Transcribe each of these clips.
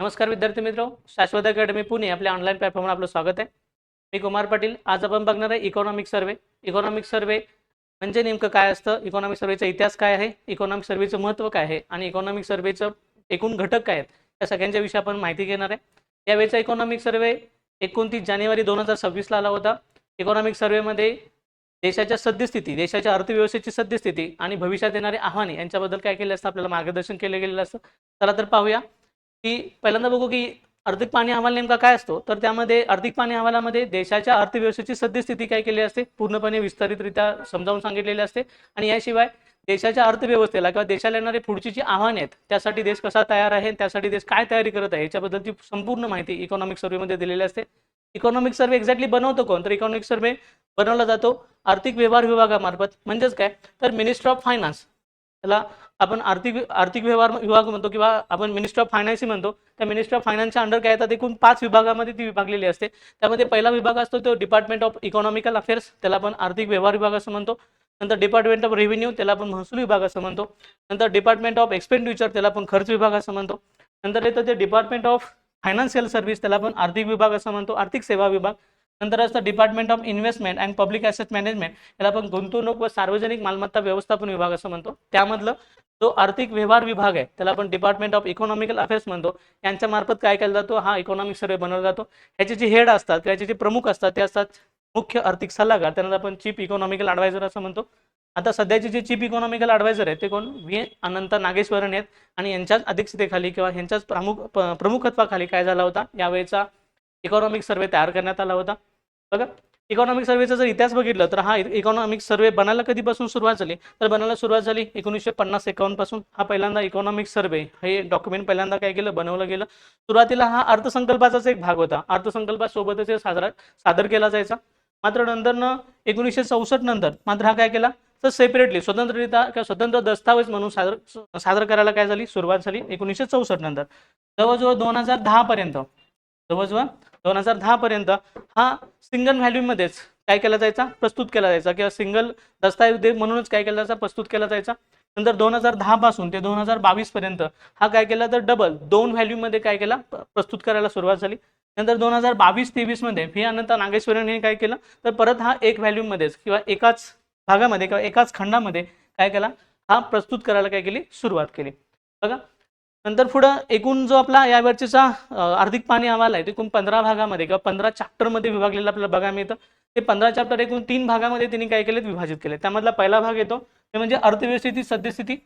नमस्कार विद्यार्थी मित्र, शाश्वत अकॅडमी पुणे आपल्या ऑनलाईन प्लॅटफॉर्मवर आपलं स्वागत आहे. मी कुमार पाटील. आज आपण बघणार आहे इकॉनॉमिक सर्वे. इकॉनॉमिक सर्वे म्हणजे नेमकं काय असतं, इकॉनॉमिक सर्वेचा इतिहास काय आहे, इकॉनॉमिक सर्वेचं महत्त्व काय आहे आणि इकॉनॉमिक सर्वेचं एकूण घटक काय आहेत, या सगळ्यांच्या विषयी आपण माहिती घेणार आहे. यावेळेचा इकॉनॉमिक सर्वे 29 जानेवारी 2026 आला होता. इकॉनॉमिक सर्वेमध्ये देशाच्या सद्यस्थिती, देशाच्या अर्थव्यवस्थेची सद्यस्थिती आणि भविष्यात येणारे आव्हाने यांच्याबद्दल काय केलं असतं, आपल्याला मार्गदर्शन केलं गेलेलं असतं. चला तर पाहूया की पहिल्यांदा बघू की आर्थिक पाहणी अहवाल नेमका काय असतो. तर त्यामध्ये आर्थिक पाहणी अहवालामध्ये देशाच्या अर्थव्यवस्थेची सद्यस्थिती काय केली असते, पूर्णपणे विस्तारितरित्या समजावून सांगितलेली असते. आणि याशिवाय देशाच्या अर्थव्यवस्थेला किंवा देशाला येणारे पुढची जी आव्हाने आहेत, त्यासाठी देश कसा तयार आहे, त्यासाठी देश काय तयारी करत आहे, याच्याबद्दलची संपूर्ण माहिती इकॉनॉमिक सर्वेमध्ये दिलेली असते. इकॉनॉमिक सर्वे एक्झॅक्टली बनवतो कोण, तर इकॉनॉमिक सर्वे बनवला जातो आर्थिक व्यवहार विभागामार्फत. म्हणजेच काय, तर मिनिस्ट्री ऑफ फायनान्स, त्याला आपण आर्थिक व्यवहार विभाग म्हणतो किंवा आपण मिनिस्ट्री ऑफ फायनान्स म्हणतो. त्या मिनिस्ट्री ऑफ फायनान्सच्या अंडर काय येतात, एकूण 5 विभागामध्ये ती विभागलेली असते. त्यामध्ये पहिला विभाग असतो तो डिपार्टमेंट ऑफ इकॉनॉमिकल अफेअर्स, त्याला आपण आर्थिक व्यवहार विभाग असं म्हणतो. नंतर डिपार्टमेंट ऑफ रेव्हेन्यू, त्याला आपण महसूल विभाग असं म्हणतो. नंतर डिपार्टमेंट ऑफ एक्सपेंडिचर, त्याला आपण खर्च विभाग असं म्हणतो. नंतर येतं ते डिपार्टमेंट ऑफ फायनान्शियल सर्व्हिस, त्याला आपण आर्थिक विभाग असं म्हणतो, आर्थिक सेवा विभाग. नंतर असतं department of investment and public asset management, याला आपण गुंतवणूक व सार्वजनिक मालमत्ता व्यवस्थापन विभाग असं म्हणतो. त्यामधलं जो आर्थिक व्यवहार विभाग आहे, त्याला आपण डिपार्टमेंट ऑफ इकॉनॉमिकल अफेअर्स म्हणतो. यांच्या मार्फत काय केला जातो, हा इकॉनॉमिक सर्वे बनवला जातो. ह्याचे जे हेड असतात, त्याचे जे प्रमुख असतात, ते असतात मुख्य आर्थिक सल्लागार, त्यांना आपण चीफ इकॉनॉमिकल ॲडवायझर असं म्हणतो. आता सध्याचे जे चीफ इकॉनॉमिकल ॲडवायझर आहेत ते कोण, व्ही अनंत नागेश्वरन आहेत. आणि यांच्याच अध्यक्षतेखाली किंवा यांच्याच प्रमुखत्वाखाली काय झाला होता, यावेळेचा इकॉनॉमिक सर्वे तयार करण्यात आला होता. बघा, इकॉनॉमिक सर्वेचा जर इतिहास बघितलं तर हा इकॉनॉमिक सर्वे बनायला कधीपासून सुरुवात झाली, तर बनायला सुरुवात झाली 1950-51 पासून. हा पहिल्यांदा इकॉनॉमिक सर्वे हे डॉक्युमेंट पहिल्यांदा काय केलं, बनवलं गेलं. सुरुवातीला हा अर्थसंकल्पाचाच एक भाग होता, अर्थसंकल्पासोबतच सादर केला जायचा. मात्र नंतर 1964 नंतर मात्र हा काय केला, तर सेपरेटली स्वतंत्ररित्या किंवा स्वतंत्र दस्तावेज म्हणून सादर करायला काय झाली, सुरुवात झाली 1964 नंतर. जवळजवळ 2010 पर्यंत, जवळजवळ 2010 पर्यंत हा सिंगल व्हॅल्यूमध्येच काय केला जायचा, प्रस्तुत केला जायचा किंवा सिंगल दस्तावेज म्हणूनच काय केला जायचा, प्रस्तुत केला जायचा. नंतर 2010 पासून ते 2022 पर्यंत हा काय केला, तर डबल 2 व्हॅल्यूमध्ये काय केला, प्रस्तुत करायला सुरुवात झाली. नंतर 2022-23 मध्ये व्ही अनंत नागेश्वरन हे काय केलं, तर परत हा एक व्हॅल्यूमध्येच किंवा एकाच भागामध्ये किंवा एकाच खंडामध्ये काय केला, हा प्रस्तुत करायला काय केली, सुरुवात केली. बघा, नंतर पुढं एकूण जो आपला यावर्षीचा आर्थिक पाहणी अहवाल आहे, एकूण 15 भागामध्ये किंवा 15 चॅप्टरमध्ये विभागलेला आपल्याला बघायला मिळतं. ते 15 चॅप्टर एकूण 3 भागामध्ये त्यांनी काय केले, विभाजित केले. त्यामधला पहिला भाग येतो ते म्हणजे अर्थव्यवस्थेची सद्यस्थिती.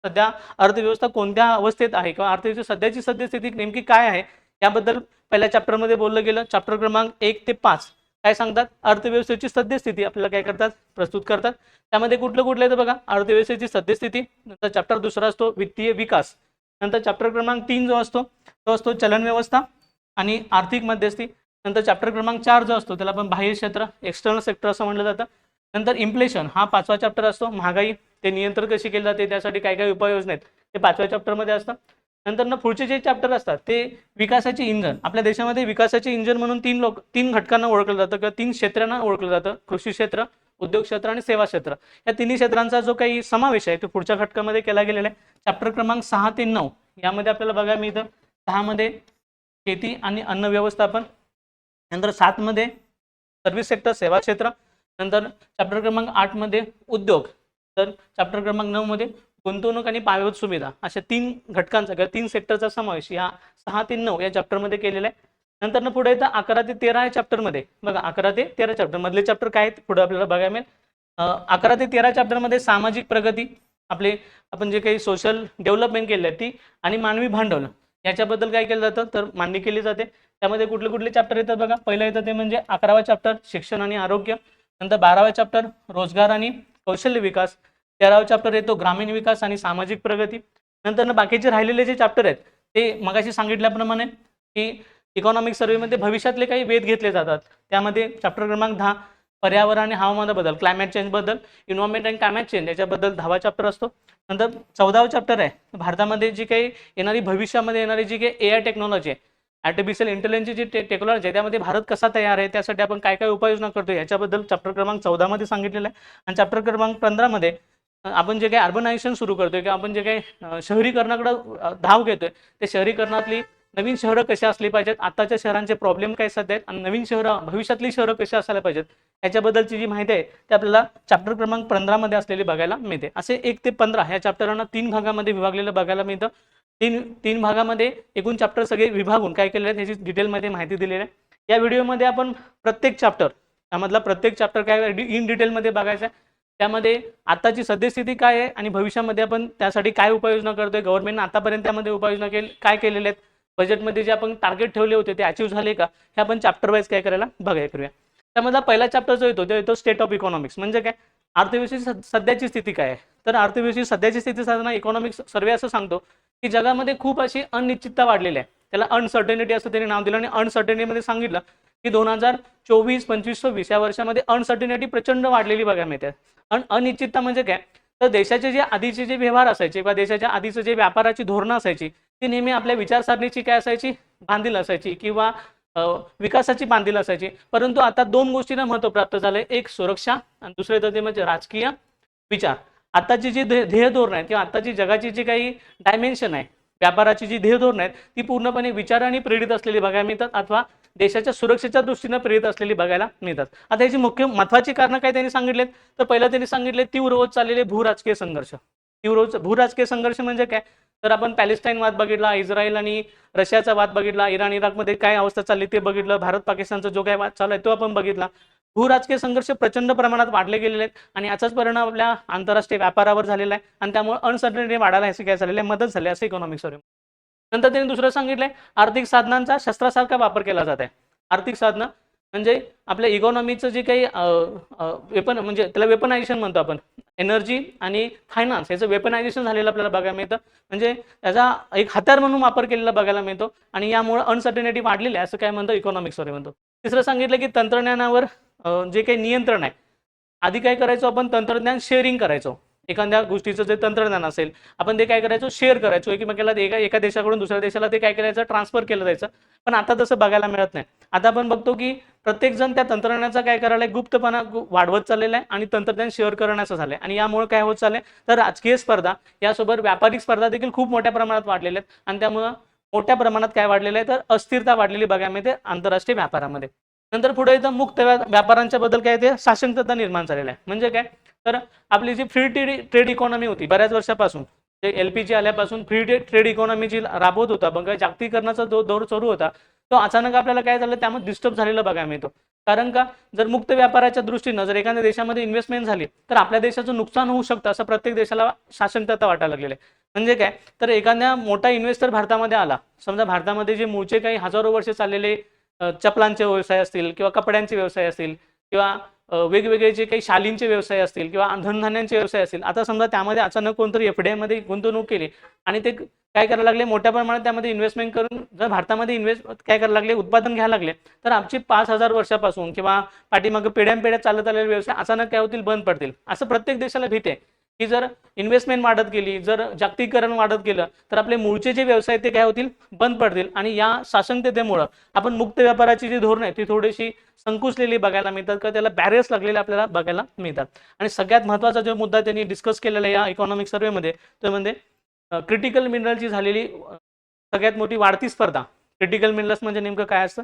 सध्या अर्थव्यवस्था कोणत्या अवस्थेत आहे किंवा अर्थव्यवस्थेची सध्याची सद्यस्थिती नेमकी काय आहे, याबद्दल पहिल्या चॅप्टरमध्ये बोललं गेलं. चॅप्टर क्रमांक 1 ते 5 काय सांगतात, अर्थव्यवस्थेची सद्यस्थिती आपल्याला काय करतात, प्रस्तुत करतात. त्यामध्ये कुठलं येतं बघा, अर्थव्यवस्थेची सद्यस्थिती. नंतर चॅप्टर दुसरा असतो वित्तीय विकास. नंतर चॅप्टर क्रमांक 3 जो असतो तो असतो चलन व्यवस्था आणि आर्थिक मध्यस्थी. नंतर चॅप्टर क्रमांक 4 जो असतो त्याला आपण बाह्य क्षेत्र, एक्सटर्नल सेक्टर असं म्हटलं जातं. नंतर इन्फ्लेशन हा 5वा चॅप्टर असतो, महागाई ते नियंत्रण कशी केली जाते, त्यासाठी काय काय उपाययोजना आहेत, ते 5व्या चॅप्टरमध्ये असतं. नंतर पुढचे जे चॅप्टर असतात ते विकासाचे इंजन. आपल्या देशामध्ये विकासाचे इंजन म्हणून 3 घटकांना ओळखलं जातं किंवा 3 क्षेत्रांना ओळखलं जातं, कृषी क्षेत्र, उद्योग क्षेत्र आणि सेवा क्षेत्र. या तिन्ही क्षेत्रांचा जो काही समावेश आहे तो पुढच्या घटकामध्ये केला गेलेला आहे. चॅप्टर क्रमांक 6 ते 9 यामध्ये आपल्याला बघायला मिळतं. 6 मध्ये शेती आणि अन्न व्यवस्थापन. नंतर 7 मध्ये सर्व्हिस सेक्टर, सेवा क्षेत्र. नंतर चॅप्टर क्रमांक 8 मध्ये उद्योग. तर चॅप्टर क्रमांक 9 मध्ये गुंतवणूक आणि पायाभूत सुविधा. अशा 3 घटकांचा किंवा 3 सेक्टरचा समावेश या 6 ते 9 या चॅप्टरमध्ये केलेला आहे. नंतर पुढे येतं 11 ते 13 या चॅप्टरमध्ये. बघा, 11 ते 13 चॅप्टर मधले चॅप्टर काय आहेत पुढे आपल्याला बघायला मिळेल. 11 ते 13 चॅप्टरमध्ये सामाजिक प्रगती, आपण जे काही सोशल डेव्हलपमेंट केले ती आणि मानवी भांडवल याच्याबद्दल काय केलं जातं, तर मांडणी केली जाते. त्यामध्ये कुठले चॅप्टर येतात बघा. पहिलं येतं ते म्हणजे 11वा चॅप्टर शिक्षण आणि आरोग्य. नंतर 12वा चॅप्टर रोजगार आणि कौशल्य विकास. 13वा चॅप्टर येतो ग्रामीण विकास आणि सामाजिक प्रगती. नंतर बाकीचे राहिलेले जे चॅप्टर आहेत ते मगाशी सांगितल्याप्रमाणे की इकॉनॉमिक सर्वेमध्ये भविष्यातले काही वेध घेतले जातात. त्यामध्ये चॅप्टर क्रमांक 10 पर्यावरण आणि हवामानाबद्दल, क्लायमेट चेंज बद्दल, इन्व्हायरमेंट अँड क्लायमेट चेंज याच्याबद्दल 10वा चॅप्टर असतो. नंतर 14वा चॅप्टर आहे भारतामध्ये जी काही येणारी भविष्यामध्ये येणारी जी काही AI टेक्नॉलॉजी आहे, आर्टिफिशियल इंटेलिजन्सची जी टेक्नॉलॉजी आहे, त्यामध्ये भारत कसा तयार आहे, त्यासाठी आपण काय काय उपाययोजना करतो याच्याबद्दल चॅप्टर क्रमांक 14 मध्ये सांगितलेलं आहे. आणि चॅप्टर क्रमांक 15 मध्ये आपण जे काही अर्बनायझेशन सुरू करतोय किंवा आपण जे काही शहरीकरणाकडे धाव घेतोय ते शहरीकरणातली नवीन शहरं कशी असली पाहिजेत, आताच्या शहरांचे प्रॉब्लेम काय सध्या आहेत आणि नवीन शहरं भविष्यातली शहरं कशी असायला पाहिजेत याच्याबद्दलची जी माहिती आहे ते आपल्याला चॅप्टर क्रमांक 15 मध्ये असलेली बघायला मिळते. असे 1 ते 15 ह्या चॅप्टरांना 3 भागामध्ये विभागलेलं बघायला मिळतं. तीन भागामध्ये एकूण चॅप्टर सगळे विभागून काय केलेले आहेत याची डिटेलमध्ये माहिती दिलेली आहे. या व्हिडिओमध्ये आपण प्रत्येक चॅप्टर त्यामधला प्रत्येक चॅप्टर काय इन डिटेलमध्ये बघायचं आहे. त्यामध्ये आताची सद्यस्थिती काय आहे आणि भविष्यामध्ये आपण त्यासाठी काय उपाययोजना करतोय, गव्हर्नमेंटने आतापर्यंत त्यामध्ये उपाययोजना काय केलेल्या आहेत, बजेटमध्ये जे आपण टार्गेट ठेवले होते ते अचीव्ह झाले का, हे आपण चॅप्टर वाईज काय करायला करूया. त्यामधला पहिला चॅप्टर जो येतो स्टेट ऑफ इकॉनॉमिक्स. म्हणजे काय, अर्थव्यवस्थेची सध्याची स्थिती काय आहे. तर अर्थव्यवस्थेची सध्याची स्थिती साधारण इकॉनॉमिक्स सर्वे असं सांगतो की जगामध्ये खूप अशी अनिश्चितता वाढलेली आहे. त्याला अनसर्टेनिटी असं त्यांनी नाव दिलं आणि अनसर्टेनिटीमध्ये सांगितलं की 2024, 25, 26 या वर्षामध्ये अनसर्टेनिटी प्रचंड वाढलेली बघायला मिळते. अनिश्चितता म्हणजे काय, तर देशाचे जे आधीचे जे व्यवहार असायचे किंवा देशाच्या आधीचं जे व्यापाराची धोरणं असायची ती नेहमी आपल्या विचारसरणीची काय असायची, बांधील असायची किंवा विकासाची बांधील असायची. परंतु आता 2 गोष्टींना महत्त्व प्राप्त झालंय, एक सुरक्षा आणि दुसरे तर ते म्हणजे राजकीय विचार. आताची जी ध्येय धोरण आहेत किंवा आताची जगाची जी काही डायमेन्शन आहे, व्यापाराची जी ध्येय धोरण आहेत ती पूर्णपणे विचारांनी प्रेरित असलेली बघायला मिळतात अथवा देशाच्या सुरक्षेच्या दृष्टीने प्रेरित असलेली बघायला मिळतात. आता याची मुख्य महत्त्वाची कारणं काय त्यांनी सांगितलेत, तर पहिलं त्यांनी सांगितले तीव्र होत चाललेले भूराजकीय संघर्ष. भूराजकीय संघर्ष म्हणजे काय, तर आपण पॅलेस्टाईन वाद बघितला, इस्रायल आणि रशियाचा वाद बघितला, इराण इराकमध्ये काय अवस्था चालली ते बघितलं, भारत पाकिस्तानचा जो काय वाद चालू आहे तो आपण बघितला. भूराजकीय संघर्ष प्रचंड प्रमाणात वाढले गेलेले आहेत आणि याचाच परिणाम आपल्या आंतरराष्ट्रीय व्यापारावर झालेला आहे आणि त्यामुळे अनसर्टनिटी वाढायला ह्याची काय झालेलं आहे, मदत झाली असं इकॉनॉमिक्स सर्वे. नंतर त्यांनी दुसरं सांगितलंय आर्थिक साधनांचा शस्त्रासारखा वापर केला जात आहे. आर्थिक साधनं म्हणजे आपल्या इकॉनॉमीचं जे काही वेपन म्हणजे त्याला वेपनायझेशन म्हणतो आपण, एनर्जी आणि फायनान्स याचं वेपनायझेशन झालेलं आपल्याला बघायला मिळतं. म्हणजे त्याचा एक हत्यार म्हणून वापर केलेला बघायला मिळतो आणि यामुळे अनसर्टेनिटी वाढलेली आहे असं काय म्हणतो इकॉनॉमिक्स सर्वे म्हणतो. तिसरं सांगितलं की तंत्रज्ञानावर जे काही नियंत्रण आहे, आधी काय करायचो आपण, तंत्रज्ञान शेअरिंग करायचो. एखाद्या गोष्टीचं जे तंत्रज्ञान असेल आपण ते काय करायचो, शेअर करायचो एकमेकाला. एका देशाकडून दुसऱ्या देशाला ते काय करायचं, ट्रान्सफर केलं जायचं. पण आता तसं बघायला मिळत नाही. आता आपण बघतो की प्रत्येक जण त्या तंत्रज्ञानाचा काय करायला गुप्तपणा वाढवत चाललेला आहे आणि तंत्रज्ञान शेअर करण्याचं झालंय आणि यामुळे काय होत चाललंय, तर राजकीय स्पर्धा यासोबत व्यापारिक स्पर्धा देखील खूप मोठ्या प्रमाणात वाढलेल्या आहेत आणि त्यामुळं मोठ्या प्रमाणात काय वाढलेलं आहे, तर अस्थिरता वाढलेली बघायला मिळते आंतरराष्ट्रीय व्यापारामध्ये. नंतर पुढे येतं मुक्त व्यापारांच्या बद्दल काय ते साशंकता निर्माण झालेला आहे. म्हणजे काय, तर आपली जी फ्री ट्रेड इकॉनॉमी होती बऱ्याच वर्षापासून, जे LPG आल्यापासून फ्री ट्रेड इकॉनॉमी जी राबवत होता बघा, जागतिकीकरणाचा दौर सुरू होता, तो अचानक आपल्याला काय झालं त्यामध्ये डिस्टर्ब झालेलं बघायला मिळतो. कारण का, जर मुक्त व्यापाराच्या दृष्टीनं जर एखाद्या देशामध्ये इन्व्हेस्टमेंट झाली तर आपल्या देशाचं नुकसान होऊ शकतं असं प्रत्येक देशाला साशंकता वाटायला लागलेलं आहे. म्हणजे काय, तर एखाद्या मोठा इन्व्हेस्टर भारतामध्ये आला, समजा भारतामध्ये जे मूळचे काही हजारो वर्ष चाललेले चपलांचे व्यवसाय असतील किंवा कपड्यांचे व्यवसाय असतील किंवा वेगवेगळे जे काही शालींचे व्यवसाय असतील किंवा धनधान्यांचे व्यवसाय असतील, आता समजा त्यामध्ये अचानक कोणतरी FDI मध्ये गुंतवणूक केली आणि ते काय करायला लागले, मोठ्या प्रमाणात त्यामध्ये इन्व्हेस्टमेंट करून जर भारतामध्ये काय करायला लागले, उत्पादन घ्यायला लागले, तर आमची 5000 वर्षापासून किंवा पाठीमागे पिढ्यानपिढ्या चालत आलेले व्यवसाय अचानक काय होतील, बंद पडतील. असं प्रत्येक देशाला भीती आहे की जर इन्व्हेस्टमेंट वाढत गेली, जर जागतिकीकरण वाढत गेलं तर आपले मूळचे जे व्यवसाय ते काय होतील, बंद पडतील आणि या साशंकतेमुळे आपण मुक्त व्यापाराची जी धोरण आहे ती थोडीशी संकुचलेली बघायला मिळतात किंवा त्याला बॅरियर्स लागलेले आपल्याला बघायला मिळतात. आणि सगळ्यात महत्त्वाचा जो मुद्दा त्यांनी डिस्कस केलेला या इकॉनॉमिक सर्वेमध्ये तो म्हणजे क्रिटिकल मिनरलची झालेली सगळ्यात मोठी वाढती स्पर्धा. क्रिटिकल मिनरल्स म्हणजे नेमकं काय असतं,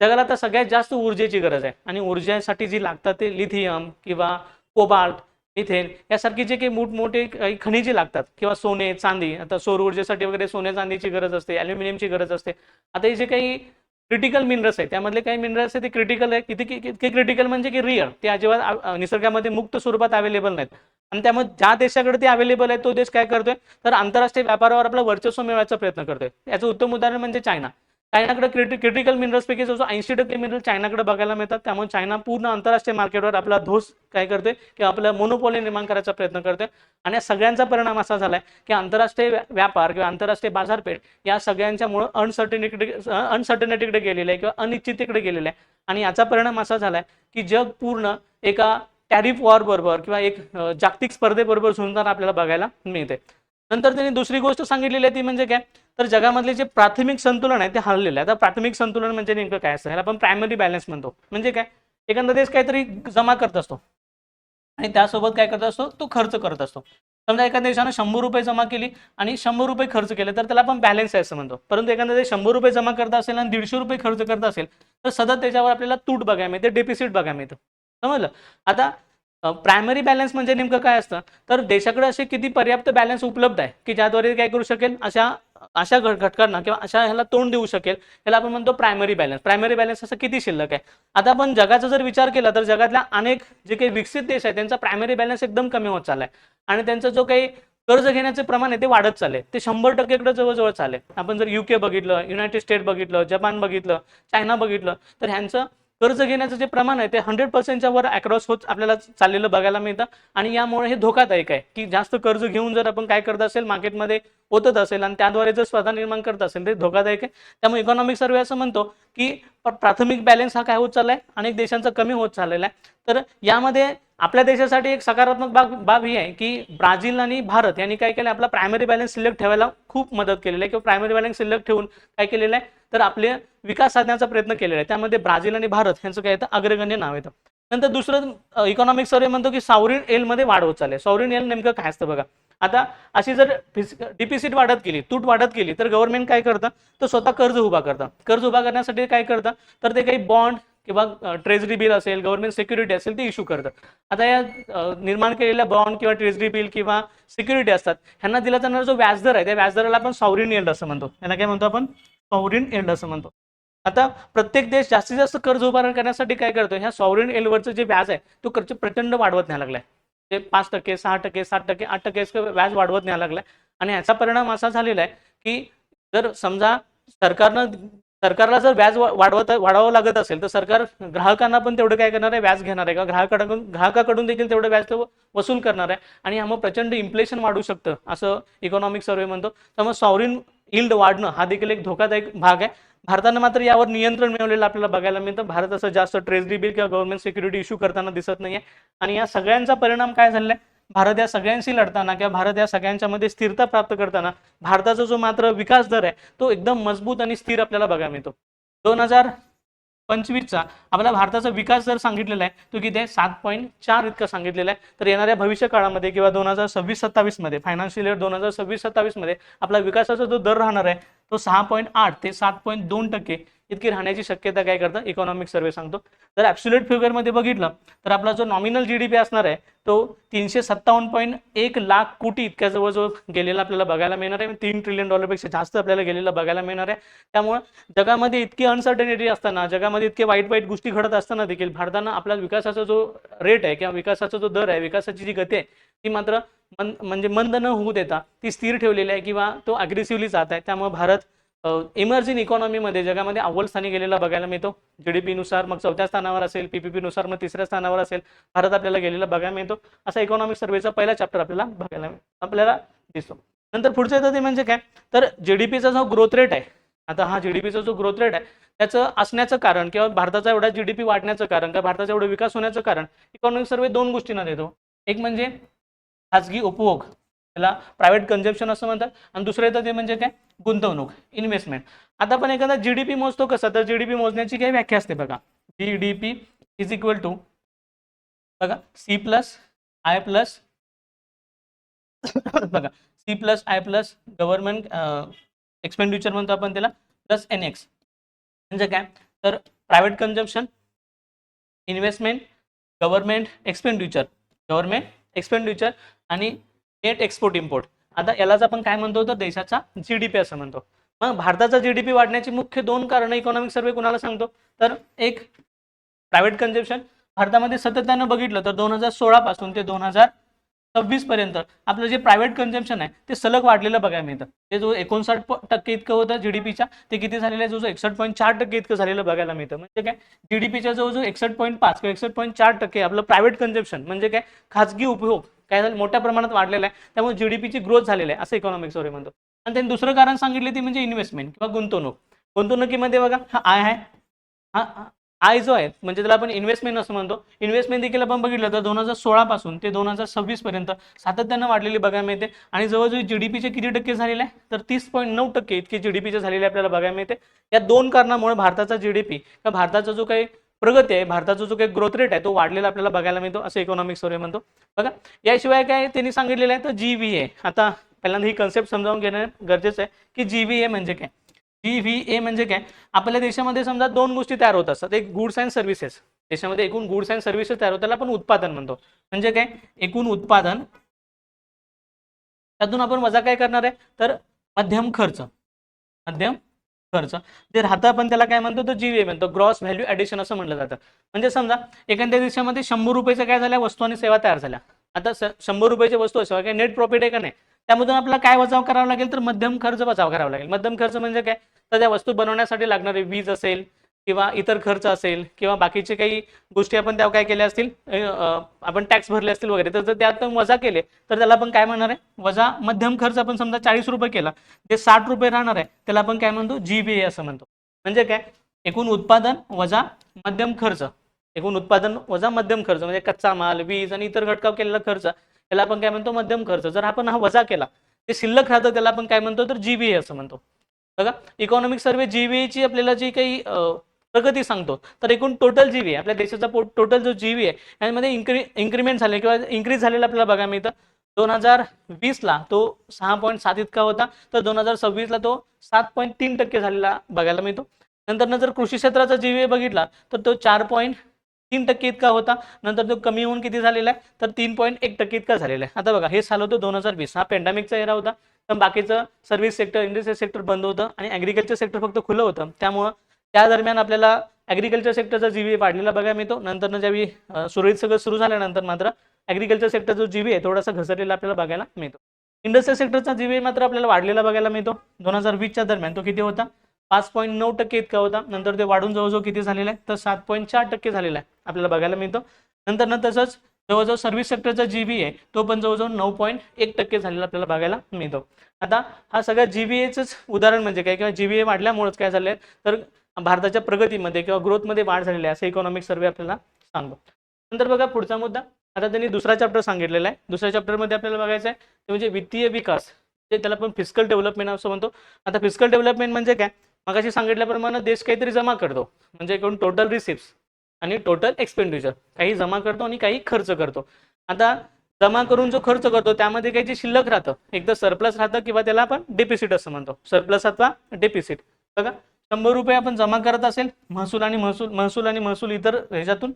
जगाला आता सगळ्यात जास्त ऊर्जेची गरज आहे आणि ऊर्जेसाठी जी लागतात ते लिथियम किंवा कोबाल्ट, मिथेन यासारखी जे काही मोठमोठे काही खनिजे लागतात किंवा सोने चांदी. आता सौर ऊर्जेसाठी वगैरे सोने चांदीची गरज असते, ॲल्युमिनियमची गरज असते. आता हे जे काही क्रिटिकल मिनरल्स आहे त्यामधले काही मिनरल्स आहे ते क्रिटिकल आहे, किती क्रिटिकल म्हणजे की रिअल, ते अजिबात निसर्गामध्ये मुक्त स्वरूपात अवेलेबल नाहीत आणि त्यामुळे ज्या देशाकडे ते अवेलेबल आहे तो देश काय करतोय, तर आंतरराष्ट्रीय व्यापारावर आपलं वर्चस्व मिळवायचा प्रयत्न करतोय. याचं उत्तम उदाहरण म्हणजे चायना. चायनाकडे क्रिटिकल मिनरल्स पैकी जवळ 80% मिनरल चायनाकडे बघायला मिळतात. त्यामुळे चायना पूर्ण आंतरराष्ट्रीय मार्केटवर आपला धोस काय करतोय किंवा आपला मोनोपॉली निर्माण करायचा प्रयत्न करतोय आणि या सगळ्यांचा परिणाम असा झालाय की आंतरराष्ट्रीय व्यापार किंवा आंतरराष्ट्रीय बाजारपेठ या सगळ्यांच्यामुळे अनसर्टनिटीकडे गेलेलं आहे किंवा अनिश्चिततेकडे गेलेलं आहे आणि याचा परिणाम असा झालाय की जग पूर्ण एका टॅरिफ वॉर बरोबर किंवा एक जागतिक स्पर्धेबरोबर झुंजताना आपल्याला बघायला मिळते. नंतर त्यांनी दुसरी गोष्ट सांगितलेली आहे ती म्हणजे काय, तर जगामधले जे प्राथमिक संतुलन आहे ते हरलेलं आहे. आता प्राथमिक संतुलन म्हणजे नेमकं काय असतं, ह्याला आपण प्रायमरी बॅलन्स म्हणतो. म्हणजे काय, एखादा देश काहीतरी जमा करत असतो, आणि त्यासोबत काय करत असतो, तो खर्च करत असतो. समजा एखाद्या देशाने 100 रुपये जमा केली आणि 100 रुपये खर्च केले तर त्याला आपण बॅलन्स आहे असं म्हणतो. परंतु एखाद्या देश 100 रुपये जमा करत असेल आणि 150 रुपये खर्च करत असेल तर सतत त्याच्यावर आपल्याला तूट बघायला मिळते, डेफिसिट बघायला मिळतं. समजलं. आता प्रायमरी बॅलन्स म्हणजे नेमकं काय असतं, तर देशाकडे असे किती पर्याप्त बॅलन्स उपलब्ध आहे की ज्याद्वारे काय करू शकेल, अशा अशा घटकांना किंवा अशा ह्याला तोंड देऊ शकेल, त्याला आपण म्हणतो प्रायमरी बॅलन्स. प्रायमरी बॅलन्स असं किती शिल्लक आहे. आता आपण जगाचा जर विचार केला तर जगातल्या अनेक जे काही विकसित देश आहेत त्यांचा प्रायमरी बॅलन्स एकदम कमी होत चाललाय आणि त्यांचा जो काही कर्ज घेण्याचे प्रमाण आहे ते वाढत चालले, ते 100% जवळजवळ चालले. आपण जर UK बघितलं, युनायटेड स्टेट बघितलं, जपान बघितलं, चायना बघितलं तर ह्यांचं कर्ज घेण्याचं जे प्रमाण आहे ते 100%च्या वर अक्रॉस होत आपल्याला चाललेलं बघायला मिळतं. आणि यामुळे हे धोकादायक आहे की जास्त कर्ज घेऊन जर आपण काय करत असेल, मार्केटमध्ये ओतत असेल आणि त्याद्वारे जर स्पर्धा निर्माण करत असेल ते धोकादायक आहे. त्यामुळे इकॉनॉमिक सर्वे असं म्हणतो की प्राथमिक बॅलन्स हा काय होत चाललाय, अनेक देशांचा कमी होत चाललेला आहे. तर यामध्ये आपल्या देशासाठी एक सकारात्मक बाब ही आहे की ब्राझील आणि भारत यांनी काय केलं, आपला प्रायमरी बॅलन्स शिल्लक ठेवायला खूप मदत केलेली आहे किंवा प्रायमरी बॅलन्स शिल्लक ठेवून काय केलेलं आहे, तर आपले विकास साधण्याचा प्रयत्न केलेला आहे. त्यामध्ये ब्राझील आणि भारत यांचं काय येतं, अग्रगण्य नाव येतं. नंतर दुसरं इकॉनॉमिक सर्वे म्हणतो की सॉव्हरीन एल मध्ये वाढ होत चालली. सॉव्हरीन एल नेमकं काय असतं बघा. आता अशी जर डिफिसिट वाढत गेली, तूट वाढत गेली तर गव्हर्नमेंट काय करतं, तर स्वतः कर्ज उभा करतं. कर्ज उभा करण्यासाठी काय करतं, तर ते काही बॉन्ड किंवा ट्रेजरी बिल असेल, गव्हर्नमेंट सिक्युरिटी असेल ते इश्यू करतं. आता या निर्माण केलेल्या बॉन्ड किंवा ट्रेजरी बिल किंवा सिक्युरिटी असतात ह्यांना दिला जाणारा जो व्याजदर आहे त्या व्याजदराला आपण सॉव्हरीन यील्ड असं म्हणतो. यांना काय म्हणतो आपण, सॉव्हरीन यील्ड असं म्हणतो. आता प्रत्येक देश जास्तीत जास्त कर्ज उभारण करण्यासाठी काय करतो, ह्या सॉव्हरीन यील्डवरचं जे व्याज आहे तो खर्च प्रचंड वाढवत न्यायला लागलाय. ते 5%, 6%, 7%, 8% व्याज वाढवत न्यायला लागलाय. आणि याचा परिणाम असा झालेला आहे की जर समजा सरकारला जर व्याज वाढवावं लागत असेल तर सरकार ग्राहकांना पण तेवढं काय करणार आहे, व्याज घेणार आहे, का ग्राहकाकडून देखील तेवढं व्याज वसूल करणार आहे. आणि यामुळे प्रचंड इन्फ्लेशन वाढू शकतं असं इकॉनॉमिक सर्वे म्हणतो. त्यामुळे सॉव्हरीन यील्ड वाढणं हा देखील एक धोकादायक भाग आहे. भारतानं मात्र यावर नियंत्रण मिळवलेलं आपल्याला बघायला मिळतं. भारत असं जास्त ट्रेजरी बिल किंवा गव्हर्नमेंट सिक्युरिटी इश्यू करताना दिसत नाहीये. आणि या सगळ्यांचा परिणाम काय झालाय, भारत या सगळ्यांशी लढताना किंवा भारत या सगळ्यांच्या मध्ये स्थिरता प्राप्त करताना भारताचा जो मात्र विकास दर आहे तो एकदम मजबूत आणि स्थिर आपल्याला बघायला मिळतो. 2025चा आपला भारताचा विकास दर सांगितलेला आहे तो किती आहे, 7.4 इतका सांगितलेला आहे. तर येणाऱ्या भविष्य काळामध्ये किंवा 2026-27 मध्ये, फायनान्शियल इयर 2026-27 मध्ये आपला विकासाचा जो दर राहणार आहे तो 6.8 ते 7.2% इतकी राहण्याची शक्यता काय करतं इकॉनॉमिक सर्वे सांगतो. जर ॲब्सोल्यूट फिगरमध्ये बघितलं तर आपला जो नॉमिनल GDP असणार आहे तो 357.1 लाख कोटी इतक्या जवळजवळ गेलेला आपल्याला बघायला मिळणार आहे. $3 ट्रिलियन पेक्षा जास्त आपल्याला गेलेला बघायला मिळणार आहे. त्यामुळे जगामध्ये इतकी अनसर्टनिटी असताना, जगामध्ये इतके वाईट वाईट गोष्टी घडत असताना देखील भारतानं आपला विकासाचा जो रेट आहे किंवा विकासाचा जो दर आहे, विकासाची जी गती आहे ती मात्र म्हणजे मंद न होऊ देता ती स्थिर ठेवलेली आहे किंवा तो अग्रेसिव्हली जात आहे. त्यामुळे भारत इमर्जिंग इकॉनॉमीमध्ये जगामध्ये अव्वल स्थानी गेलेला बघायला मिळतो. GDP नुसार मग 4थ्या स्थानावर असेल, PPP नुसार मग 3ऱ्या स्थानावर असेल, भारत आपल्याला गेलेला बघायला मिळतो. असा इकॉनॉमिक सर्वेचा पहिला चॅप्टर आपल्याला दिसतो. नंतर पुढचं येतं ते म्हणजे काय, तर GDPचा जो ग्रोथ रेट आहे, आता हा GDPचा जो ग्रोथ रेट आहे त्याचं असण्याचं कारण किंवा भारताचा एवढा GDP वाढण्याचं कारण किंवा भारताचा एवढा विकास होण्याचं कारण इकॉनॉमिक सर्वे 2 गोष्टींना देतो. एक म्हणजे खाजगी उपभोग, त्याला प्रायव्हेट कन्झम्पशन असं म्हणतात, आणि दुसरं येतं ते म्हणजे काय, गुंतवणूक, इन्व्हेस्टमेंट. आता आपण एखादा GDP मोजतो कसं, तर GDP मोजण्याची काही व्याख्या असते बघा. GDP इज इक्वल टू बघा C+I प्लस बघा C+I प्लस गव्हर्नमेंट एक्सपेंडिचर म्हणतो आपण त्याला, प्लस NX. म्हणजे काय, तर private consumption, investment, government expenditure आणि नेट एक्सपोर्ट इम्पोर्ट. आता यालाच आपण काय म्हणतो, तर देशाचा GDP असं म्हणतो. मग भारताचा GDP वाढण्याची मुख्य 2 कारणं इकॉनॉमिक सर्वे कुणाला सांगतो, तर एक प्रायव्हेट कन्झम्पशन. भारतामध्ये सातत्यानं बघितलं तर 2016 पासून ते 2026 पर्यंत आपलं जे प्रायव्हेट कन्झम्पशन आहे ते सलग वाढलेलं बघायला मिळतं. ते जो 59% इतकं होतं GDPच्या, ते किती झालेलं आहे, जो 61.4% इतकं झालेलं बघायला मिळतं. म्हणजे काय, GDPच्या जो 61.5 किंवा 61.4% आपलं प्रायव्हेट कन्झम्पशन म्हणजे काय, खाजगी उपभोग काय झालं, मोठ्या प्रमाणात वाढलेला आहे. त्यामुळे GDPची ग्रोथ झालेली आहे असं इकॉनॉमिक सर्वे म्हणतो. आणि त्यांनी दुसरं कारण सांगितले ते म्हणजे इन्व्हेस्टमेंट किंवा गुंतवणूक. गुंतवणुकीमध्ये बघा हा आय आहे, हा आय जो आहे म्हणजे त्याला आपण इन्व्हेस्टमेंट असं म्हणतो. इन्व्हेस्टमेंट देखील आपण बघितलं तर 2016 पासून ते 2026 पर्यंत सातत्यानं वाढलेली बघायला मिळते. आणि जवळजवळ GDPचे किती टक्के झालेले आहे, तर 30.9% इतके GDPचे झालेले आपल्याला बघायला मिळते. या 2 कारणामुळे भारताचा GDP किंवा भारताचा जो काही प्रगती आहे, भारताचा जो काही ग्रोथ रेट आहे तो वाढलेला आपल्याला बघायला मिळतो, असं इकॉनॉमिक सर्वे म्हणतो. बघा याशिवाय काय त्यांनी सांगितलेलं आहे तर GVA. आता पहिल्यांदा ही कन्सेप्ट समजावून घेणं गरजेचं आहे की GVA म्हणजे काय. GVA म्हणजे काय, आपल्या देशामध्ये समजा दोन गोष्टी तयार होत असतात, एक गुड्स अँड सर्व्हिसेस. देशामध्ये एकूण गुड्स अँड सर्व्हिसेस तयार होतात, त्याला आपण उत्पादन म्हणतो. म्हणजे काय, एकूण उत्पादन, त्यातून आपण वजा काय करणार आहे तर मध्यम खर्च. मध्यम खर्च जे राहतं आपण त्याला काय म्हणतो तर GVA म्हणतो, ग्रॉस व्हॅल्यू ॲडिशन असं म्हटलं जातं. म्हणजे समजा एखाद्या देशामध्ये 100 रुपयाच्या काय झाल्या वस्तू आणि सेवा तयार झाल्या. आता 100 रुपयाची वस्तू सेवा काय नेट प्रॉफिट आहे का नाही, त्यामधून आपल्याला काय वजाव करावा लागेल तर मध्यम खर्च वजाव करावा लागेल. मध्यम खर्च म्हणजे काय तर त्या वस्तू बनवण्यासाठी लागणारे वीज असेल किंवा इतर खर्च असेल किंवा बाकीचे काही गोष्टी आपण त्या काय केल्या असतील, आपण टॅक्स भरले असतील वगैरे, तर जर त्यात वजा केले तर त्याला आपण काय म्हणणार आहे वजा मध्यम खर्च. आपण समजा 40 रुपये केला, जे 60 रुपये राहणार आहे त्याला आपण काय म्हणतो GVA असं म्हणतो. म्हणजे काय, एकूण उत्पादन वजा मध्यम खर्च. एकूण उत्पादन वजा मध्यम खर्च म्हणजे कच्चा माल, वीज आणि इतर घटकावर केलेला खर्च, त्याला आपण काय म्हणतो मध्यम खर्च. जर आपण हा वजा केला ते शिल्लक राहतं त्याला आपण काय म्हणतो तर GVA असं म्हणतो. बघा इकॉनॉमिक सर्वे GVA ची आपल्याला जी काही प्रगती सांगतो तर एकूण टोटल GVA आपल्या देशाचा टोटल जो GVA आहे यामध्ये इन्क्रीमेंट झाले किंवा इन्क्रीज झालेला आपल्याला बघायला मिळतं. 2020ला तो 6.7 इतका होता, तर 2026ला तो 7.3% झालेला बघायला मिळतो. नंतर जर कृषी क्षेत्राचा GVA बघितला तर तो 4.3% इतका होता, नंतर तो कमी होऊन किती झालेला आहे तर 3.1% इतका झालेला आहे. आता बघा हे साल होतं 2020, हा पॅन्डेमिकचा एरा होता, तर बाकीचं सर्व्हिस सेक्टर, इंडस्ट्रियल सेक्टर बंद होतं आणि ॲग्रिकल्चर सेक्टर फक्त खुलं होतं. त्यामुळं त्या दरम्यान आपल्याला ॲग्रिकल्चर सेक्टरचा GVA वाढलेला बघायला मिळतो. नंतर ज्यावेळी सुरळीत सगळं सुरू झाल्यानंतर मात्र ॲग्रिकल्चर सेक्टर जो GVA आहे थोडासा घसरलेला आपल्याला बघायला मिळतो. इंडस्ट्रियल सेक्टरचा GVA मात्र आपल्याला वाढलेला बघायला मिळतो. 2020च्या दरम्यान तो किती होता 5.9% इतका होता, नंतर ते वाढून जवळजवळ किती झालेला आहे तर 7.4% झालेला आहे आपल्याला बघायला मिळतो. नंतर तसंच जवळजवळ सर्व्हिस सेक्टरचा GVA तो पण जवळजवळ 9.1% झालेला आपल्याला बघायला मिळतो. आता हा सगळ्या GVAचंच उदाहरण म्हणजे काय किंवा GVA वाढल्यामुळेच काय झालंय तर भारताच्या प्रगतीमध्ये किंवा ग्रोथमध्ये वाढ झालेली आहे असं इकॉनॉमिक सर्वे आपल्याला सांगतो. नंतर बघा पुढचा मुद्दा, आता त्यांनी दुसरा चॅप्टर सांगितलेला आहे. दुसऱ्या चॅप्टरमध्ये आपल्याला बघायचं आहे ते म्हणजे वित्तीय विकास, जे त्याला आपण फिस्कल डेव्हलपमेंट असं म्हणतो. आता फिस्कल डेव्हलपमेंट म्हणजे काय, मगाशी सांगितल्याप्रमाणे देश काहीतरी जमा करतो, म्हणजे एकूण टोटल रिसिप्ट्स आणि टोटल एक्सपेंडिचर, काही जमा करतो आणि काही खर्च करतो. आता जमा करून जो खर्च करतो त्यामध्ये काही जे शिल्लक राहतं, एकदा सरप्लस राहतं किंवा त्याला आपण डेफिसिट असं म्हणतो, सरप्लस अथवा डेफिसिट. बघा 100 रुपये आपण जमा करत असेल महसूल आणि महसूल इतर ह्याच्यातून,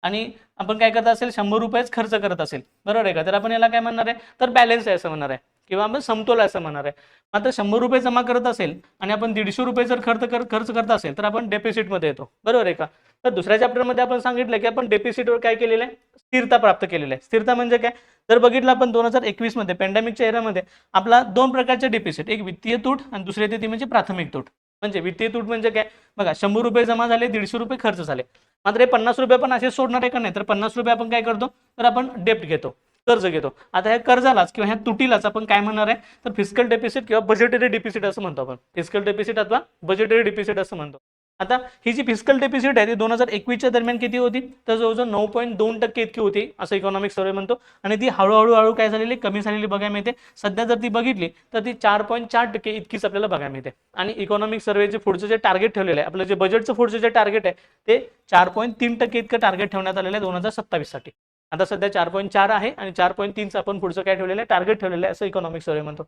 आणि आपण काय करत असेल 100 रुपयेच खर्च करत असेल, बरोबर आहे का, तर आपण याला काय म्हणणार आहे तर बॅलन्स आहे असं म्हणणार आहे किंवा आपण समतोल असं म्हणणार आहे. मात्र 100 रुपये जमा करत असेल आणि आपण 150 रुपये जर खर्च करत असेल तर आपण डेफिसिटमध्ये येतो, बरोबर आहे का. तर दुसऱ्या चॅप्टरमध्ये आपण सांगितलं की आपण डेफिसिटवर काय केलेलं आहे, स्थिरता प्राप्त केलेली आहे. स्थिरता म्हणजे काय, जर बघितलं आपण 2021 मध्ये पॅन्डेमिकच्या एरामध्ये आपला दोन प्रकारचे डेफिसिट, एक वित्तीय तूट आणि दुसरे ती म्हणजे प्राथमिक तूट. म्हणजे वित्तीय तूट म्हणजे काय, बघा 100 रुपये जमा झाले, 150 रुपये खर्च झाले, मात्र 50 रुपये पण असे सोडणार आहे का नाही, तर 50 रुपये आपण काय करतो तर आपण डेप्ट घेतो, कर्ज घेतो. आता ह्या कर्जालाच किंवा ह्या तुटीलाच आपण काय म्हणणार आहे तर फिस्कल डेफिसिट किंवा बजेटरी डेफिसिट असं म्हणतो आपण. फिस्कल डेफिसिट अथवा बजेटरी डेफिसिट असं म्हणतो. आता ही जी फिस्कल डेफिसिट आहे ती 2021च्या दरम्यान किती होती तर जवळजवळ 9.2% इतकी होती असं इकॉनॉमिक सर्वे म्हणतो, आणि ती हळूहळू काय झालेली कमी झालेली बघायला मिळते. सध्या जर ती बघितली तर ती 4.4% इतकीच आपल्याला बघायला मिळते. आणि इकॉनॉमिक सर्वेचे पुढचं जे टार्गेट ठेवलेलं आहे, आपलं जे बजेटचं पुढचं जे टार्गेट आहे ते 4.3% इतकं टार्गेट ठेवण्यात आलेलं आहे 2027 साठी. आता सध्या 4.4 आहे आणि 4.3चं आपण पुढचं काय ठेवलेलं आहे टार्गेट ठेवलेलं आहे असं इकॉनॉमिक सर्वे म्हणतो.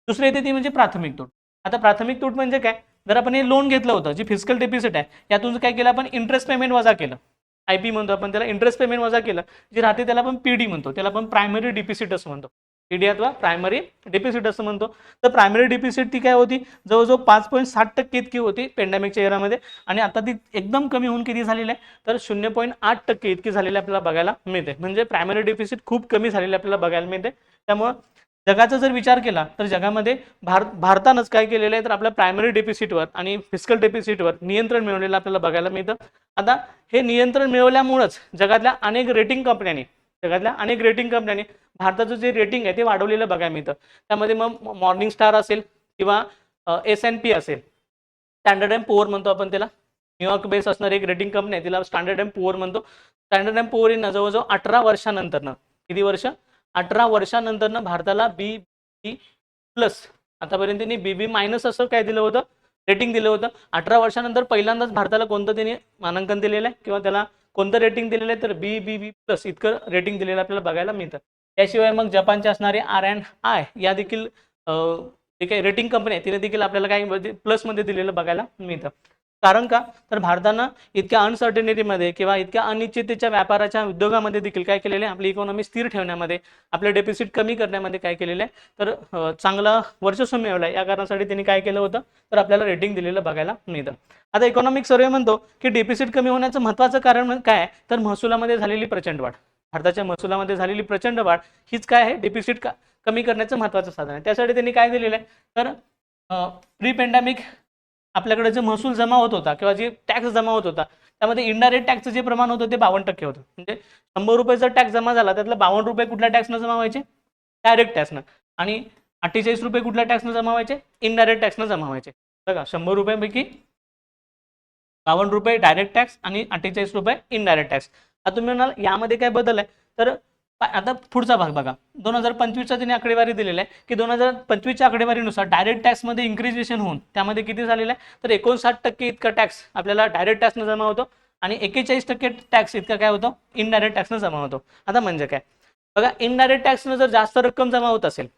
दुसरी येते ती म्हणजे प्राथमिक तूट. आता प्राथमिक तूट म्हणजे काय, जर आपण हे लोन घेतलं होतं, जी फिस्कल डेफिसिट आहे यातून काय केलं आपण इंटरेस्ट पेमेंट वजा केलं, IP म्हणतो आपण त्याला, इंटरेस्ट पेमेंट वजा केलं, जी राहते त्याला आपण PD म्हणतो, त्याला आपण प्रायमरी डेफिसिट असं म्हणतो. PD अथवा प्रायमरी डेफिसिट असं म्हणतो. तर प्रायमरी डेफिसिट ती काय होती जवळजवळ 5.7% इतकी होती पॅन्डेमिकच्या एरामध्ये, आणि आता ती एकदम कमी होऊन किती झालेली आहे तर 0.8% इतकी झालेली आपल्याला बघायला मिळते. म्हणजे प्रायमरी डेफिसिट खूप कमी झालेली आपल्याला बघायला मिळते. त्यामुळे जगाचा जर विचार केला तर जगामध्ये भारतानंच काय केलेलं आहे तर आपल्या प्रायमरी डेफिसिटवर आणि फिस्कल डेफिसिटवर नियंत्रण मिळवलेलं आपल्याला बघायला मिळतं. आता हे नियंत्रण मिळवल्यामुळेच जगातल्या अनेक रेटिंग कंपन्यांनी भारताचं जे रेटिंग आहे ते वाढवलेलं बघायला मिळतं. त्यामध्ये मग मॉर्निंग स्टार असेल किंवा S&P असेल, स्टँडर्ड अँड पुअर म्हणतो आपण त्याला, न्यूयॉर्क बेस असणारी एक रेटिंग कंपनी आहे तिला स्टँडर्ड अँड पुअर म्हणतो. स्टँडर्ड अँड पुअर इन जवळजवळ 18 वर्षानंतर, किती वर्ष 18 वर्षानंतर भारताला BB+ आतापर्यंत त्यांनी BB- असं काय दिलं होतं रेटिंग दिलं होतं. 18 वर्षानंतर पहिल्यांदाच भारताला कोणतं त्यांनी मानांकन दिलेलं आहे किंवा त्याला कोणतं रेटिंग दिलेलं आहे, तर BBB+ इतकं रेटिंग दिलेलं आपल्याला बघायला मिळतं. त्याशिवाय मग जपानचे असणारे R&I या देखील जे काही रेटिंग कंपनी आहे तिने देखील आपल्याला काही प्लसमध्ये दिलेलं बघायला मिळतं. कारण का, तर भारतानं इतक्या अनसर्टिनिटीमध्ये किंवा इतक्या अनिश्चिततेच्या व्यापाराच्या उद्योगामध्ये देखील काय केलेलं आहे, आपली इकॉनॉमी स्थिर ठेवण्यामध्ये, आपलं डेफिसिट कमी करण्यामध्ये काय केलेलं आहे, तर चांगला वर्चस्व मिळवलं आहे. या कारणासाठी त्यांनी काय केलं होतं, तर आपल्याला रेटिंग दिलेलं बघायला मिळतं. आता इकॉनॉमिक सर्व्हे म्हणतो की डेफिसिट कमी होण्याचं महत्त्वाचं कारण काय, तर महसुलामध्ये झालेली प्रचंड वाढ. भारताच्या महसुलामध्ये झालेली प्रचंड वाढ हीच काय आहे, डेफिसिट कमी करण्याचं महत्त्वाचं साधन आहे. त्यासाठी त्यांनी काय दिलेलं आहे, तर प्री पेंडेमिक आपल्याकडे जे महसूल जमा होत होता किंवा जे टॅक्स जमा होत होता त्यामध्ये इनडायरेक्ट टॅक्सचं जे प्रमाण होतं ते 52% होतं. म्हणजे 100 रुपये टॅक्स जमा झाला त्यातला 52 रुपये कुठल्या टॅक्सनं जमा व्हायचे, डायरेक्ट टॅक्सनं, आणि 48 रुपये कुठल्या टॅक्सनं जमा व्हायचे, इनडायरेक्ट टॅक्सनं जमा व्हायचे. बघा 100 रुपयापैकी 52 रुपये डायरेक्ट टॅक्स आणि 48 रुपये इनडायरेक्ट टॅक्स. आता तुम्ही म्हणाल यामध्ये काय बदल आहे, तर आता पुढचा भाग बघा. 2025चा त्यांनी आकडेवारी दिलेला आहे की 2025च्या आकडेवारीनुसार डायरेक्ट टॅक्समध्ये इन्क्रिजेशन होऊन त्यामध्ये किती झालेलं आहे, तर 59% इतका टॅक्स आपल्याला डायरेक्ट टॅक्सनं जमा होतो आणि 41% टॅक्स इतका काय होतो, इनडायरेक्ट टॅक्सनं जमा होतो. आता म्हणजे काय बघा, इनडायरेक्ट टॅक्सनं जर जास्त रक्कम जमा होत असेल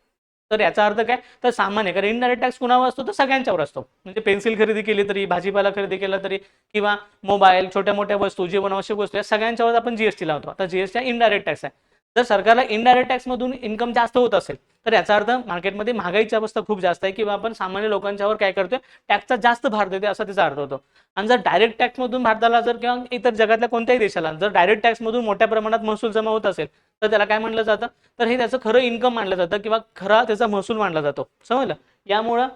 तर याचा अर्थ काय, तर सामान्य, कारण इनडायरेक्ट टॅक्स कुणावर असतो, तर सगळ्यांच्यावर असतो. म्हणजे पेन्सिल खरेदी केली तरी, भाजीपाला खरेदी केला तरी, किंवा मोबाईल, छोट्या मोठ्या वस्तू, जीवनावश्यक वस्तू, या सगळ्यांच्यावर आपण जीएसटी लावतो. आता जीएसटी इनडायरेक्ट टॅक्स आहे. जर सरकारला इनडायरेक्ट टॅक्समधून इन्कम जास्त होत असेल तर याचा अर्थ मार्केटमध्ये महागाईची अवस्था खूप जास्त आहे किंवा आपण सामान्य लोकांच्यावर काय करतोय, टॅक्सचा जास्त भार देतोय असा त्याचा अर्थ होतो. आणि जर डायरेक्ट टॅक्समधून भारताला जर किंवा इतर जगातल्या कोणत्याही देशाला जर डायरेक्ट टॅक्समधून मोठ्या प्रमाणात महसूल जमा होत असेल तर त्याला काय म्हटलं जातं, तर हे त्याचं खरं इन्कम मानलं जातं किंवा खरा त्याचा महसूल मानला जातो. समजलं. यामुळं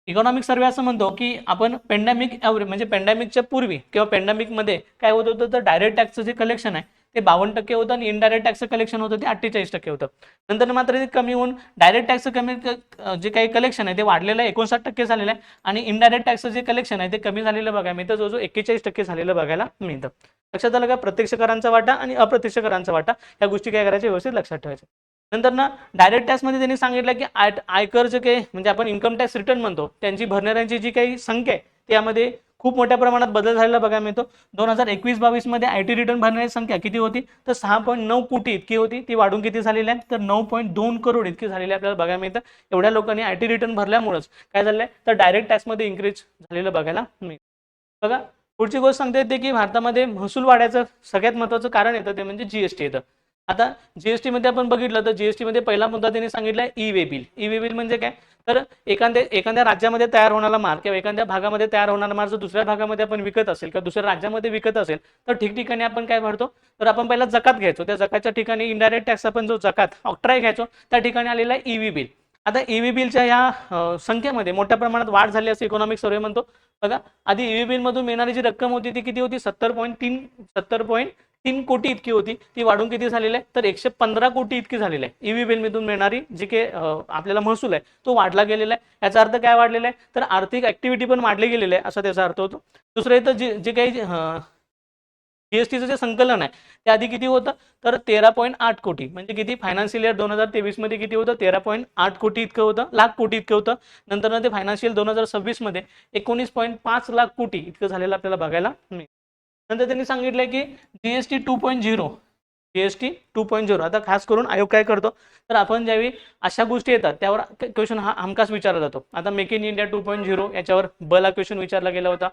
इकॉनॉमिक सर्व्हे असं म्हणतो की आपण पेंडेमिक ॲव्हरेज म्हणजे पेंडेमिकच्या पूर्वी किंवा पेंडेमिकमध्ये काय होत होतं, तर डायरेक्ट टॅक्सचं जे कलेक्शन आहे ते 52% होतं आणि इनडायरेक्ट टॅक्सचं कलेक्शन होतं ते 48% होतं. नंतर मात्र ते कमी होऊन डायरेक्ट टॅक्सचं कमी जे काही कलेक्शन आहे ते वाढलेलं आहे, 59% झालेलं आहे, आणि इनडायरेक्ट टॅक्सचं जे कलेक्शन आहे ते कमी झालेलं बघायला मिळतं, जो 41% झालेलं बघायला मिळतं. लक्षात आलं का, प्रत्यक्ष करांचा वाटा आणि अप्रत्यक्ष करांचा वाटा या गोष्टी काय करायच्या, व्यवस्थित लक्षात ठेवायच्या. नंतर ना डायरेक्ट टॅक्समध्ये त्यांनी सांगितलं की आयकरचे काही म्हणजे आपण इन्कम टॅक्स रिटर्न म्हणतो त्यांची भरणाऱ्यांची जी काही संख्या आहे त्यामध्ये खूप मोठ्या प्रमाणात बदल झालेला बघायला मिळतो. 2021-22 मध्ये IT रिटर्न भरणारी संख्या किती होती, तर 6.9 कोटी इतकी होती. ती वाढून किती झालेली आहे, तर 9.2 करोड इतकी झालेली आहे आपल्याला बघायला मिळतं. एवढ्या लोकांनी IT रिटर्न भरल्यामुळेच काय झालंय, तर डायरेक्ट टॅक्समध्ये इन्क्रीज झालेलं बघायला मिळतं. बघा पुढची गोष्ट सांगता येते की भारतामध्ये महसूल वाढायचं सगळ्यात महत्त्वाचं कारण येतं ते म्हणजे जीएसटी येतं. आता जीएसटी मध्ये आपण बघितलं तर जीएसटी मध्ये पहिला मुद्दा त्यांनी सांगितलाय ई-वे बिल. ई-वे बिल म्हणजे काय, तर एखाद्या राज्यामध्ये तयार होणारा माल किंवा एखाद्या भागामध्ये तयार होणारा माल जर दुसऱ्या भागामध्ये आपण विकत असेल किंवा दुसऱ्या राज्यामध्ये विकत असेल तर ठिकठिकाणी आपण काय भरतो, तर आपण पहिला जकात घ्यायचो. त्या जकातच्या ठिकाणी इनडायरेक्ट टॅक्स आपण जो जकात ऑक्ट्राय घ्यायचो त्या ठिकाणी आलेला आहे ई-वे बिल. आता ई-वे बिलच्या या संख्येमध्ये मोठ्या प्रमाणात वाढ झाली असं इकॉनॉमिक सर्व्हे म्हणतो. बघा आधी ई-वे बिल मधून मिळणारी जी रक्कम होती ती किती होती, 70.3 कोटी इतकी होती. ती वाढून किती झालेली आहे, तर 115 कोटी इतकी झालेली आहे. ई-वे बिल मधून मिळणारी जी काही आपल्याला महसूल आहे तो वाढला गेलेला आहे. याचा अर्थ काय वाढलेला आहे, तर आर्थिक ऍक्टिव्हिटी पण वाढली गेलेली आहे असा त्याचा अर्थ होतो. दुसरं इथं जे काही जीएसटीचं जे संकलन आहे ते आधी किती होतं, तर 13.8 कोटी, म्हणजे किती, फायनान्शियल इयर 2023 मध्ये किती होतं, 13.8 कोटी इतकं होतं, लाख कोटी इतकं होतं. नंतर ते फायनान्शियल 2026 मध्ये 19.5 लाख कोटी इतकं झालेलं आपल्याला बघायला मिळतं. नंतर त्यांनी सांगितलंय की जीएसटी 2.0 आता खास करून आयोग काय करतो, तर आपण ज्यावेळी अशा गोष्टी येतात त्यावर क्वेश्चन हा हमखास विचारला जातो. आता मेक इन इंडिया 2.0 याच्यावर बला क्वेश्चन विचारला गेला होता.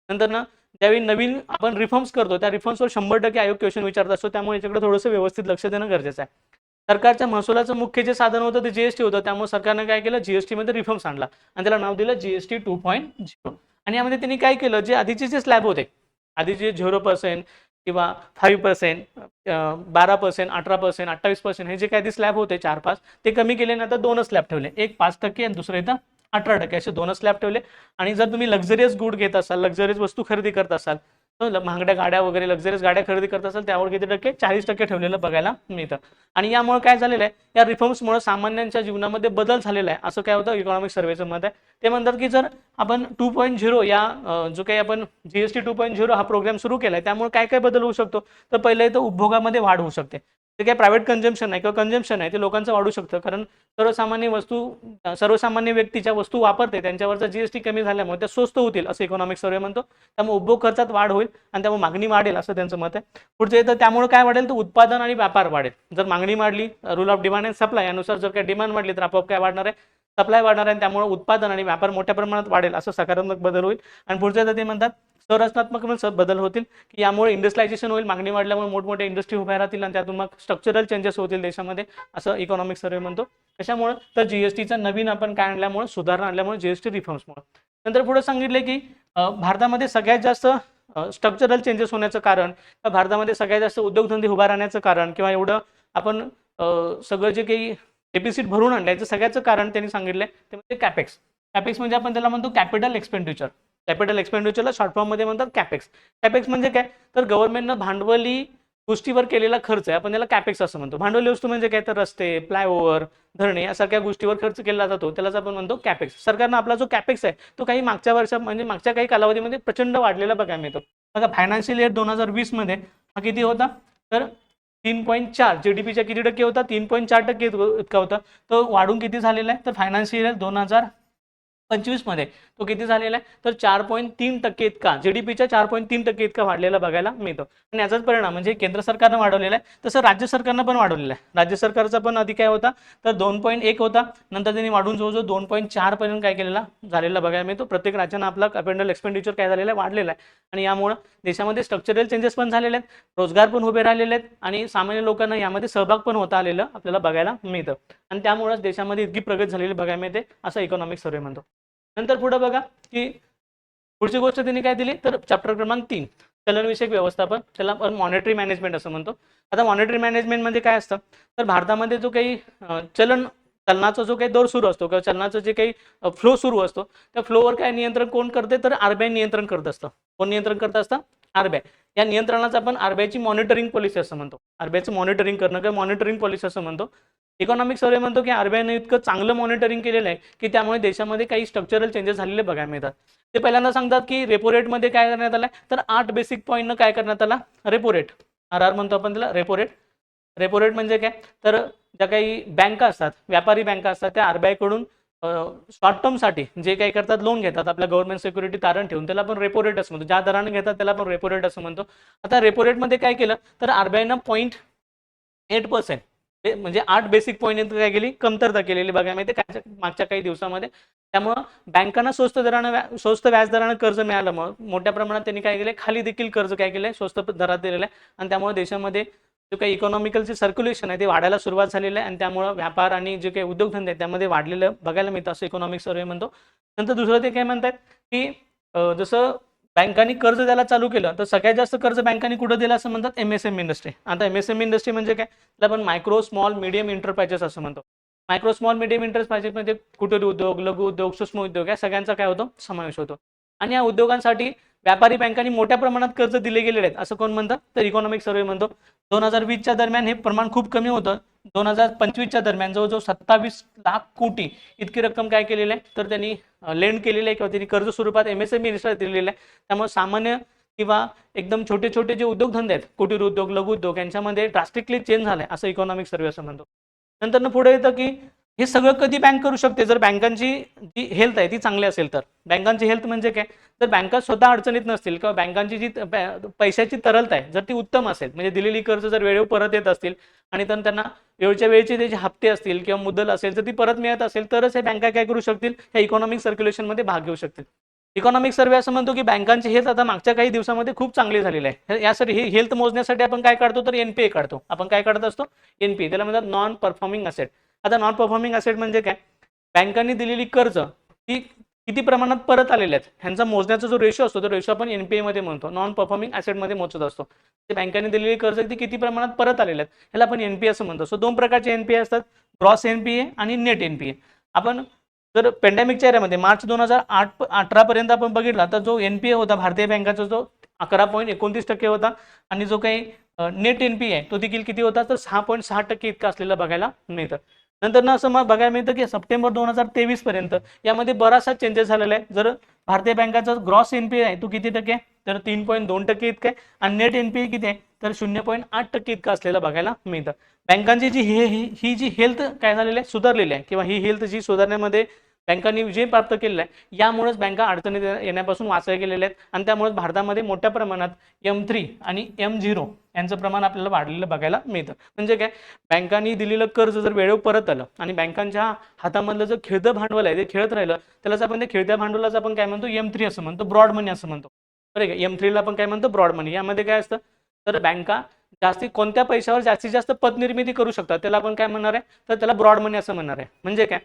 नंतर ना ज्यावेळी नवीन आपण रिफॉर्म्स करतो त्या रिफॉर्म्सवर 100% आयोग क्वेश्चन विचारत असतो. त्यामुळे याच्याकडे थोडंसं व्यवस्थित लक्ष देणं गरजेचं आहे. सरकारच्या महसुलाचं मुख्य जे साधन होतं ते जीएसटी होतं. त्यामुळे सरकारने काय केलं, जीएसटी मध्ये रिफॉर्म्स आणला आणि त्याला नाव दिलं जीएसटी 2.0. आणि यामध्ये त्यांनी काय केलं, जे आधीचे जे स्लॅब होते, आधीचे 0% किंवा 5%, 12%, 18%, 28% हे जे काही स्लॅब होते 4-5 ते कमी केले. आता 2 स्लॅब ठेवले, एक 5% आणि दुसरं इथं 18%, असे 2 स्लॅब ठेवले. आणि जर तुम्ही लक्झरियस गुड घेत असाल, लक्झरियस वस्तू खरेदी करत असाल, महागड्या गाड्या वगैरे लक्झरियस गाड्या खरेदी करत असाल त्यावर किती टक्के, 40% ठेवलेलं बघायला मिळतं. आणि यामुळे काय झालेलं आहे, या रिफॉर्म्समुळे सामान्यांच्या जीवनामध्ये बदल झालेला आहे असं काय होतं इकॉनॉमिक सर्व्हेचं मत आहे. ते म्हणतात की जर आपण 2.0 या जो काही आपण जीएसटी 2.0 हा प्रोग्राम सुरू केलाय त्यामुळे काय काय बदल होऊ शकतो, तर पहिलं तर उपभोगामध्ये वाढ होऊ शकते. ते काय प्रायव्हेट कन्झम्पशन आहे किंवा कन्झम्पशन आहे ते लोकांचं वाढू शकतं, कारण सर्वसामान्य व्यक्तीच्या वस्तू वापरते त्यांच्यावरचा जीएसटी कमी झाल्यामुळे त्या स्वस्त होतील असं इकॉनॉमिक सर्वे म्हणतो. त्यामुळे उपभोग खर्चात वाढ होईल आणि त्यामुळे मागणी वाढेल असं त्यांचं मत आहे. पुढचे तर त्यामुळे काय वाढेल तर उत्पादन आणि व्यापार वाढेल. जर मागणी वाढली, rule of demand and supply यानुसार जर काय डिमांड वाढली तर आपोआप काय वाढणार आहे, सप्लाय वाढणार आहे आणि त्यामुळे उत्पादन आणि व्यापार मोठ्या प्रमाणात वाढेल असं सकारात्मक बदल होईल. आणि पुढचे तर ते म्हणतात संरचनात्मक बदल होतील की यामुळे इंडस्ट्रियलायझेशन होईल, मागणी वाढल्यामुळे मोठमोठ्या इंडस्ट्री उभ्या राहतील आणि त्यातून मग स्ट्रक्चरल चेंजेस होतील देशामध्ये असं इकॉनॉमिक सर्वे म्हणतो. कशामुळे तर जीएसटीचा नवीन आपण काय आणल्यामुळे, सुधारणा आणल्यामुळे, जीएसटी रिफॉर्म्समुळे. नंतर पुढे सांगितले की भारतामध्ये सगळ्यात जास्त स्ट्रक्चरल चेंजेस होण्याचं कारण, भारतामध्ये सगळ्यात जास्त उद्योगधंदे उभा राहण्याचं कारण किंवा एवढं आपण सगळं जे काही डेफिसिट भरून आणल्याचं सगळ्याचं कारण त्यांनी सांगितलंय ते म्हणजे कॅपेक्स. कॅपेक्स म्हणजे आपण त्याला म्हणतो कॅपिटल एक्सपेंडिचर. कॅपिटल एक्सपेंडिचरला शॉर्ट फॉर्म मध्ये म्हणतात कॅपेक्स. कॅपेक्स म्हणजे काय तर गव्हर्नमेंटनं भांडवली गोष्टीवर केलेला खर्च आहे, आपण त्याला कॅपेक्स असं म्हणतो. भांडवली वस्तू म्हणजे काय तर रस्ते, फ्लायओव्हर, धरणे यासारख्या गोष्टीवर खर्च केला जातो, त्यालाच आपण म्हणतो कॅपेक्स. सरकारनं आपला जो कॅपेक्स आहे तो काही मागच्या वर्षात म्हणजे मागच्या काही कालावधीमध्ये प्रचंड वाढलेला बघायला मिळतो. बघा फायनान्शियल इयर 2020 मध्ये हा किती होता तर 3.4 जीडीपीच्या किती टक्के होता 3.4% इतका होता. तो वाढून किती झालेला आहे तर फायनान्शियल इयर 2025 मध्ये तो किती झालेला आहे तर 4.3% इतका, जीडीपीच्या 4.3% इतका वाढलेला बघायला मिळतो. आणि याचाच परिणाम म्हणजे केंद्र सरकारनं वाढवलेला आहे तसं राज्य सरकारनं पण वाढवलेला आहे. राज्य सरकारचा पण आधी काय होता तर 2.1 होता, नंतर त्यांनी वाढून जवळजवळ 2.4 पर्यंत काय केलेला झालेला बघायला मिळतो. प्रत्येक राज्यानं आपला कॅपिटल एक्सपेंडिचर काय झालेला आहे वाढलेला आहे आणि यामुळे देशामध्ये स्ट्रक्चरल चेंजेस पण झालेले आहेत, रोजगार पण उभे राहिलेले आहेत आणि सामान्य लोकांना यामध्ये सहभाग पण होता आलेलं आपल्याला बघायला मिळतं आणि त्यामुळेच देशामध्ये इतकी प्रगती झालेली बघायला मिळते असं इकॉनॉमिक सर्वे म्हणतो. नंतर पुढे बघा की पुढची गोष्ट त्यांनी काय दिली तर चॅप्टर क्रमांक 3 चलनविषयक व्यवस्थापन, त्याला आपण मॉनिटरी मॅनेजमेंट असं म्हणतो. आता मॉनिटरी मॅनेजमेंट म्हणजे काय असतं तर भारतामध्ये जो काही चलनाचा जो काही दर सुरू असतो किंवा चलनाचं जे काही फ्लो सुरू असतो त्या फ्लोवर काय नियंत्रण कोण करते तर आरबीआय नियंत्रण करत असतं. कोण नियंत्रण करत असतं आरबीआय. या नियंत्रणाचा आपण आरबीआयची मॉनिटरिंग पॉलिसी असं म्हणतो. आरबीआयचं मॉनिटरिंग करणं किंवा मॉनिटरिंग पॉलिसी असं म्हणतो. इकॉनॉमिक सर्वे म्हणतो की आरबीआयने इतकं चांगलं मॉनिटरिंग केलेलं आहे की त्यामुळे देशामध्ये काही स्ट्रक्चरल चेंजेस झालेले बघायला मिळतात. ते पहिल्यांदा सांगतात की रेपो रेटमध्ये काय करण्यात आलं तर 8 बेसिक पॉईंटनं काय करण्यात आला रेपो रेट, आर म्हणतो आपण त्याला रेपो रेट. रेपो रेट म्हणजे काय तर ज्या काही बँका असतात, व्यापारी बँका असतात त्या आरबीआयकडून शॉर्ट टर्मसाठी जे काही करतात लोन घेतात आपल्या गव्हर्नमेंट सिक्युरिटी तारण ठेवून त्याला आपण रेपो रेट असं म्हणतो. ज्या दराने घेतात त्याला आपण रेपो रेट असं म्हणतो. आता रेपो रेटमध्ये काय केलं तर आरबीआयनं 0.8% म्हणजे 8 बेसिक पॉईंट काय केली कमतरता केलेली बघायला माहिती मागच्या काही दिवसामध्ये. त्यामुळं बँकांना स्वस्त व्याजदरानं कर्ज मिळाल्यामुळे मोठ्या प्रमाणात त्यांनी काय केलं खाली देखील कर्ज काय केलंय स्वस्त दरात दिलेलं आहे आणि त्यामुळे देशामध्ये जो काही इकॉनॉमिकलचे सर्क्युलेशन आहे ते वाढायला सुरुवात झालेलं आहे आणि त्यामुळे व्यापार आणि जे काही उद्योगधंदे आहेत त्यामध्ये वाढलेलं बघायला मिळतं असं इकॉनॉमिक सर्वे म्हणतो. नंतर दुसरं ते काय म्हणतात की जसं बँकांनी कर्ज द्यायला चालू केलं तर सगळ्यात जास्त कर्ज बँकांनी कुठं दिलं असं म्हणतात एमएसएमई इंडस्ट्री. आता एमएसएमई इंडस्ट्री म्हणजे काय तर आपण मायक्रो स्मॉल मीडियम एंटरप्राइजेस असं म्हणतो. मायक्रो स्मॉल मीडियम एंटरप्राइजेस म्हणजे कुटीर उद्योग, लघु उद्योग, सूक्ष्म उद्योग या सगळ्यांचा काय होतो समावेश होतो आणि या उद्योगांसाठी व्यापारी बँकांनी मोठ्या प्रमाणात कर्ज दिले गेलेले आहेत असं कोण म्हणतं तर इकॉनॉमिक सर्वे म्हणतो. 2020च्या दरम्यान हे प्रमाण खूप कमी होतं. 2025च्या दरम्यान जवळजवळ 27 लाख कोटी इतकी रक्कम काय केलेली आहे तर त्यांनी लेंड केलेली आहे किंवा त्यांनी कर्ज स्वरूपात एमएसएमई इंडस्ट्रीला दिलेलं आहे. त्यामुळे सामान्य किंवा एकदम छोटे छोटे जे उद्योगधंदे आहेत कुटीर उद्योग, लघु उद्योग यांच्यामध्ये ड्रास्टिकली चेंज झालाय असं इकॉनॉमिक सर्वे असं म्हणतो. नंतर पुढे येतं की हे सगळं कधी बँक करू शकते जर बँकांची जी हेल्थ आहे ती चांगली असेल तर. बँकांची हेल्थ म्हणजे काय तर बँका स्वतः अडचणीत नसतील किंवा बँकांची जी पैशाची तरलता आहे जर ती उत्तम असेल म्हणजे दिलेली कर्ज जर वेळेवर परत येत असतील आणि तर त्यांना वेळच्या वेळेचे जे हप्ते असतील किंवा मुद्दल असेल तर ती परत मिळत असेल तरच हे बँका काय करू शकतील या इकॉनॉमिक सर्क्युलेशनमध्ये भाग घेऊ शकतील. इकॉनॉमिक सर्वे असं म्हणतो की बँकांची हेल्थ आता मागच्या काही दिवसामध्ये खूप चांगली झालेली आहे. यासाठी ही हेल्थ मोजण्यासाठी आपण काय काढतो तर एनपीए काढतो. आपण काय काढत असतो एनपीए, त्याला म्हणतात नॉन परफॉर्मिंग असेट. आता नॉन परफॉर्मिंग असेट म्हणजे काय बँकांनी दिलेली कर्ज ती किती प्रमाणात परत आलेले आहेत ह्यांचा मोजण्याचा जो रेशो असतो तो रेशो आपण एनपीए मध्ये म्हणतो, नॉन परफॉर्मिंग ॲसेट मध्ये मोजत असतो. ते बँकांनी दिलेली कर्ज ती किती प्रमाणात परत आलेले आहेत ह्याला आपण एनपीए असं म्हणतो. सो 2 प्रकारचे एनपीए असतात, ग्रॉस एनपीए आणि नेट एनपीए. आपण जर पेंडेमिकच्या एरियामध्ये मार्च 2018 पर्यंत आपण बघितला तर जो एनपीए होता भारतीय बँकाचा जो 11.29% होता आणि जो काही नेट एनपीए आहे तो देखील किती होता तर 6.6% इतका असलेला बघायला मिळतं. नंतर ना असं मग बघायला मिळतं की सप्टेंबर 2023 पर्यंत यामध्ये बराचसा चेंजेस झालेला आहे. जर भारतीय बँकाचा ग्रॉस एनपीए आहे तो किती टक्के, तर 3.2% इतका आहे आणि नेट एनपीए किती आहे, तर 0.8% इतका असलेला बघायला मिळतं. बँकांची जी ही जी हेल्थ काय झालेली आहे, सुधारलेली आहे, किंवा ही हेल्थ जी सुधारण्यामध्ये बँकांनी विजय प्राप्त केलेला आहे, यामुळेच बँका अडचणीत येण्यापासून वाचल्या गेलेल्या आहेत आणि त्यामुळेच भारतामध्ये मोठ्या प्रमाणात M3 आणि M0 यांचं प्रमाण आपल्याला वाढलेलं बघायला मिळतं. म्हणजे काय, बँकांनी दिलेलं कर्ज जर वेळेवर परत आलं आणि बँकांच्या हातामधलं जे खेळतं भांडवल आहे ते खेळत राहिलं, त्यालाच आपण त्या खेळत्या भांडवलाचं आपण काय म्हणतो, M3 असं म्हणतो, ब्रॉड मनी असं म्हणतो. बरं का, M3ला आपण काय म्हणतो, ब्रॉड मनी. यामध्ये काय असतं, तर बँका जास्ती कोणत्या पैशावर जास्तीत जास्त पतनिर्मिती करू शकतात त्याला आपण काय म्हणणार आहे, तर त्याला ब्रॉड मनी असं म्हणणार आहे. म्हणजे काय,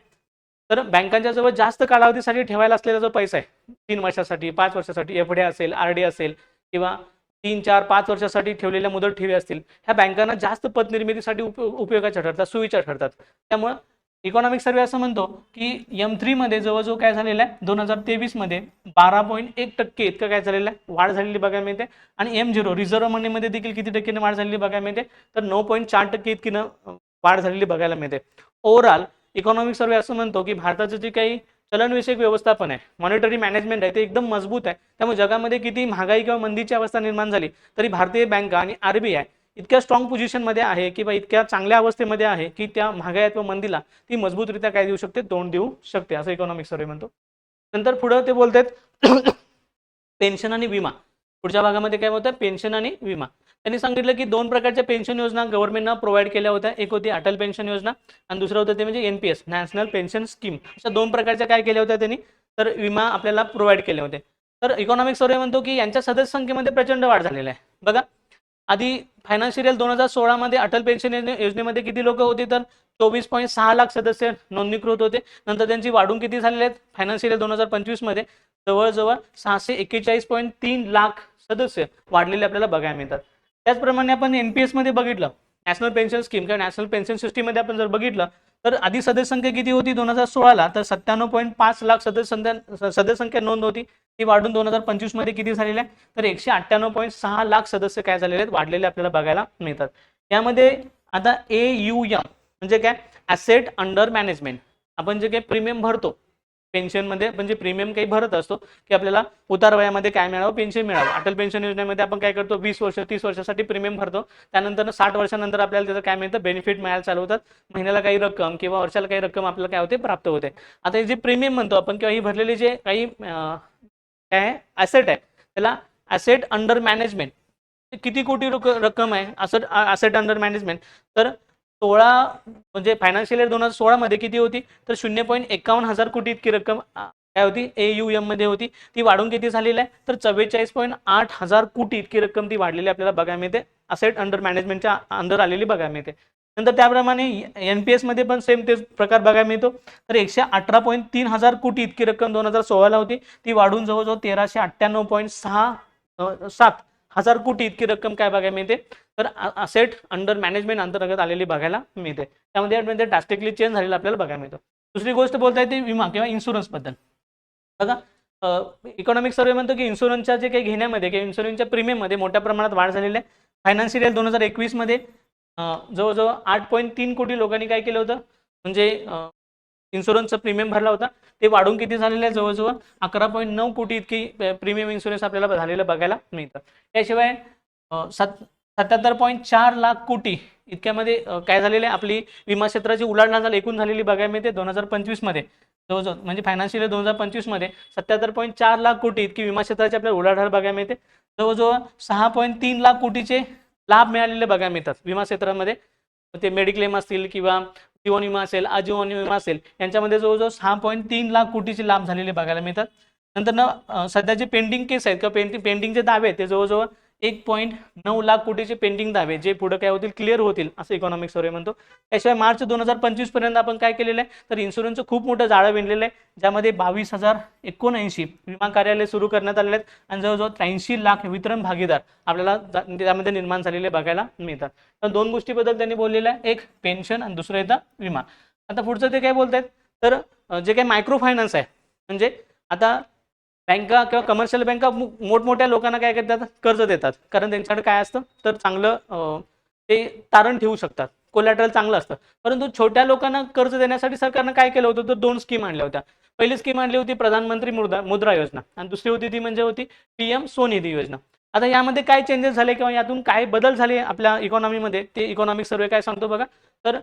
तर बँकांच्या जवळ जास्त कालावधीसाठी ठेवायला असलेला जो पैसा आहे, 3 वर्षासाठी, 5 वर्षासाठी, एफडी असेल, आरडी असेल, किंवा 3, 4, 5 वर्षासाठी ठेवलेल्या मुदत ठेवी असतील, ह्या बँकांना जास्त पतनिर्मितीसाठी उपयोगाच्या ठरतात, सोयीच्या ठरतात. त्यामुळे इकॉनॉमिक सर्वे असं म्हणतो की M3 मध्ये जवळजवळ काय झालेलं आहे, 2023 मध्ये 12.1% इतकं काय झालेलं आहे, वाढ झालेली बघायला मिळते. आणि M0 रिझर्व्ह मनीमध्ये देखील किती टक्क्याने वाढ झालेली बघायला मिळते, तर 9.4% इतकी वाढ झालेली बघायला मिळते. ओव्हरऑल इकॉनॉमिक सर्वे असं म्हणतो की भारताचं जे काही चलनविषयक व्यवस्थापन आहे, मॉनिटरी मॅनेजमेंट आहे, ते एकदम मजबूत आहे. त्यामुळे जगामध्ये किती महागाई किंवा मंदीची अवस्था निर्माण झाली तरी भारतीय बँका आणि RBI इतक्या स्ट्रॉंग पोझिशनमध्ये आहे किंवा इतक्या चांगल्या अवस्थेमध्ये आहे की त्या महागाई किंवा मंदीला ती मजबूतरित्या काय देऊ शकते, तोंड देऊ शकते, असं इकॉनॉमिक सर्वे म्हणतो. नंतर पुढे ते बोलतात पेन्शन आणि विमा. पुढच्या भागामध्ये काय होतं, पेन्शन आणि विमा. त्यांनी सांगितलं की 2 प्रकारच्या पेन्शन योजना गव्हर्नमेंटनं प्रोव्हाइड केल्या होत्या. एक होती अटल पेन्शन योजना आणि दुसरं होतं ते म्हणजे NPS, नॅशनल पेन्शन स्कीम. अशा 2 प्रकारच्या काय केल्या होत्या त्यांनी, तर विमा आपल्याला प्रोव्हाइड केले होते. तर इकॉनॉमिक सर्वे म्हणतो की यांच्या सदस्य संख्येमध्ये प्रचंड वाढ झालेली आहे. बघा, आधी फायनान्शियल इयर 2016 मध्ये अटल पेन्शन योजनेमध्ये किती लोक होते, तर 24.6 लाख सदस्य नोंदणीकृत होते. नंतर त्यांची वाढून किती झालेले आहेत, फायनान्शियल इयर 2025 मध्ये जवळजवळ 641.3 लाख सदस्य वाढलेले आपल्याला बघायला मिळतात. त्याचप्रमाणे आपण NPS मध्ये बघितलं, नॅशनल पेन्शन स्कीम किंवा नॅशनल पेन्शन सिस्टीम मध्ये आपण जर बघितलं, तर आधी सदस्य संख्या किती होती 2016ला, तर 97.5 लाख सदस्य संख्या नोंद होती. ती वाढून 2025 मध्ये किती झालेली आहे, तर 198.6 लाख सदस्य काय झालेले आहेत, वाढलेले आपल्याला बघायला मिळतात. यामध्ये आता AUM म्हणजे काय, ॲसेट अंडर मॅनेजमेंट. आपण जे काही प्रीमियम भरतो पेन्शनमध्ये, म्हणजे प्रीमियम काही भरत असतो की आपल्याला उतार वयामध्ये काय मिळावं, पेन्शन मिळावं. अटल पेन्शन योजनेमध्ये आपण काय करतो, 20 वर्ष 30 वर्षासाठी प्रीमियम भरतो. त्यानंतर 60 वर्षानंतर आपल्याला त्याचं काय मिळतं, बेनिफिट मिळायला चालू होतात. महिन्याला काही रक्कम किंवा वर्षाला काही रक्कम आपल्याला काय होते, प्राप्त होते. आता हे जे प्रीमियम म्हणतो आपण किंवा ही भरलेली जे काही काय ॲसेट आहे, त्याला ॲसेट अंडर मॅनेजमेंट किती कोटी रक्कम आहे ॲसेट अंडर मॅनेजमेंट, तर 16 म्हणजे फायनान्शियल इयर 2016 मध्ये किती होती, तर 0.51 हजार कोटी इतकी रक्कम काय होती, AUM मध्ये होती. ती वाढून किती झालेली आहे, तर 44.8 हजार कोटी इतकी रक्कम ती वाढलेली आपल्याला बघायला मिळते, असेट अंडर मॅनेजमेंटच्या अंडर आलेली बघायला मिळते. नंतर त्याप्रमाणे NPS मध्ये पण सेम तेच प्रकार बघायला मिळतो. तर 118.3 हजार कोटी इतकी रक्कम 2016ला होती, ती वाढून जवळजवळ 1398.7 हजार कोटी इतकी रक्कम काय बघायला मिळते, तर असेट अंडर मॅनेजमेंट अंतर्गत आलेली बघायला मिळते. त्यामध्ये ड्रास्टिकली चेंज झालेला आपल्याला बघायला मिळतो. दुसरी गोष्ट बोलता येते विमा किंवा इन्शुरन्स बद्दल. बघा, इकॉनॉमिक सर्वे म्हणतो की इन्शुरन्सच्या जे काही घेण्यामध्ये किंवा इन्शुरन्सच्या प्रीमियममध्ये मोठ्या प्रमाणात वाढ झालेली आहे. फायनान्शियल इयर 2021 मध्ये जवळजवळ 8.3 कोटी लोकांनी काय केलं होतं, म्हणजे इन्शुरन्सचा प्रीमियम भरला होता. ते वाढून किती झालेलं आहे, जवळजवळ 11.9 कोटी इतकी प्रीमियम इन्शुरन्स आपल्याला झालेलं बघायला मिळतं. त्याशिवाय 77.4 लाख कोटी इतक्यामध्ये काय झालेलं आहे, आपली विमा क्षेत्राची उलाढाल एकूण झालेली बघायला मिळते 2025 मध्ये. जवळजवळ म्हणजे फायनान्शियल इयर 2025 मध्ये 77.4 लाख कोटी इतकी विमा क्षेत्राची आपल्याला उलाढाल बघायला मिळते. जवळजवळ 6.3 लाख कोटीचे लाभ मिळालेले बघायला मिळतात विमा क्षेत्रामध्ये. ते मेडिक्लेम असतील किंवा जीवन विमा असेल, आजीवन विमा असेल, यांच्यामध्ये जवळजवळ 6.3 लाख कोटीचे लाभ झालेले बघायला मिळतात. नंतर सध्याचे पेंडिंग केस आहेत किंवा पेंडिंगचे दावे ते जवळजवळ 1.9 लाख कोटीचे पेंडिंग दावे जे पुढे काय होतील, क्लिअर होतील, असं इकॉनॉमिक सर्वे म्हणतो. त्याशिवाय मार्च 2025 पर्यंत आपण काय केलेलं आहे, तर इन्शुरन्सचं खूप मोठं जाळं विणलेलं आहे, ज्यामध्ये 22,079 विमा कार्यालय सुरू करण्यात आलेले आहेत आणि जवळजवळ 83 लाख वितरण भागीदार आपल्याला त्यामध्ये निर्माण झालेले बघायला मिळतात. तर 2 गोष्टीबद्दल त्यांनी बोललेलं आहे, एक पेन्शन आणि दुसरं येतं विमा. आता पुढचं ते काय बोलतायत, तर जे काही मायक्रो फायनान्स आहे, म्हणजे आता बँका किंवा कमर्शियल बँका मोठमोठ्या लोकांना काय करतात, कर्ज देतात, कारण त्यांच्याकडे काय असतं, तर चांगलं ते तारण ठेवू शकतात. कोलॅटरल चांगलं असतं. परंतु छोट्या लोकांना कर्ज देण्यासाठी सरकारनं काय केलं होतं, तर 2 स्कीम आणल्या होत्या. पहिली स्कीम आणली होती प्रधानमंत्री मुद्रा योजना आणि दुसरी होती ती म्हणजे होती पीएम स्वनिधी योजना. आता यामध्ये काय चेंजेस झाले किंवा यातून काय बदल झाले आपल्या इकॉनॉमीमध्ये ते इकॉनॉमिक सर्व्हे काय सांगतो बघा. तर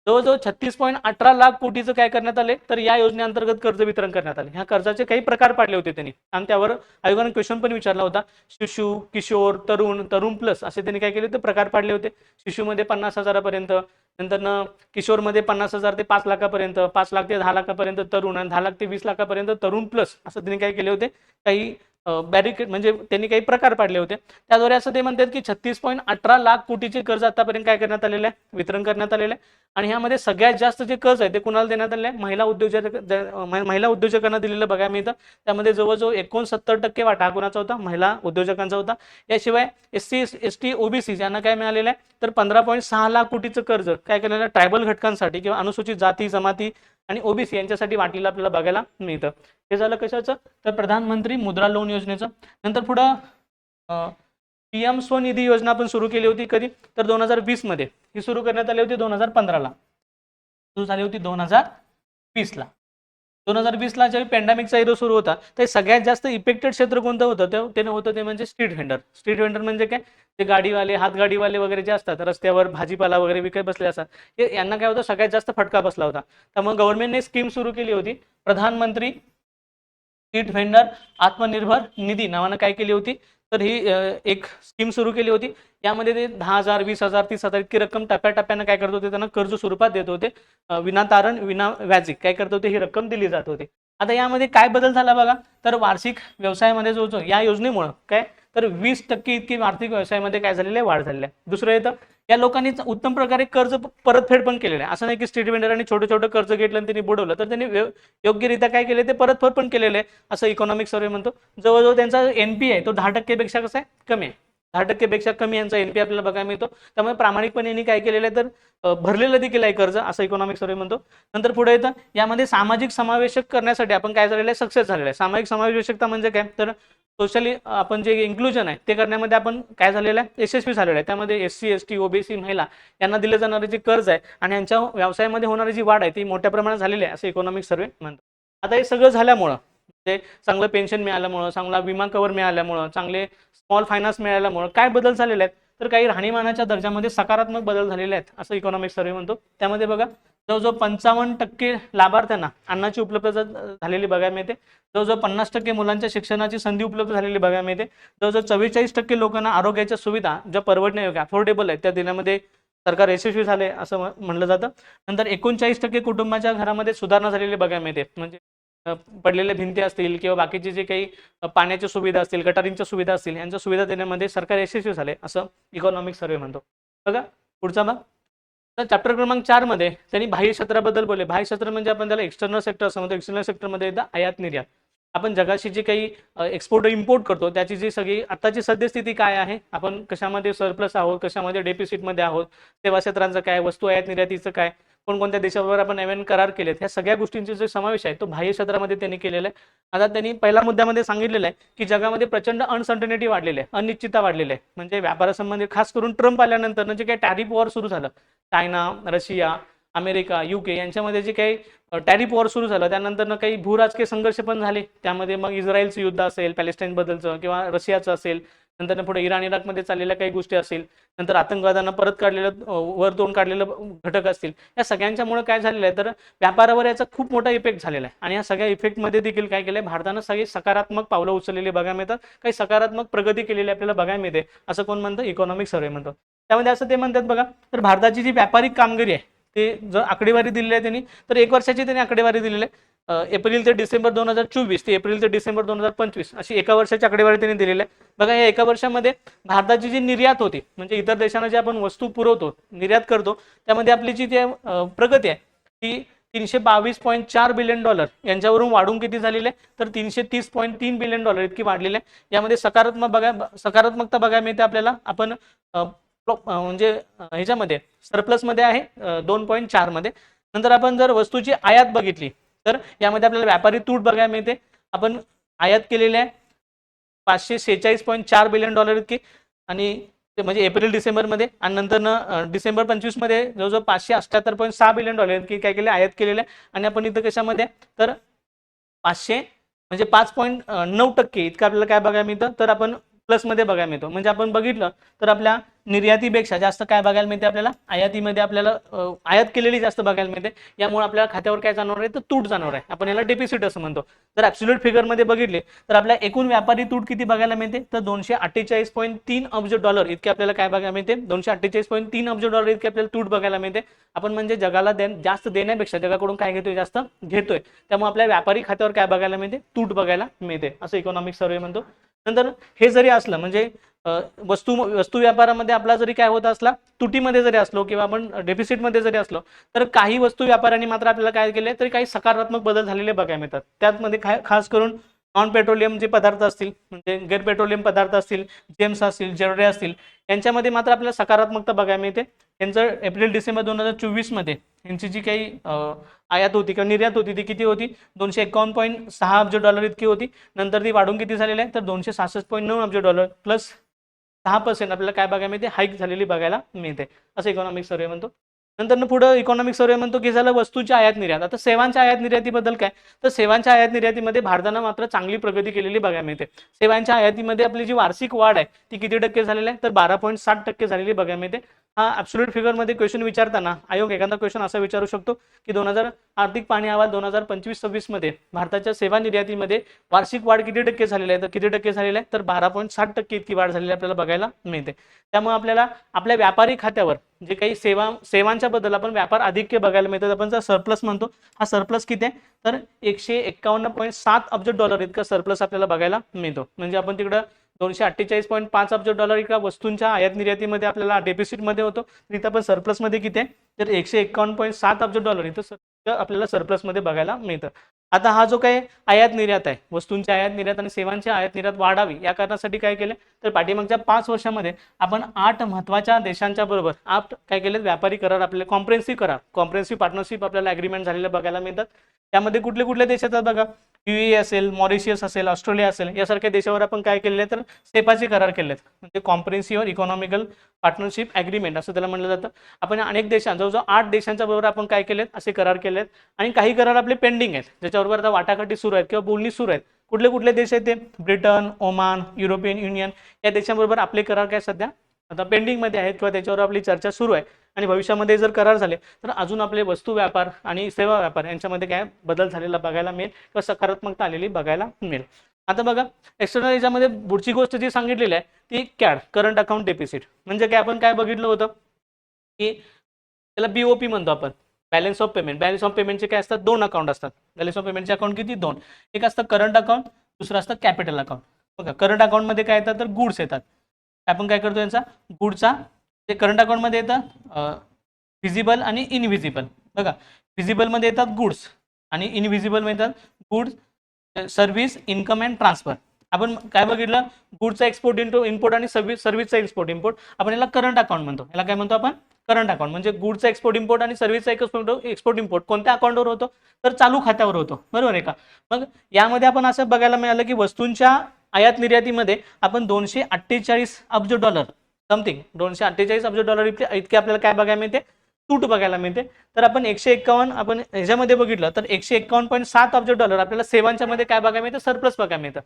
जवळजवळ 36.18 लाख कोटीचं काय करण्यात आले, तर या योजनेअंतर्गत कर्ज वितरण करण्यात आले. ह्या कर्जाचे काही प्रकार पाडले होते त्यांनी आणि त्यावर आयोगाने क्वेश्चन पण विचारला होता. शिशु, किशोर, तरुण प्लस असे त्यांनी काय केले, ते प्रकार पाडले होते. शिशुमध्ये 50,000पर्यंत, नंतर किशोरमध्ये 50,000 ते 5 लाखापर्यंत, 5 लाख ते 10 लाखापर्यंत तरुण आणि 10 लाख ते 20 लाखापर्यंत तरुण प्लस असं त्यांनी काय केले होते, काही बॅरिकेड म्हणजे त्यांनी काही प्रकार पाडले होते. त्याद्वारे असं ते म्हणतात की 36.18 लाख कोटीचे कर्ज आतापर्यंत काय करण्यात आलेले आहे, वितरण करण्यात आलेले आहे. आणि ह्यामध्ये सगळ्यात जास्त जे कर्ज आहे ते कुणाला देण्यात आले आहे, महिला उद्योजकांना दिलेलं बघायला मिळतं. त्यामध्ये जवळजवळ 69% वाटा कुणाचा होता, महिला उद्योजकांचा होता. याशिवाय एससी एसटी ओबीसी यांना काय मिळालेलं आहे, तर 15.6 लाख कोटीचं कर्ज काय केलेलं आहे, ट्रायबल घटकांसाठी किंवा अनुसूचित जाती जमाती आणि ओबीसी यांच्यासाठी वाटीला आपल्याला बघायला मिळतं. हे झालं कशाचं, तर प्रधानमंत्री मुद्रा लोन योजनेचं. नंतर पुढं पीएम स्वनिधी योजना आपण सुरू केली होती कधी, तर 2020 मध्ये ही सुरू करण्यात आली होती. 2015ला सुरू झाली होती, 2020ला. 2020ला ज्यावेळी पॅन्डेमिकचा इरो सुरू होता, ते सगळ्यात जास्त इफेक्टेड क्षेत्र कोणतं होतं, ते म्हणजे स्ट्रीट व्हेंडर. स्ट्रीट व्हेंडर म्हणजे काय, ते गाडीवाले, हातगाडीवाले वगैरे जे असतात रस्त्यावर भाजीपाला वगैरे विकत बसले असतात, हे यांना काय होतं, सगळ्यात जास्त फटका बसला होता. त्यामुळे गव्हर्नमेंटने स्कीम सुरू केली होती, प्रधानमंत्री स्ट्रीट व्हेंडर आत्मनिर्भर निधी नावानं काय केली होती, तर ही एक स्कीम सुरू केली होती. यामध्ये ते 10,000, 20,000, 30,000 इतकी रक्कम टप्प्याटप्प्यानं काय करत होते, त्यांना कर्ज स्वरूपात देत होते. विनातारण विना व्याजी काय करत होते, ही रक्कम दिली जात होती. आता यामध्ये काय बदल झाला बघा, तर वार्षिक व्यवसायामध्ये जो या योजनेमुळे काय, तर 20% इतकी आर्थिक व्यवसायामध्ये काय झालेलं आहे, वाढ झालेली आहे. दुसरं येतं, या लोकांनी उत्तम प्रकारे कर्ज परतफेड पण केलेलं आहे. असं नाही की स्ट्रीट व्हेंडरांनी छोटं छोटं कर्ज घेतलं आणि त्यांनी बुडवलं, तर त्यांनी योग्यरित्या काय केले, ते परतफेड पण केलेलं आहे, असं इकॉनॉमिक सर्व्हे म्हणतो. जवळजवळ त्यांचा एनपी आहे तो 10% पेक्षा कसं आहे, कमी आहे. 10% पेक्षा कमी यांचा एनपी आपल्याला बघायला मिळतो. त्यामुळे प्रामाणिकपणे यांनी काय केलेलं आहे, तर भरलेलं देखील आहे कर्ज, असं इकॉनॉमिक सर्व्हे म्हणतो. नंतर पुढे येतं, यामध्ये सामाजिक समावेशक करण्यासाठी आपण काय झालेलं आहे, सक्सेस झालेलं आहे. सामाजिक समावेशकता म्हणजे काय, तर सोशली आपण जे इन्क्लुजन आहे ते करण्यामध्ये आपण काय झालेलं आहे, यशस्वी झालेलं आहे. त्यामध्ये एससी एसटी ओबीसी महिला यांना दिले जाणारे जे कर्ज आहे आणि यांच्या व्यवसायामध्ये होणारी जी वाढ आहे ती मोठ्या प्रमाणात झालेली आहे, असं इकॉनॉमिक सर्व्हे म्हणतो. आता हे सगळं झाल्यामुळं, ते चांगलं पेन्शन मिळाल्यामुळं, चांगला विमा कव्हर मिळाल्यामुळं, चांगले स्मॉल फायनान्स मिळाल्यामुळं काय बदल झालेले आहेत, तर काही राहणीमानाच्या दर्जामध्ये सकारात्मक बदल झालेले आहेत, असं इकॉनॉमिक सर्व्हे म्हणतो. त्यामध्ये बघा, जवळजवळ 55% लाभार्थ्यांना अन्नाची उपलब्धता झालेली बघायला मिळते. जवळजवळ 50% मुलांच्या शिक्षणाची संधी उपलब्ध झालेली बघायला मिळते. जवळजवळ 44% लोकांना आरोग्याच्या सुविधा ज्या परवडण्यायोग्य अफोर्डेबल आहेत त्या देण्यामध्ये सरकार यशस्वी झाले असं म्हणलं जातं. नंतर 39% कुटुंबाच्या घरामध्ये सुधारणा झालेली बघायला मिळते. म्हणजे पडलेल्या भिंती असतील किंवा बाकीचे जे काही पाण्याच्या सुविधा असतील, गटारींच्या सुविधा असतील, यांच्या सुविधा देण्यामध्ये सरकार यशस्वी झाले असं इकॉनॉमिक सर्व्हे म्हणतो. बघा पुढचा भाग, तर चॅप्टर क्रमांक 4 मध्ये त्यांनी बाह्य क्षेत्राबद्दल बोलले. बाह्य क्षेत्र म्हणजे आपण त्याला एक्सटर्नल सेक्टर असं म्हणतो. एक्सटर्नल सेक्टरमध्ये येतं आयात निर्यात. आपण जगाशी जे काही एक्सपोर्ट इम्पोर्ट करतो त्याची जी सगळी आताची सद्यस्थिती काय आहे, आपण कशामध्ये सरप्लस आहोत, कशामध्ये डेफिसिटमध्ये आहोत, सेवा क्षेत्रांचं काय, वस्तू आयात निर्यातीचं काय, कोणकोणत्या देशाबरोबर आपण नवीन करार केलेत, ह्या सगळ्या गोष्टींचे जे समावेश आहे तो बाह्य क्षेत्रामध्ये त्यांनी केलेला आहे. आता त्यांनी पहिल्या मुद्द्यामध्ये सांगितलेलं आहे की जगामध्ये प्रचंड अनसर्टनिटी वाढलेली आहे, अनिश्चितता वाढलेली आहे. म्हणजे व्यापारासंबंधी खास करून ट्रम्प आल्यानंतर जे काही टॅरिफ वॉर सुरू झालं, चायना, रशिया, अमेरिका, UK यांच्यामध्ये जे काही टॅरिफ वॉर सुरू झालं, त्यानंतर काही भूराजकीय संघर्ष पण झाले. त्यामध्ये मग इस्रायलचं युद्ध असेल, पॅलेस्टाईनबद्दलचं किंवा रशियाचं असेल, नंतर पुढे इराण इराकमध्ये चाललेल्या काही गोष्टी असतील, नंतर आतंकवादांना परत काढलेलं वर तोंड काढलेलं घटक असतील, या सगळ्यांच्यामुळे काय झालेलं आहे, तर व्यापारावर याचा खूप मोठा इफेक्ट झालेला आहे. आणि या सगळ्या इफेक्टमध्ये देखील काय केलंय, भारतानं सगळी सकारात्मक पावलं उचललेली बघायला मिळतात, काही सकारात्मक प्रगती केलेली आपल्याला बघायला मिळते, असं कोण म्हणतं, इकॉनॉमिक सर्व्हे म्हणतो. त्यामध्ये असं ते म्हणतात बघा, तर भारताची जी व्यापारिक कामगिरी आहे ते जर आकडेवारी दिलेली आहे त्यांनी, तर 1 वर्षाची त्यांनी आकडेवारी दिलेली आहे. एप्रिल ते डिसेंबर 2024 ते एप्रिल ते डिसेंबर 2025 अशी 1 वर्षाची आकडेवारी त्यांनी दिलेली आहे. बघा, या 1 वर्षामध्ये भारताची जी निर्यात होती, म्हणजे इतर देशांना जे आपण वस्तू पुरवतो, निर्यात करतो, त्यामध्ये आपली जी प्रगती आहे ती $322.4 बिलियन यांच्यावरून वाढून किती झालेली आहे, तर $330.3 बिलियन इतकी वाढलेली आहे. यामध्ये सकारात्मकता बघायला मिळते आपल्याला. आपण म्हणजे ह्याच्यामध्ये सरप्लसमध्ये आहे 2.4 मध्ये. नंतर आपण जर वस्तूची आयात बघितली तर यामध्ये आपल्याला व्यापारी तूट बघायला मिळते. आपण आयात केलेली आहे $546.4 बिलियन इतकी, आणि ते म्हणजे एप्रिल डिसेंबरमध्ये, आणि नंतर डिसेंबर 25 मध्ये जवळजवळ $578.6 बिलियन की काय केले आयात केलेले आहे. आणि आपण इथं कशामध्ये तर 500 म्हणजे 5.9% इतकं आपल्याला काय बघायला मिळतं, तर आपण प्लसमध्ये बघायला मिळतो. म्हणजे आपण बघितलं तर आपल्या निर्यातीपेक्षा जास्त काय बघायला मिळते आपल्याला आयातीमध्ये, आपल्याला आयात केलेली जास्त बघायला मिळते. यामुळे आपल्याला खात्यावर काय जाणवणार आहे तर तूट जाणवणार आहे, आपण याला डेफिसिट असं म्हणतो. जर ॲब्सोल्यूट फिगरमध्ये बघितले तर आपल्या एकूण व्यापारी तूट किती बघायला मिळते तर $248.3 अब्ज इतके आपल्याला काय बघायला मिळते, $248.3 अब्ज इतके आपल्याला तूट बघायला मिळते. आपण म्हणजे जगाला जास्त देण्यापेक्षा जगाकडून काय घेतोय जास्त घेतोय, त्यामुळे आपल्या व्यापारी खात्यावर काय बघायला मिळते तूट बघायला मिळते, असं इकॉनॉमिक सर्वे म्हणतो. नंतर हे जरी असलं म्हणजे वस्तू व्यापारामध्ये आपला जरी काय होत असला तुटीमध्ये जरी असलो किंवा आपण डेफिसिटमध्ये जरी असलो, तर काही वस्तू व्यापाऱ्यांनी मात्र आपल्याला काय केले तरी काही सकारात्मक बदल झालेले बघायला मिळतात. त्यामध्ये खास करून नॉन पेट्रोलियम जे पदार्थ असतील म्हणजे गैर पेट्रोलियम पदार्थ असतील, जेम्स असतील, ज्वेलरी असतील, यांच्यामध्ये मात्र आपल्याला सकारात्मकता बघायला मिळते. यांचं एप्रिल डिसेंबर 2024 मध्ये यांची जी काही आयात होती किंवा निर्यात होती ती किती होती, $251.6 अब्ज इतकी होती. नंतर ती वाढून किती झालेली आहे तर $266.9 अब्ज प्लस 6% आपल्याला काय बघायला मिळते हाईक झालेली बघायला मिळते, असं इकॉनॉमिक सर्वे म्हणतो. नंतर पुढे इकॉनॉमिक सर्वे म्हणतो की झालं वस्तूच्या आयात निर्यात. आता सेवांच्या आयात निर्यातीबद्दल काय तर सेवांच्या आयात निर्यातीमध्ये भारतानं मात्र चांगली प्रगती केलेली बघायला मिळते. सेवांच्या आयातीमध्ये आपली जी वार्षिक वाढ आहे ती किती टक्के झालेली आहे तर 12.7% झालेली बघायला मिळते. हा ॲब्सोल्यूट फिगरमध्ये क्वेश्चन विचारताना आयोग एखादा क्वेश्चन असा विचारू शकतो की आर्थिक पाहणी अहवाल 2025-26 मध्ये भारताच्या सेवा निर्यातीमध्ये वार्षिक वाढ किती टक्के झालेली आहे तर किती टक्के झालेली आहे तर 12.7% इतकी वाढ झालेली आपल्याला बघायला मिळते. त्यामुळे आपल्याला आपल्या व्यापारी खात्यावर जे काही सेवांच्या बद्दल आपण व्यापार अधिक्य बघायला मिळतात, आपण जर सरप्लस म्हणतो, हा सरप्लस किती आहे तर $151.7 अब्ज इतका सरप्लस आपल्याला बघायला मिळतो. म्हणजे आपण तिकडं $248.5 अब्ज एका वस्तूंच्या आयात निर्यातीमध्ये आपल्याला डेफिसिटमध्ये होतो, तर इथं आपण सरप्लसमध्ये किती आहे तर $151.7 अब्ज इथं आपल्याला सरप्लसमध्ये बघायला मिळतं. आता हा जो काही आयात निर्यात आहे, वस्तूंची आयात निर्यात आणि सेवांची आयात निर्यात वाढावी या कारणासाठी काय केलं तर पाठीमागच्या 5 वर्षामध्ये आपण 8 महत्त्वाच्या देशांच्या बरोबर काय केले व्यापारी करार, आपले कॉम्प्रेन्सिव्ह पार्टनरशिप आपल्याला ॲग्रीमेंट झालेले बघायला मिळतात. त्यामध्ये कुठले कुठले देश येतात बघा, UAE असेल, मॉरिशियस असेल, ऑस्ट्रेलिया असेल, यासारख्या देशावर आपण काय केलेले तर सेपाचे करार केलेत, म्हणजे कॉम्प्रेन्सिव्ह इकॉनॉमिकल पार्टनरशिप ॲग्रीमेंट असं त्याला म्हणलं जातं. आपण अनेक जवळजवळ 8 देशांच्या बरोबर आपण काय केलेत असे करार केलेत. आणि काही करार आपले पेंडिंग आहेत ज्याच्याबरोबर आता वाटाघाटी सुरू आहेत किंवा बोलणी सुरू आहेत. कुठले कुठले देश आहेत ते ब्रिटन, ओमान, युरोपियन युनियन या देशांबरोबर आपले करार काय सध्या आता पेंडिंगमध्ये आहेत किंवा त्याच्यावर आपली चर्चा सुरू आहे. आणि भविष्यामध्ये जर करार झाले तर अजून आपले वस्तू व्यापार आणि सेवा व्यापार यांच्यामध्ये काय बदल झालेला बघायला मिळेल किंवा सकारात्मकता आलेली बघायला मिळेल. आता बघा एक्सटर्नल याच्यामध्ये पुढची गोष्ट जी सांगितलेली आहे ती कॅड करंट अकाउंट डेफिसिट. म्हणजे काय आपण काय बघितलं होतं की त्याला BOP म्हणतो आपण, balance of payment. Balance of पेमेंटचे काय असतात 2 अकाउंट असतात. बॅलन्स ऑफ पेमेंटचे अकाउंट किती 2, एक असतं करंट अकाउंट, दुसरं असतं कॅपिटल अकाउंट. बघा करंट अकाउंटमध्ये काय येतात तर गुड्स येतात. आपण काय करतो यांचा गुडचा ते करंट अकाउंटमध्ये येतं व्हिजिबल आणि इनव्हिजिबल. बघा व्हिजिबलमध्ये येतात गुड्स आणि इनव्हिजिबलमध्ये येतात goods, service, income and transfer. आपण काय बघितलं गुडचा एक्सपोर्ट इम्पोर्ट आणि सर्व्हिसचा एक्सपोर्ट इम्पोर्ट, आपण याला करंट अकाउंट म्हणतो. याला काय म्हणतो आपण करंट अकाउंट. म्हणजे गुडचा एक्सपोर्ट इम्पोर्ट आणि सर्व्हिसचा एक्सपोर्ट इम्पोर्ट कोणत्या अकाउंटवर होतो तर चालू खात्यावर होतो, बरोबर आहे का. मग यामध्ये आपण असं बघायला मिळालं की वस्तूंच्या आयात निर्यातीमध्ये आपण $248 अब्ज समथिंग $248 अब्ज इतके आपल्याला काय बघायला मिळते तूट बघायला मिळते. तर आपण 151 आपण ह्याच्यामध्ये बघितलं तर $151.7 अब्ज आपल्याला सेवांच्या मध्ये काय बघायला मिळतं सरप्लस बघायला मिळतं.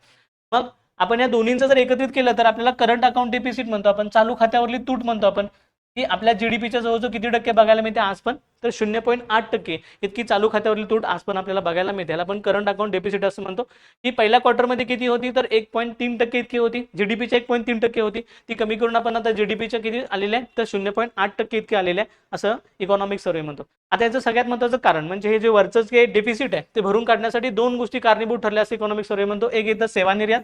मग आपण या दोन्हींचं जर एकत्रित केलं तर आपल्याला करंट अकाउंट डेफिसिट म्हणतो आपण, चालू खात्यावरली तूट म्हणतो आपण, की आपल्या GDPच्या जवळजवळ किती टक्के बघायला मिळते आज पण तर 0.8% इतकी चालू खात्यावरली तूट आज पण आपल्याला बघायला मिळते. याला आपण करंट अकाउंट डेफिसिट असं म्हणतो. ही पहिल्या क्वार्टरमध्ये किती होती तर 1.3% इतकी होती, GDPच्या 1.3% होती, ती कमी करून आपण आता GDPच्या किती आलेले आहे तर 0.8% इतके आलेले आहे असं इकॉनॉमिक सर्वे म्हणतो. आता याचं सगळ्यात महत्त्वाचं कारण म्हणजे हे जे वरचं जे डेफिसिट आहे ते भरून काढण्यासाठी 2 गोष्टी कारणीभूत ठरल्या असं इकॉनॉमिक सर्वे म्हणतो. एक येतं सेवा निर्यात,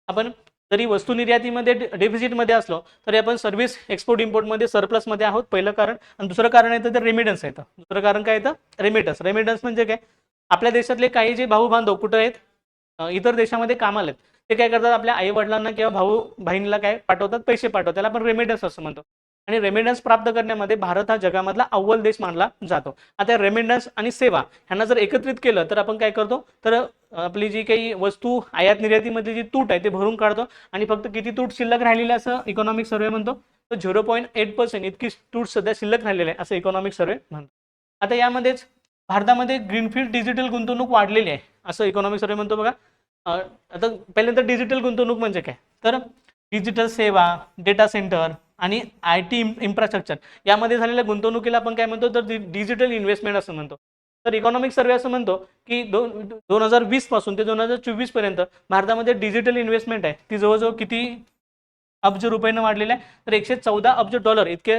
आपण जरी वस्तू निर्यातीमध्ये डेफिसिटमध्ये असलो तरी आपण सर्व्हिस एक्सपोर्ट इम्पोर्टमध्ये सरप्लसमध्ये आहोत, पहिलं कारण. आणि दुसरं कारण येतं तर रेमिटन्स येतं. दुसरं कारण काय येतं रेमिटन्स म्हणजे काय आपल्या देशातले काही जे भाऊ बांधव कुठं आहेत इतर देशामध्ये कामाला आहेत, ते काय करतात आपल्या आई वडिलांना किंवा भाऊ बहिणीला काय पाठवतात पैसे पाठवतात, त्याला आपण रेमिटन्स असं म्हणतो. आणि रेमिटन्स प्राप्त करण्यामध्ये भारत हा जगामधला अव्वल देश मानला जातो. आता रेमिटन्स आणि सेवा ह्यांना जर एकत्रित केलं तर आपण काय करतो तर आपली जी काही वस्तू आयात निर्यातीमधली जी तूट आहे ते भरून काढतो आणि फक्त किती तूट शिल्लक राहिलेली असं इकॉनॉमिक सर्वे म्हणतो तर 0.8% इतकी तूट सध्या शिल्लक राहिलेली आहे असं इकॉनॉमिक सर्वे म्हणतो. आता यामध्येच भारतामध्ये ग्रीनफील्ड डिजिटल गुंतवणूक वाढलेली आहे असं इकॉनॉमिक सर्वे म्हणतो बघा. आता पहिल्यांदा डिजिटल गुंतवणूक म्हणजे काय, तर डिजिटल सेवा, डेटा सेंटर आणि IT इन्फ्रास्ट्रक्चर यामध्ये झालेल्या गुंतवणुकीला आपण काय म्हणतो, तर डिजिटल इन्व्हेस्टमेंट असं म्हणतो. तर इकॉनॉमिक सर्वे असं म्हणतो की 2020 पासून ते 2024 पर्यंत भारतामध्ये डिजिटल इन्व्हेस्टमेंट आहे ती जवळजवळ किती अब्ज रुपयानं वाढलेलं आहे, तर 114 अब्ज डॉलर इतके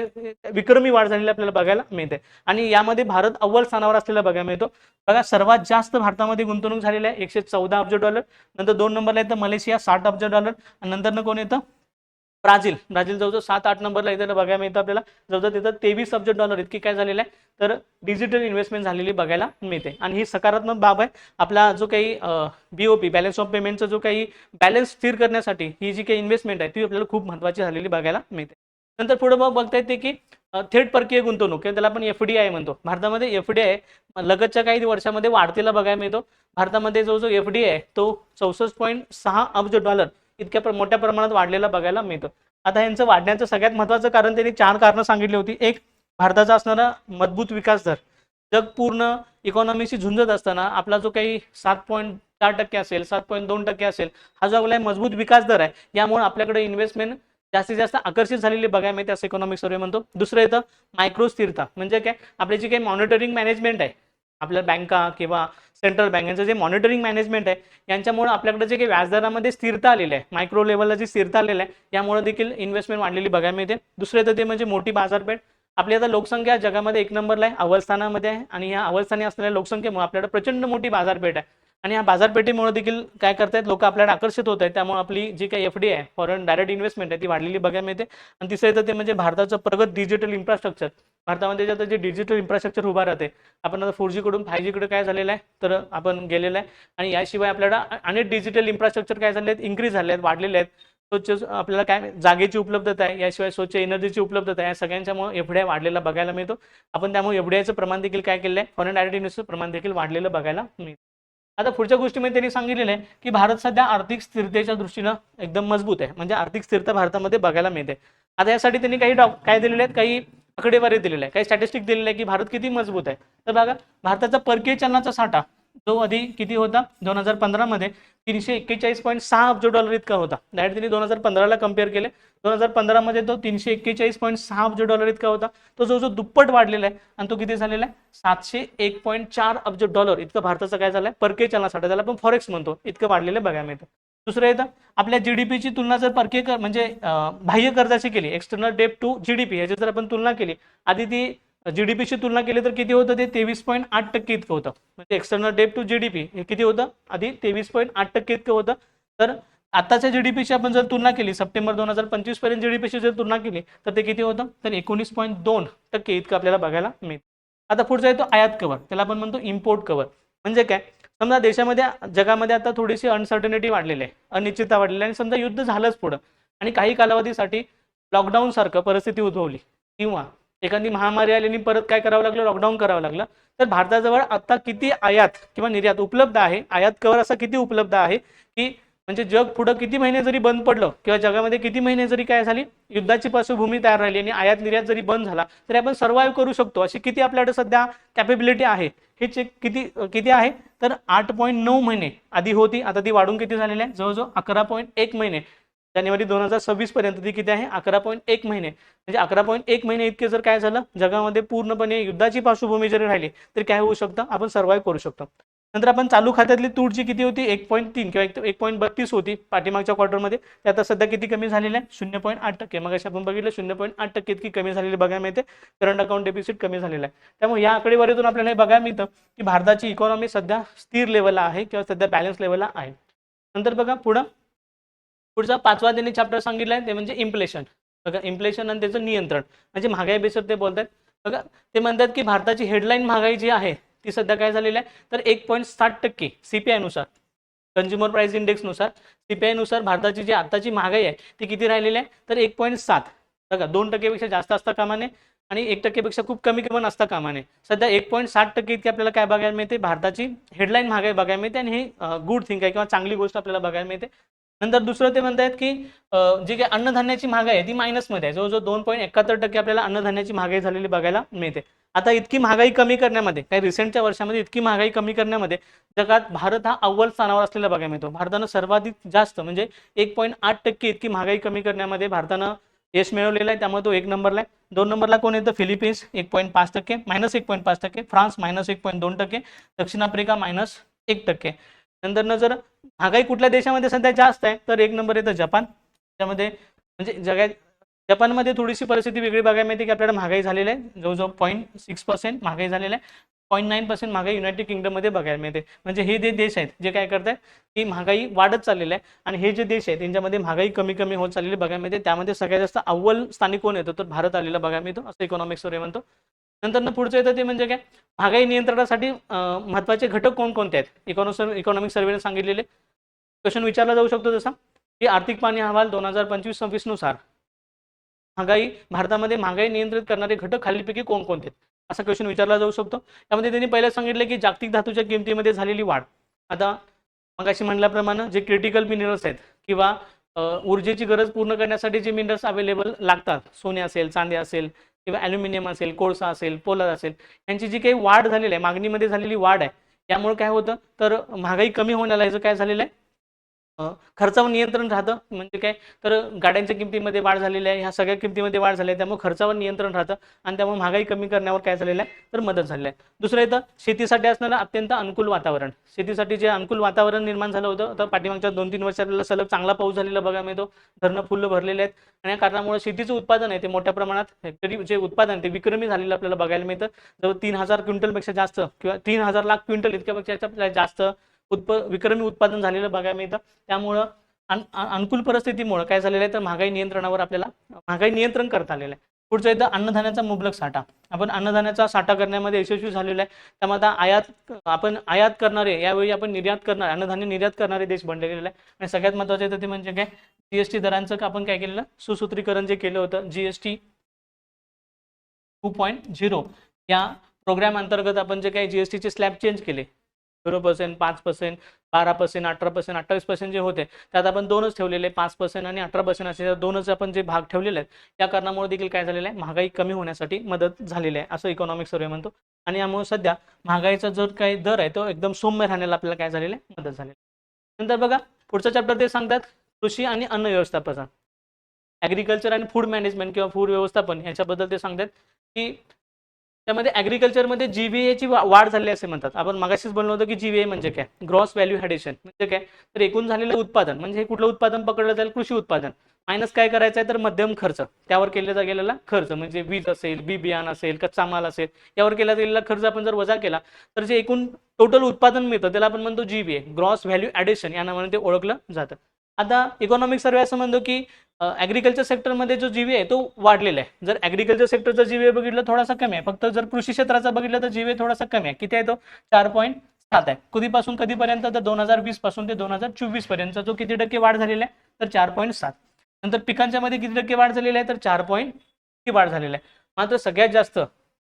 विक्रमी वाढ झालेली आपल्याला बघायला मिळते. आणि यामध्ये भारत अव्वल स्थानावर असलेला बघायला मिळतो. बघा सर्वात जास्त भारतामध्ये गुंतवणूक झालेली आहे 114 अब्ज डॉलर. नंतर 2 नंबरला येतं मलेशिया 60 अब्ज डॉलर आणि नंतर कोण येतं, ब्राझील जवळजवळ 7-8 नंबरला इथे बघायला मिळतं आपल्याला, जवळजवळ तिथं 23 अब्ज डॉलर इतकी काय झालेलं आहे, तर डिजिटल इन्व्हेस्टमेंट झालेली बघायला मिळते. आणि ही सकारात्मक बाब आहे. आपला जो काही BOP बॅलन्स ऑफ पेमेंटचा जो काही बॅलन्स स्थिर करण्यासाठी ही जी काही इन्व्हेस्टमेंट आहे ती आपल्याला खूप महत्त्वाची झालेली बघायला मिळते. नंतर पुढे बघता येते की थेट परकीय गुंतवणूक किंवा त्याला आपण FDI म्हणतो. भारतामध्ये FDI लगतच्या काही वर्षामध्ये वाढतेला बघायला मिळतो. भारतामध्ये जो FDI आहे तो 64.6 अब्ज डॉलर इतक्या मोठ्या प्रमाणात वाढलेला बघायला मिळतं. आता यांचं वाढण्याचं सगळ्यात महत्त्वाचं कारण त्यांनी 4 कारणं सांगितली होती. एक, भारताचा असणारा मजबूत विकास दर. जग पूर्ण इकॉनॉमीशी झुंजत असताना आपला जो काही 7.4% असेल, 7.2% असेल, हा जो आपला मजबूत विकास दर आहे यामुळे आपल्याकडे इन्व्हेस्टमेंट जास्तीत जास्त आकर्षित झालेली बघायला मिळते असं इकॉनॉमिक सर्वे म्हणतो. दुसरं येतं मायक्रो स्थिरता, म्हणजे काय, आपली जी काही मॉनिटरिंग मॅनेजमेंट आहे, आपल्या बँका किंवा सेंट्रल बँकांचं जे मॉनिटरिंग मॅनेजमेंट आहे यांच्यामुळे आपल्याकडे जे काही व्याजदरामध्ये स्थिरता आलेली आहे, मायक्रो लेवलला जी स्थिरता आलेली आहे यामुळे देखील इन्व्हेस्टमेंट वाढलेली बघायला मिळते. दुसरं येतं ते म्हणजे मोठी बाजारपेठ. आपली आता लोकसंख्या जगामध्ये 1 नंबरला आहे, अव्वल स्थानामध्ये आहे. आणि या अव्वल स्थानी असलेल्या लोकसंख्येमुळे आपल्याकडे प्रचंड मोठी बाजारपेठ आहे. आणि या बाजारपेठेमुळे देखील काय करतायत, लोक आपल्याला आकर्षित होत आहेत. त्यामुळे आपली जी काही FDI आहे, फॉरेन डायरेक्ट इन्व्हेस्टमेंट आहे, ती वाढलेली बघायला मिळते. आणि तिसरं येतं ते म्हणजे भारताचं प्रगत डिजिटल इन्फ्रास्ट्रक्चर. भारतामध्ये आता जे डिजिटल इन्फ्रास्ट्रक्चर उभा राहते, आपण आता 4G कडून 5G कडे काय झालेलं आहे, तर आपण गेलेलं आहे. आणि याशिवाय आपल्याला अनेक डिजिटल इन्फ्रास्ट्रक्चर काय झाले आहेत, इन्क्रीज झाले आहेत, वाढलेले आहेत. स्वच्छ आपल्याला काय जागेची उपलब्धता आहे, याशिवाय स्वच्छ एनर्जीची उपलब्धता आहे, या सगळ्यांच्यामुळे FDI वाढलेला बघायला मिळतो. आपण त्यामुळे FDIचं प्रमाण देखील काय केलं आहे, फॉरेन डायरेक्ट इन्व्हेस्टमेंटचं प्रमाण देखील वाढलेलं बघायला मिळतं. आता पुढच्या गोष्टीमध्ये त्यांनी सांगितलेलं आहे की भारत सध्या आर्थिक स्थिरतेच्या दृष्टीनं एकदम मजबूत आहे, म्हणजे आर्थिक स्थिरता भारतामध्ये बघायला मिळते. आता यासाठी त्यांनी काही काय दिलेले आहेत, काही आकडेवारी दिलेले आहे, काही स्टॅटिस्टिक दिलेले आहे की भारत किती मजबूत आहे. तर बघा, भारताचा परकीय चलनाचा साठा जो आधी किती होता, 2015 मध्ये 341.6 अब्ज डॉलर इतका होता. डायरेक्ट त्यांनी 2015ला कम्पेअर केले. 2015 मध्ये तो 341.6 अब्ज डॉलर इतका होता. तो जो दुप्पट वाढलेला आहे आणि तो किती झालेला आहे, 701.4 अब्ज डॉलर इतकं भारताचं काय झालंय, परकीय चलनासाठी, त्याला आपण फॉरेक्स म्हणतो, इतकं वाढलेलं बघायला मिळतं. दुसरं येतं आपल्या GDPची तुलना जर परकीय म्हणजे बाह्य कर्जाची केली, एक्सटर्नल डेट टू GDP याची जर आपण तुलना केली, आधी ती GDPची तुलना केली तर किती होतं, ते 23.8% इतकं होतं. म्हणजे एक्सटर्नल डेट टू GDP हे किती होतं, आधी 23.8% इतकं होतं. तर आताच्या GDPची आपण जर तुलना केली, सप्टेंबर 2025 पर्यंत GDPची जर तुलना केली तर ते किती होतं, तर 19.2% इतकं आपल्याला बघायला मिळतं. आता पुढचा येतो आयात कव्हर, त्याला आपण म्हणतो इम्पोर्ट कव्हर. म्हणजे काय, समजा देशामध्ये जगामध्ये आता थोडीशी अनसर्टनिटी वाढलेली आहे, अनिश्चितता वाढलेली आहे, आणि समजा युद्ध झालंच पुढं आणि काही कालावधीसाठी लॉकडाऊन सारखं परिस्थिती उद्भवली किंवा एखादी महामारी आली आणि परत काय करावं लागलं, लॉकडाऊन करावं लागलं, तर भारताजवळ आता किती आयात किंवा निर्यात उपलब्ध आहे, आयात कव्हर असा किती उपलब्ध आहे की म्हणजे जग पुढं किती महिने जरी बंद पडलं किंवा जगामध्ये किती महिने जरी काय झाली, युद्धाची पार्श्वभूमी तयार राहिली आणि आयात निर्यात जरी बंद झाला तरी आपण सर्व्हाइव्ह करू शकतो, अशी किती आपल्याकडे सध्या कॅपेबिलिटी आहे. हे चेक किती आहे, तर 8.9 महिने आधी होती, आता ती वाढून किती झालेली आहे, जवळजवळ 11.1 महिने. जानेवारी 2026 पर्यंत ती किती आहे, 11.1 महिने. म्हणजे 11.1 महिने इतके जर काय झालं, जगामध्ये पूर्णपणे युद्धाची पार्श्वभूमी जरी राहिली तरी काय होऊ शकतं, आपण सर्व्हाइव्ह करू शकतो. नंतर आपण चालू खात्यातली तूट जी किती होती, 1.3 किंवा 1.32 होती पाठीमागच्या क्वार्टरमध्ये, ते आता सध्या किती कमी झालेलं आहे, 0.8%. मग अशी आपण बघितलं 0.8% इतकी कमी झालेली बघायला मिळते. करंट अकाउंट डेफिसिट कमी झालेला आहे. त्यामुळे या आकडेवारीतून आपल्याला हे बघायला मिळतं की भारताची इकॉनॉमी सध्या स्थिर लेवलला आहे किंवा सध्या बॅलन्स लेवलला आहे. नंतर बघा पुढचा 5वा त्यांनी चॅप्टर सांगितलं आहे, ते म्हणजे इन्फ्लेशन. बघा, इन्फ्लेशन आणि त्याचं नियंत्रण, म्हणजे महागाई बेसवर ते बोलतात. बघा, ते म्हणतात की भारताची हेडलाईन महागाई जी आहे ती सध्या काय झालेली आहे, तर 1.7% CPI नुसार, कंझ्युमर प्राइस इंडेक्स नुसार, CPI नुसार भारताची जी आताची महागाई आहे ती किती राहिलेली आहे, तर 1.7. बघा, 2% पेक्षा जास्त असता कामा नये आणि 1% पेक्षा खूप कमी पण असता कामा नये. सध्या 1.7% इतकी आपल्याला काय बघायला मिळते, भारताची हेडलाईन महागाई बघायला मिळते. आणि ही गुड थिंग आहे किंवा चांगली गोष्ट आपल्याला बघायला मिळते. नंतर दुसरं ते म्हणतायत की जी काही अन्नधान्याची महागाई आहे ती मायनसमध्ये आहे, जवळजवळ 2.71% आपल्याला अन्नधान्याची महागाई झालेली बघायला मिळते. आता इतकी महागाई कमी करण्यामध्ये, काही रिसेंटच्या वर्षामध्ये इतकी महागाई कमी करण्यामध्ये जगात भारत हा अव्वल स्थानावर असलेला बघायला मिळतो. भारतानं सर्वाधिक जास्त म्हणजे 1.8% इतकी महागाई कमी करण्यामध्ये भारतानं यश मिळवलेलं आहे, त्यामुळे तो 1 नंबरला आहे. 2 नंबरला कोण येतं? फिलिपिन्स -1.5%, -1.5%, फ्रान्स -1.2%, दक्षिण आफ्रिका -1%. नंतर जर महागाई कुठल्या देशामध्ये सध्या जास्त आहे तर 1 नंबर येतं जपान. त्यामध्ये म्हणजे जगात जपानमध्ये थोडीशी परिस्थिती वेगळी बघायला मिळते की आपल्याला महागाई झालेली आहे, जवळजवळ 0.6% महागाई झालेली आहे. 0.9% महागाई युनायटेड किंगडममध्ये बघायला मिळते. म्हणजे हे जे देश आहेत जे काय करतात की महागाई वाढत चाललेली आहे, आणि हे जे देश आहेत त्यांच्यामध्ये महागाई कमी कमी होत चाललेली बघायला मिळते. त्यामध्ये सगळ्यात जास्त अव्वल स्थानी कोण येतो तर भारत आलेला बघायला मिळतो, असं इकॉनॉमिक सर्वे म्हणतो. नंतर पुढचं येतं ते म्हणजे काय, महागाई नियंत्रणासाठी महत्त्वाचे घटक कोणकोणते आहेत इकॉनॉमिक सर्वेने सांगितलेले. क्वेश्चन विचारला जाऊ शकतो जसा की आर्थिक पाहणी अहवाल 2025-26 नुसार भारतामध्ये महागाई नियंत्रित करणारे घटक खालीलपैकी कोणकोणते आहेत, असा क्वेश्चन विचारला जाऊ शकतो. त्यामध्ये त्यांनी पहिलं सांगितलं की जागतिक धातूच्या किमतीमध्ये झालेली वाढ. आता मगाशी म्हटल्याप्रमाणे जे क्रिटिकल मिनरल्स आहेत किंवा ऊर्जेची गरज पूर्ण करण्यासाठी जे मिनरल्स अवेलेबल लागतात, सोने असेल, चांदी असेल किंवा ॲल्युमिनियम असेल, कोळसा असेल, पोलाद असेल, यांची जी काही वाढ झालेली आहे, मागणीमध्ये झालेली वाढ आहे, त्यामुळे काय होतं तर महागाई कमी होण्याला याचं काय झालेलं आहे, खर्चावर नियंत्रण राहतं. म्हणजे काय तर गाड्यांच्या किमतीमध्ये वाढ झालेली आहे, ह्या सगळ्या किमतीमध्ये वाढ झाली आहे, त्यामुळे खर्चावर नियंत्रण राहतं आणि त्यामुळे महागाई कमी करण्यावर काय झालेलं आहे तर मदत झालेली आहे. दुसरं येतं शेतीसाठी असणारं अत्यंत अनुकूल वातावरण. शेतीसाठी जे अनुकूल वातावरण निर्माण झालं होतं तर पाठीमागच्या 2-3 वर्षात आपल्याला सलग चांगला पाऊस झालेला बघायला मिळतो, धरणं फुल्ल भरलेले आहेत, आणि या कारणामुळे शेतीचं उत्पादन आहे ते मोठ्या प्रमाणात, हेक्टरी जे उत्पादन ते विक्रमी झालेलं आपल्याला बघायला मिळतं. जवळ 3000 क्विंटलपेक्षा जास्त किंवा 3000 लाख क्विंटल इतक्यापेक्षा जास्त विक्रमी उत्पादन झालेलं बघायला मिळतं. त्यामुळं अनुकूल परिस्थितीमुळे काय झालेलं आहे तर महागाई नियंत्रणावर आपल्याला महागाई नियंत्रण करता आलेलं आहे. पुढचं येतं अन्नधान्याचा मुबलक साठा. आपण अन्नधान्याचा साठा करण्यामध्ये यशस्वी झालेला आहे. त्यामुळे आता आपण आयात करणारे, यावेळी आपण निर्यात करणारे, अन्नधान्य निर्यात करणारे देश बनले गेलेले आहे. आणि सगळ्यात महत्त्वाचं येतं ते म्हणजे काय, जीएसटी दरांचं आपण काय केलेलं सुसूत्रीकरण जे केलं होतं, जीएसटी 2.0 या प्रोग्राम अंतर्गत आपण जे काही जीएसटीचे स्लॅब चेंज केले, 0%, 5%, 12%, 18%, 28% जे होते त्यात आपण 2च ठेवलेले, 5% आणि 18% असे 2च आपण जे भाग ठेवलेले आहेत. या कारणामुळे देखील काय झालेलं आहे, महागाई कमी होण्यासाठी मदत झालेली आहे, असं इकॉनॉमिक सर्वे म्हणतो. आणि यामुळे सध्या महागाईचा जो काही दर आहे तो एकदम सौम्य राहण्याला आपल्याला काय झालेलं आहे, मदत झालेली. नंतर बघा पुढचा चॅप्टर ते सांगतात कृषी आणि अन्न व्यवस्थापन, ॲग्रिकल्चर आणि फूड मॅनेजमेंट किंवा फूड व्यवस्थापन याच्याबद्दल ते सांगतात की त्यामध्ये ॲग्रिकल्चरमध्ये जीव्हीएची वाढ झाली असे म्हणतात. आपण मगाशीच बोललो होतो की जीव्हीए म्हणजे काय, ग्रॉस व्हॅल्यू ॲडिशन म्हणजे काय तर एकूण झालेलं उत्पादन, म्हणजे हे कुठलं उत्पादन पकडलं जाईल, कृषी उत्पादन, मायनस काय करायचं आहे तर मध्यम खर्च, त्यावर केला गेलेला खर्च म्हणजे वीज असेल, बी बियाण असेल, कच्चा माल असेल, यावर केला गेलेला खर्च आपण जर वजा केला तर जे एकूण टोटल उत्पादन मिळतं त्याला आपण म्हणतो जीव्हीए, ग्रॉस व्हॅल्यू ॲडिशन या नावाने ते ओळखलं जातं. आता इकॉनॉमिक सर्वे असं म्हणतो की ॲग्रिकल्चर सेक्टरमध्ये जो जीव्हीए आहे तो वाढलेला आहे. जर ॲग्रिकल्चर सेक्टरचा जीव्हीए बघितलं थोडासा कमी आहे, फक्त जर कृषी क्षेत्राचा बघितलं तर जीव्हीए थोडासा कमी आहे. किती आहे तो 4.7 आहे. कधीपासून कधीपर्यंत तर 2020 पासून ते 2024 पर्यंत जो किती टक्के वाढ झालेला आहे तर 4.7. नंतर पिकांच्या मध्ये किती टक्के वाढ झालेली आहे तर 4 वाढ झालेला आहे. मात्र सगळ्यात जास्त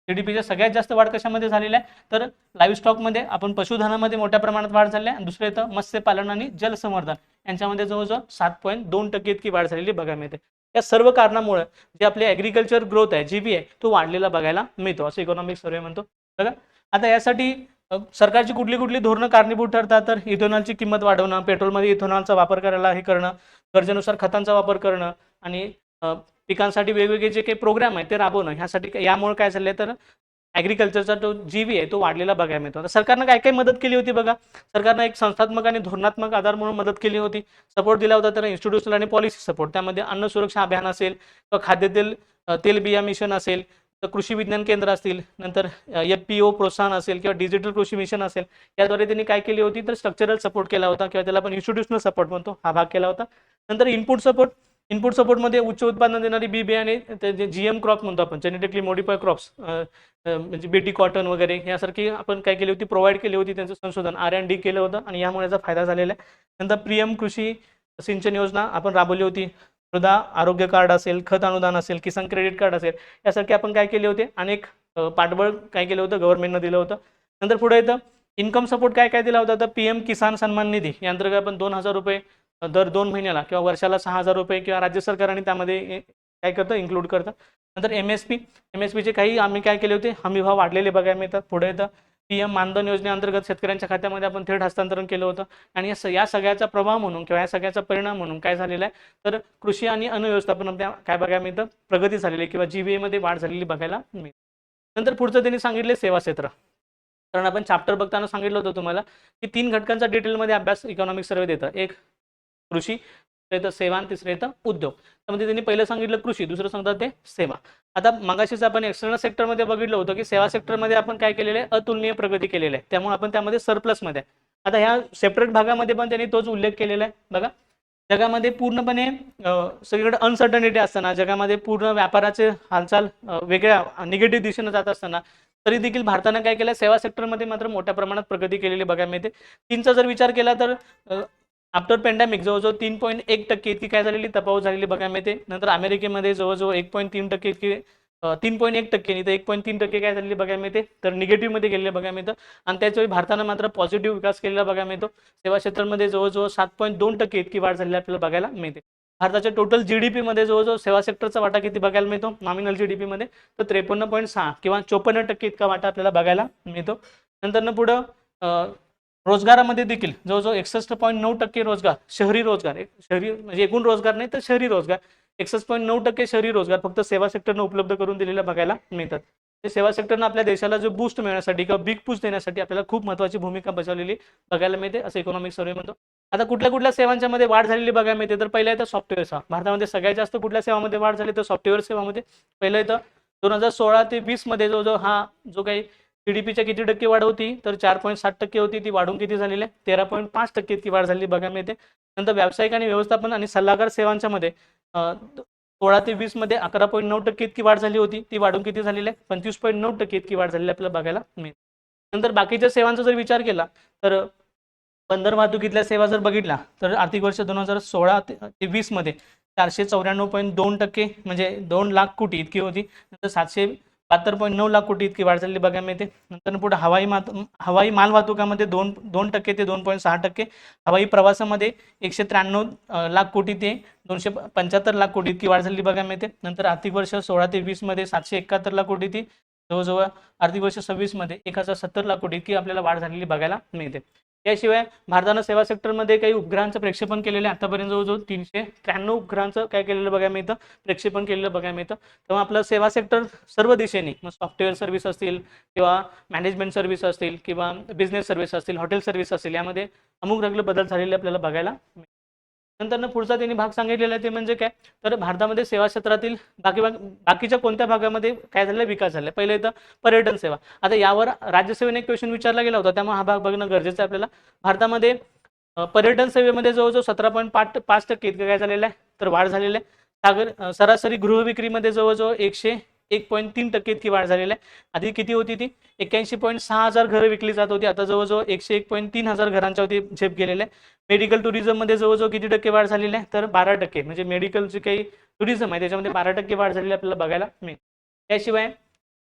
जीडीपीच्या सगळ्यात जास्त वाढ कशामध्ये झालेली आहे तर लाईव्ह स्टॉकमध्ये, आपण पशुधनामध्ये मोठ्या प्रमाणात वाढ झाली आहे. दुसरं येतं मत्स्यपालन आणि जलसंवर्धन यांच्यामध्ये जवळजवळ 7.2% इतकी वाढ झालेली बघायला मिळते. या सर्व कारणामुळे जे आपले ॲग्रिकल्चर ग्रोथ आहे, जीबी आहे, तो वाढलेला बघायला मिळतो, असं इकॉनॉमिक सर्वे म्हणतो. बघा आता यासाठी सरकारची कुठली कुठली धोरणं कारणीभूत ठरतात तर इथेनॉलची किंमत वाढवणं, पेट्रोलमध्ये इथेनॉलचा वापर करायला हे करणं, गरजेनुसार खतांचा वापर करणं आणि पिकांसाठी वेगवेगळे जे काही प्रोग्राम आहेत ते राबवणं. ह्यासाठी यामुळे काय झालं तर ॲग्रिकल्चरचा जो जीवी आहे तो वाढलेला बघायला मिळतो. आता सरकारनं काय काय मदत केली होती बघा, सरकारनं एक संस्थात्मक आणि धोरणात्मक आधार म्हणून मदत केली होती, सपोर्ट दिला होता. तर इन्स्टिट्यूशनल आणि पॉलिसी सपोर्ट, त्यामध्ये अन्न सुरक्षा अभियान असेल किंवा खाद्यतेल तेल बिया मिशन असेल, तर कृषी विज्ञान केंद्र असतील, नंतर FPO प्रोत्साहन असेल किंवा डिजिटल कृषी मिशन असेल, याद्वारे त्यांनी काय केली होती तर स्ट्रक्चरल सपोर्ट केला होता किंवा त्याला आपण इन्स्टिट्यूशनल सपोर्ट म्हणतो, हा भाग केला होता. नंतर इनपुट सपोर्टमध्ये उच्च उत्पादन देणारी बी बियाणे, जे GM क्रॉप म्हणतो आपण, जेनेटिकली मॉडिफाईड क्रॉप्स, म्हणजे बीटी कॉटन वगैरे यासारखी आपण काय केली होती, प्रोव्हाइड केली होती. त्यांचं संशोधन R&D केलं होतं आणि यामुळे याचा फायदा झालेला आहे. नंतर PM कृषी सिंचन योजना आपण राबवली होती, मृदा आरोग्य कार्ड असेल, खत अनुदान असेल, किसान क्रेडिट कार्ड असेल, यासारखे आपण काय केले होते, अनेक पाठबळ काय केलं होतं, गव्हर्नमेंटनं दिलं होतं. नंतर पुढे येतं इन्कम सपोर्ट काय काय दिला होता तर PM किसान सन्मान निधी, या अंतर्गत आपण 2000 रुपये दर 2 महिन्याला किंवा वर्षाला 6,000 रुपये किंवा राज्य सरकारने त्यामध्ये काय करतं इन्क्लूड करतं. नंतर एमएसपीचे काही आम्ही काय केले होते, हमी भाव वाढलेले बघायला मिळतात. पुढे येतं पीएम मानधन योजनेअंतर्गत शेतकऱ्यांच्या खात्यामध्ये आपण थेट हस्तांतरण केलं होतं. आणि या सगळ्याचा प्रभाव म्हणून किंवा या सगळ्याचा परिणाम म्हणून काय झालेला आहे, तर कृषी आणि अन्न व्यवस्थापनामध्ये काय बघायला मिळतं, प्रगती झालेली किंवा GVA मध्ये वाढ झालेली बघायला मिळते. नंतर पुढचं त्यांनी सांगितले सेवा क्षेत्र. कारण आपण चॅप्टर बघताना सांगितलं होतं तुम्हाला की 3 घटकांचा डिटेलमध्ये अभ्यास इकॉनॉमिक सर्वे देतं. एक कृषी, येतं सेवा आणि तिसरं येतं उद्योग. त्यामध्ये त्यांनी पहिलं सांगितलं कृषी, दुसरं सांगतात ते सेवा. आता मगाशीच आपण एक्सटर्नल सेक्टरमध्ये बघितलं होतं की सेवा सेक्टरमध्ये आपण काय केलेलं आहे, अतुलनीय प्रगती केलेली आहे. त्यामुळे आपण त्यामध्ये सरप्लसमध्ये आहे. आता ह्या सेपरेट भागामध्ये पण त्यांनी तोच उल्लेख केलेला आहे. बघा, जगामध्ये पूर्णपणे सगळीकडे अनसर्टनिटी असताना, जगामध्ये पूर्ण व्यापाराचे हालचाल वेगळ्या निगेटिव्ह दिशेने जात असताना, तरी देखील भारतानं काय केलं, सेवा सेक्टरमध्ये मात्र मोठ्या प्रमाणात प्रगती केलेली बघायला मिळते. 3चा जर विचार केला तर आफ्टर पॅन्डेमिक जवळजवळ 3.1% इतकी काय झालेली तफावत झालेली बघायला मिळते. नंतर अमेरिकेमध्ये जवळजवळ 1.3% इतकी 3.1% नाही तर 1.3% काय झालेली बघायला मिळते, तर निगेटिव्हमध्ये गेलेले बघायला मिळतं. आणि त्याचवेळी भारतानं मात्र पॉझिटिव्ह विकास केलेला बघायला मिळतो. सेवा क्षेत्रामध्ये जवळजवळ 7.2% इतकी वाढ झालेली आपल्याला बघायला मिळते. भारताच्या टोटल GDP मध्ये जवळजवळ सेवा सेक्टरचा वाटा किती बघायला मिळतो, नॉमिनल GDP मध्ये, तर 53.6 किंवा 54% इतका वाटा आपल्याला बघायला मिळतो. नंतर पुढं रोजगारामध्ये देखील जवळजवळ 61.9% रोजगार, शहरी रोजगार, शहरी म्हणजे एकूण रोजगार नाही तर शहरी रोजगार, 61.9% शहरी रोजगार फक्त सेवा सेक्टरनं उपलब्ध करून दिलेला बघायला मिळतात. ते सेवा सेक्टरनं आपल्या देशाला जो बूस्ट मिळण्यासाठी किंवा बिग बूस्ट देण्यासाठी आपल्याला खूप महत्त्वाची भूमिका बजावलेली बघायला मिळते, असं इकॉनॉमिक सर्वे म्हणतो. आता कुठल्या कुठल्या सेवांच्या मध्ये वाढ झालेली बघायला मिळते, तर पहिला येतं सॉफ्टवेअर सेवा. भारतामध्ये सगळ्यात जास्त कुठल्या सेवामध्ये वाढ झाली तर सॉफ्टवेअर सेवामध्ये. पहिलं येतं 2016 ते 20 मध्ये जो हा जो काही GDPच्या किती टक्के वाढ होती, तर 4.7% होती, ती वाढून किती झालेली आहे, 13.5% इतकी वाढ झालेली बघायला मिळते. नंतर व्यावसायिक आणि व्यवस्थापन आणि सल्लागार सेवांच्या मध्ये 16 ते 20 मध्ये 11.9% इतकी वाढ झाली होती, ती वाढून किती झालेली आहे, 25.9% इतकी वाढ झालेली आपल्याला बघायला मिळते. नंतर बाकीच्या सेवांचा जर विचार केला तर बंदर वाहतुकीतल्या सेवा जर बघितला तर आर्थिक वर्ष 2016 ते 20 मध्ये 494.2% म्हणजे 2 लाख कोटी इतकी होती. नंतर 772.9 लाख कोटी इतकी वाढ झालेली बघायला मिळते. नंतर पुढे हवाई माल वाहतुकामध्ये 2% ते 2.6%, हवाई प्रवासामध्ये 193 लाख कोटी ते 275 लाख कोटी इतकी वाढ झालेली बघायला मिळते. नंतर आर्थिक वर्ष 16 ते 20 मध्ये 771 लाख कोटी ती जवळजवळ आर्थिक वर्ष 26 मध्ये 1070 लाख कोटी इतकी आपल्याला वाढ झालेली बघायला मिळते. याशिवाय भारतानं सेवा सेक्टरमध्ये काही उपग्रहांचं प्रक्षेपण केलेलं आहे. आतापर्यंत जवळजवळ 393 उपग्रहांचं काय केलेलं बघायला मिळतं, प्रक्षेपण केलेलं बघायला मिळतं. तेव्हा आपलं सेवा सेक्टर सर्व दिशेने, मग सॉफ्टवेअर सर्व्हिस असतील किंवा मॅनेजमेंट सर्व्हिस असतील किंवा बिझनेस सर्व्हिस असतील, हॉटेल सर्व्हिस असतील, यामध्ये अमुक रंगले बदल झालेले आपल्याला बघायला मिळतात. नंतर पुढचा त्यांनी भाग सांगितलेला आहे ते म्हणजे काय, तर भारतामध्ये सेवा क्षेत्रातील बाकीच्या कोणत्या भागामध्ये काय झालं, विकास झाला. पहिले येतं पर्यटन सेवा. आता यावर राज्यसेवेने एक क्वेश्चन विचारला गेला होता, त्यामुळे हा भाग बघणं गरजेचं आहे आपल्याला. भारतामध्ये पर्यटन सेवेमध्ये जवळजवळ 17.5% इतकं काय झालेलं आहे, तर वाढ झालेलं आहे. सरासरी गृहविक्रीमध्ये जवळजवळ 101.3% इतकी वाढ झालेली आहे. आधी किती होती ती, 81.6 हजार घरं विकली जात होती, आता जवळजवळ 101.3 हजार घरांच्या होती झेप गेलेल्या आहे. मेडिकल टुरिझममध्ये जवळजवळ किती टक्के वाढ झालेली आहे, तर 12%, म्हणजे मेडिकल जे काही टुरिझम आहे त्याच्यामध्ये 12% वाढ झालेली आपल्याला बघायला मिळते. त्याशिवाय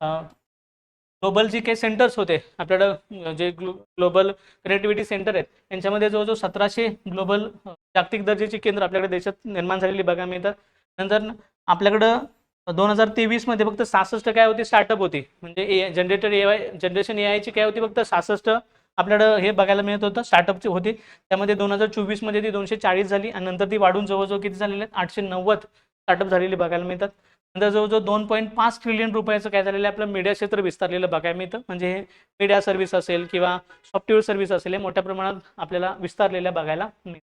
ग्लोबल जे काही सेंटर्स होते आपल्याकडं, जे ग्लोबल कनेक्टिव्हिटी सेंटर आहेत, यांच्यामध्ये जवळजवळ 1700 ग्लोबल जागतिक दर्जाची केंद्र आपल्याकडे देशात निर्माण झालेली बघायला मिळतात. नंतर आपल्याकडं 2023 मध्ये फक्त 66 काय होती, स्टार्टअप होती, म्हणजे जनरेशन AI ची काय होती, फक्त 66 आपल्याकडं हे बघायला मिळत होतं, स्टार्टअपची होती. त्यामध्ये 2024 मध्ये ती 240 झाली आणि नंतर ती वाढून जवळजवळ किती झालेली आहेत, 890 स्टार्टअप झालेली बघायला मिळतात. नंतर जवळजवळ 2.5 ट्रिलियन रुपयाचं काय झालेलं आहे, आपलं मीडिया क्षेत्र विस्तारलेलं बघायला मिळतं. म्हणजे हे मीडिया सर्व्हिस असेल किंवा सॉफ्टवेअर सर्व्हिस असेल, हे मोठ्या प्रमाणात आपल्याला विस्तारलेल्या बघायला मिळतं.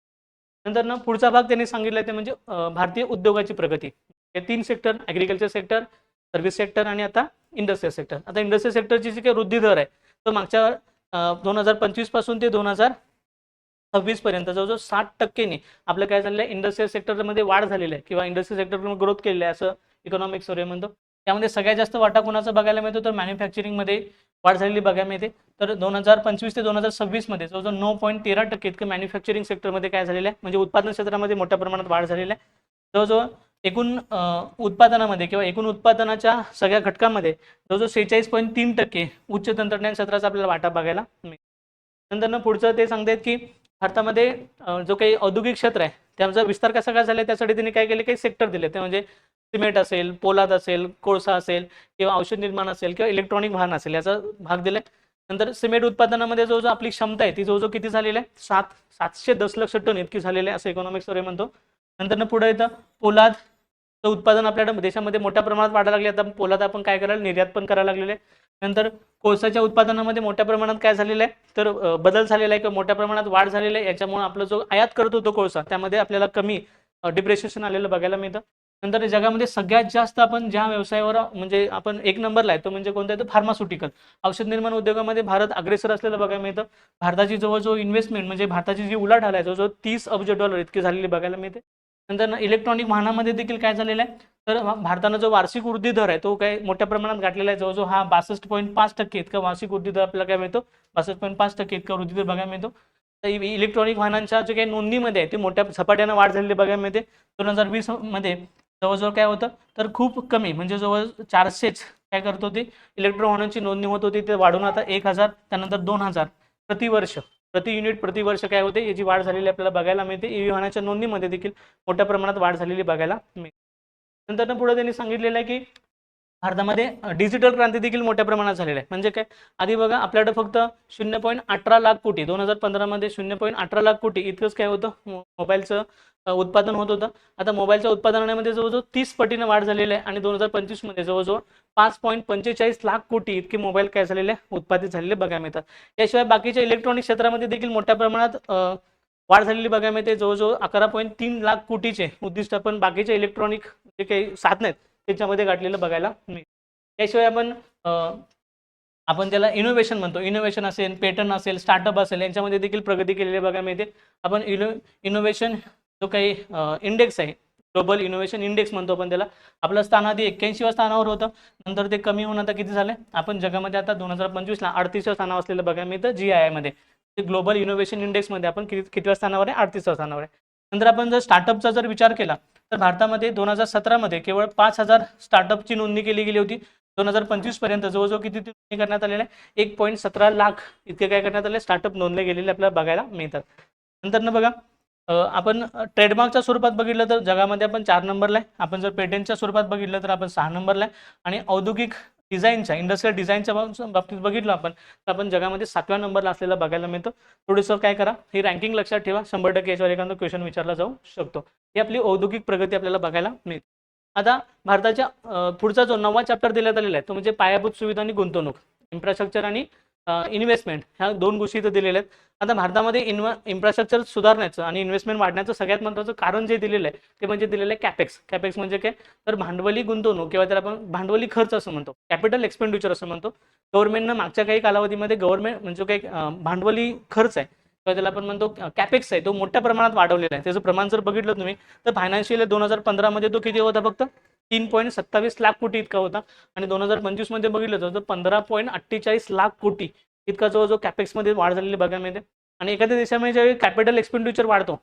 नंतर पुढचा भाग त्यांनी सांगितलं ते म्हणजे भारतीय उद्योगाची प्रगती. हे 3 sector, agriculture sector, service sector आणि आता इंडस्ट्रियल सेक्टर. आता इंडस्ट्रियल सेक्टरची जी काही वृद्धी दर आहे, तो मागच्या 2025 पासून ते 2026 पर्यंत जवळजवळ 60% आपलं काय झालेलं आहे, इंडस्ट्रियल सेक्टरमध्ये वाढ झालेली आहे किंवा इंडस्ट्रियल सेक्टरमध्ये ग्रोथ केलेली आहे, असं इकॉनॉमिक सर्वे म्हणतो. त्यामध्ये सगळ्यात जास्त वाटा कोणाचा बघायला मिळतो, तर मॅन्युफॅक्चरिंगमध्ये वाढ झालेली बघायला मिळते. तर 2025 ते 2026 मध्ये जवळजवळ 9.13% इतकं मॅन्युफॅक्चरिंग सेक्टरमध्ये काय झालेलं आहे, म्हणजे उत्पादन क्षेत्रामध्ये मोठ्या प्रमाणात वाढ झालेली आहे. जवळजवळ एकूण उत्पादनामध्ये किंवा एकूण उत्पादनाच्या सगळ्या घटकांमध्ये जवळजवळ 46.3% उच्च तंत्रज्ञान क्षेत्राचा आपल्याला वाटा बघायला मिळतो. नंतर पुढचं ते सांगतात की भारतामध्ये जो काही औद्योगिक क्षेत्र आहे त्याचा विस्तार कसा काय झाला त्यासाठी त्यांनी काय केले, काही सेक्टर दिले. ते म्हणजे सिमेंट असेल, पोलाद असेल, कोळसा असेल किंवा औषध निर्माण असेल किंवा इलेक्ट्रॉनिक वाहन असेल याचा भाग दिलाय. नंतर सिमेंट उत्पादनामध्ये जो आपली क्षमता आहे ती जो किती झालेली आहे 710 लक्ष टन इतकी झालेली आहे असं इकॉनॉमिक सर्वे म्हणतो. नंतर पुढे येतं पोलादचं उत्पादन आपल्या देशामध्ये मोठ्या प्रमाणात वाढायला लागले. आता पोलाद आपण काय करायला, निर्यात पण करायला लागलेले. नंतर कोळसाच्या उत्पादनामध्ये मोठ्या प्रमाणात काय झालेलं आहे तर बदल झालेला आहे किंवा मोठ्या प्रमाणात वाढ झालेली आहे. याच्यामुळे आपला जो आयात करत होतो कोळसा त्यामध्ये आपल्याला कमी डिप्रिशिएशन आलेलं बघायला मिळतं. नंतर जगामध्ये सगळ्यात जास्त आपण ज्या व्यवसायावर म्हणजे आपण एक नंबरला आहे तो म्हणजे कोणता आहे, तर फार्मास्युटिकल औषध निर्माण उद्योगामध्ये भारत अग्रेसर असलेलं बघायला मिळतं. भारताची जवळजवळ इन्व्हेस्टमेंट म्हणजे भारताची जी उलाढाल आहे जवळजवळ $30 अब्ज इतकी झालेली बघायला मिळते. नंतर इलेक्ट्रॉनिक वाहनामध्ये देखील काय झालेलं आहे तर भारतानं जो वार्षिक वृद्धी दर आहे तो काय मोठ्या प्रमाणात गाठलेला आहे. जवळजवळ हा 62.5% इतका वार्षिक वृद्धी दर आपल्याला काय मिळतो, 62.5% इतका वृद्धी दर बघायला मिळतो. तर इलेक्ट्रॉनिक वाहनांच्या जे काही नोंदणीमध्ये आहे ते मोठ्या झपाट्यानं वाढ झालेली बघायला मिळते. 2020 मध्ये जवळजवळ काय होतं तर खूप कमी म्हणजे जवळ 400च काय करत होती इलेक्ट्रॉनिक वाहनांची नोंदणी होत होती, ते वाढून आता 1000 त्यानंतर 2000 प्रतिवर्ष प्रति युनिट प्रतिवर्ष काय होते याची वाढ झालेली आपल्याला बघायला मिळते. ईव्ही वाहनाच्या नोंदणीमध्ये देखील मोठ्या प्रमाणात वाढ झालेली बघायला मिळते. नंतर पुढे त्यांनी सांगितलेलं आहे की भारतामध्ये डिजिटल क्रांती देखील मोठ्या प्रमाणात झालेली आहे. म्हणजे काय, आधी बघा आपल्याकडे फक्त 0.18 लाख कोटी 2015 मध्ये 0.18 लाख कोटी इतकंच काय होतं मोबाईलचं उत्पादन होत होतं. आता मोबाईलच्या उत्पादनामध्ये जवळजवळ 30 पटीने वाढ झालेली आहे आणि 2025 मध्ये जवळजवळ 5.45 लाख कोटी इतके मोबाईल काय झालेले उत्पादित झालेले बघायला मिळतात. याशिवाय बाकीच्या इलेक्ट्रॉनिक क्षेत्रामध्ये देखील मोठ्या प्रमाणात वाढ झालेली बघायला मिळते. जवळजवळ 11.3 लाख कोटीचे उद्दिष्ट आपण बाकीच्या इलेक्ट्रॉनिक जे काही साधन आहेत त्याच्यामध्ये गाठलेलं बघायला मिळते. त्याशिवाय आपण त्याला इनोव्हेशन म्हणतो. इनोव्हेशन असेल, पेटंट असेल, स्टार्टअप असेल यांच्यामध्ये देखील प्रगती केलेली बघायला मिळते. आपण इनोव्हेशन जो काही इंडेक्स आहे ग्लोबल इनोव्हेशन इंडेक्स म्हणतो आपण त्याला, आपलं स्थान आधी 81व्या स्थानावर होतं, नंतर ते कमी होऊन आता किती झालं आपण जगामध्ये आता 2025ला 38व्या स्थानावर असलेलं बघायला मिळतं GII मध्ये. ग्लोबल इनोव्हेशन इंडेक्समध्ये आपण कितव्या स्थानावर आहे, 38व्या स्थानावर आहे. नंतर आपण जर स्टार्टअपचा जर विचार केला तर भारतामध्ये 2017 मध्ये केवळ 5000 स्टार्टअपची नोंदणी केली गेली होती. 2025 पर्यंत जवळजवळ किती नोंदणी करण्यात आलेल्या आहे 1.17 लाख इतके काय करण्यात आले स्टार्टअप नोंदले गेलेले आपल्याला बघायला मिळतात. नंतर बघा आपण ट्रेडमार्कच्या स्वरूपात बघितलं तर जगामध्ये आपण 4 नंबरला आहे. आपण जर पेटंटच्या स्वरूपात बघितलं तर आपण 6 नंबरला आहे. आणि औद्योगिक डिझाईनच्या इंडस्ट्रियल डिझाईनच्या बाबतीत बघितलं आपण तर आपण जगामध्ये 7व्या नंबरला असलेला बघायला मिळतं. थोडंसं काय करा ही रँकिंग लक्षात ठेवा, 100% याच्यावर एखादा क्वेश्चन विचारला जाऊ शकतो. ही आपली औद्योगिक प्रगती आपल्याला बघायला मिळते. आता भारताच्या पुढचा जो 9वा चॅप्टर दिल्यात आलेला आहे तो म्हणजे पायाभूत सुविधा आणि गुंतवणूक, इन्फ्रास्ट्रक्चर आणि इन्व्हेस्टमेंट ह्या 2 गोष्टी इथं दिलेल्या आहेत. आता भारतामध्ये इन्फ्रास्ट्रक्चर सुधारण्याचं आणि इन्व्हेस्टमेंट वाढण्याचं सगळ्यात महत्त्वाचं कारण जे दिलेलं आहे ते म्हणजे दिलेलं आहे कॅपेक्स. कॅपेक्स म्हणजे काय तर भांडवली गुंतवणूक किंवा त्याला आपण भांडवली खर्च असं म्हणतो, कॅपिटल एक्सपेंडिचर असं म्हणतो. गव्हर्नमेंटनं मागच्या काही कालावधीमध्ये गव्हर्नमेंट म्हणजे काही भांडवली खर्च आहे किंवा त्याला आपण म्हणतो कॅपेक्स आहे तो मोठ्या प्रमाणात वाढवलेला आहे. त्याचं प्रमाण जर बघितलं तुम्ही तर फायनान्शियल 2015 मध्ये तो किती होता फक्त 3.27 लाख कोटी इतका होता आणि 2025 मध्ये बघितलं तर 15.48 लाख कोटी इतका जवळजवळ कॅपेक्समध्ये वाढ झालेली बघायला मिळते. आणि एखाद्या देशामध्ये ज्यावेळी कॅपिटल एक्सपेंडिचर वाढतो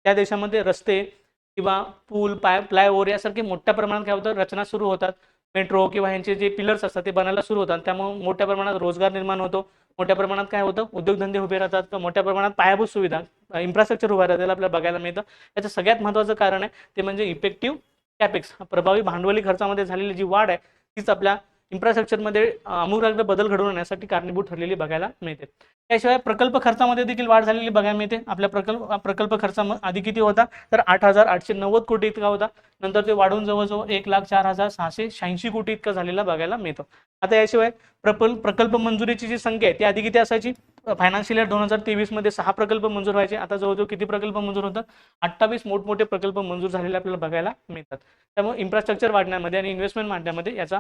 त्या देशामध्ये रस्ते किंवा पूल फ्लायओव्हर यासारखे मोठ्या प्रमाणात काय होतं रचना सुरू होतात. मेट्रो किंवा ह्यांचे जे पिलर्स असतात ते बनायला सुरू होतात. त्यामुळे मोठ्या प्रमाणात रोजगार निर्माण होतो, मोठ्या प्रमाणात काय होतं उद्योगधंदे उभे राहतात, तर मोठ्या प्रमाणात पायाभूत सुविधा इन्फ्रास्ट्रक्चर उभं राहतात आपल्याला बघायला मिळतं. याचं सगळ्यात महत्त्वाचं कारण आहे ते म्हणजे इफेक्टिव्ह कॅपेक्स. प्रभावी भांडवली खर्चामध्ये झालेली जी वाढ आहे तीच आपल्या इन्फ्रास्ट्रक्चरमध्ये आमूलाग्र बदल घडवून आणण्यासाठी कारणीभूत ठरलेली बघायला मिळते. त्याशिवाय प्रकल्प खर्चामध्ये देखील वाढ झालेली बघायला मिळते. आपल्या प्रकल्प खर्चामध्ये आधी किती होता तर 8,890 कोटी इतका होता, नंतर ते वाढून जवळजवळ 1,04,686 कोटी इतका झालेला बघायला मिळतो. आता याशिवाय प्रकल्प मंजुरीची जी संख्या आहे ती आधी किती असायची फायनान्शियल इयर 2023 मध्ये 6 प्रकल्प मंजूर व्हायचे, आता जवळजवळ किती प्रकल्प मंजूर होतात 28 मोठमोठे प्रकल्प मंजूर झालेले आपल्याला बघायला मिळतात. त्यामुळे इन्फ्रास्ट्रक्चर वाढण्यामध्ये आणि इन्व्हेस्टमेंट वाढण्यामध्ये याचा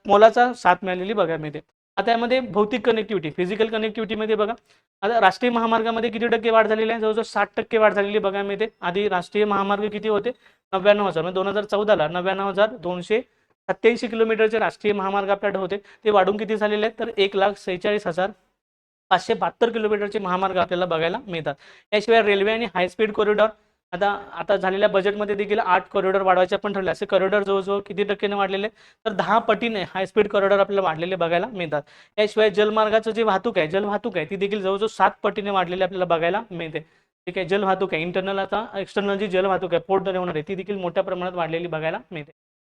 मोलाचा साथ मिळालेली बघायला मिळते. आता यामध्ये भौतिक कनेक्टिव्हिटी फिजिकल कनेक्टिव्हिटीमध्ये बघा आता राष्ट्रीय महामार्गामध्ये किती टक्के वाढ झालेली आहे जवळजवळ 60% वाढ झालेली बघायला मिळते. आधी राष्ट्रीय महामार्ग किती होते 99,000 म्हणजे 2014ला 99,287 किलोमीटरचे राष्ट्रीय महामार्ग आपल्याकडे होते, ते वाढून किती झालेले आहेत तर 1,46,572 किलोमीटरचे महामार्ग आपल्याला बघायला मिळतात. याशिवाय रेल्वे आणि हायस्पीड कॉरिडॉर आता आता झालेल्या बजेटमध्ये देखील 8 कॉरिडॉर वाढवायचे पण ठरले. असे कॉरिडॉर जवळजवळ किती टक्क्याने वाढलेले, तर 10 पटीने हाय स्पीड कॉरिडॉर आपल्याला वाढलेले बघायला मिळतात. याशिवाय जलमार्गाचं जे वाहतूक आहे, जलवाहतूक आहे, ती देखील जवळजवळ 7 पटीने वाढलेली आपल्याला बघायला मिळते. ठीक आहे, जलवाहतूक आहे, इंटरनल आता एक्सटर्नल जी जलवाहतूक आहे, पोर्टद्वारे होणार आहे, ती देखील मोठ्या प्रमाणात वाढलेली बघायला मिळते.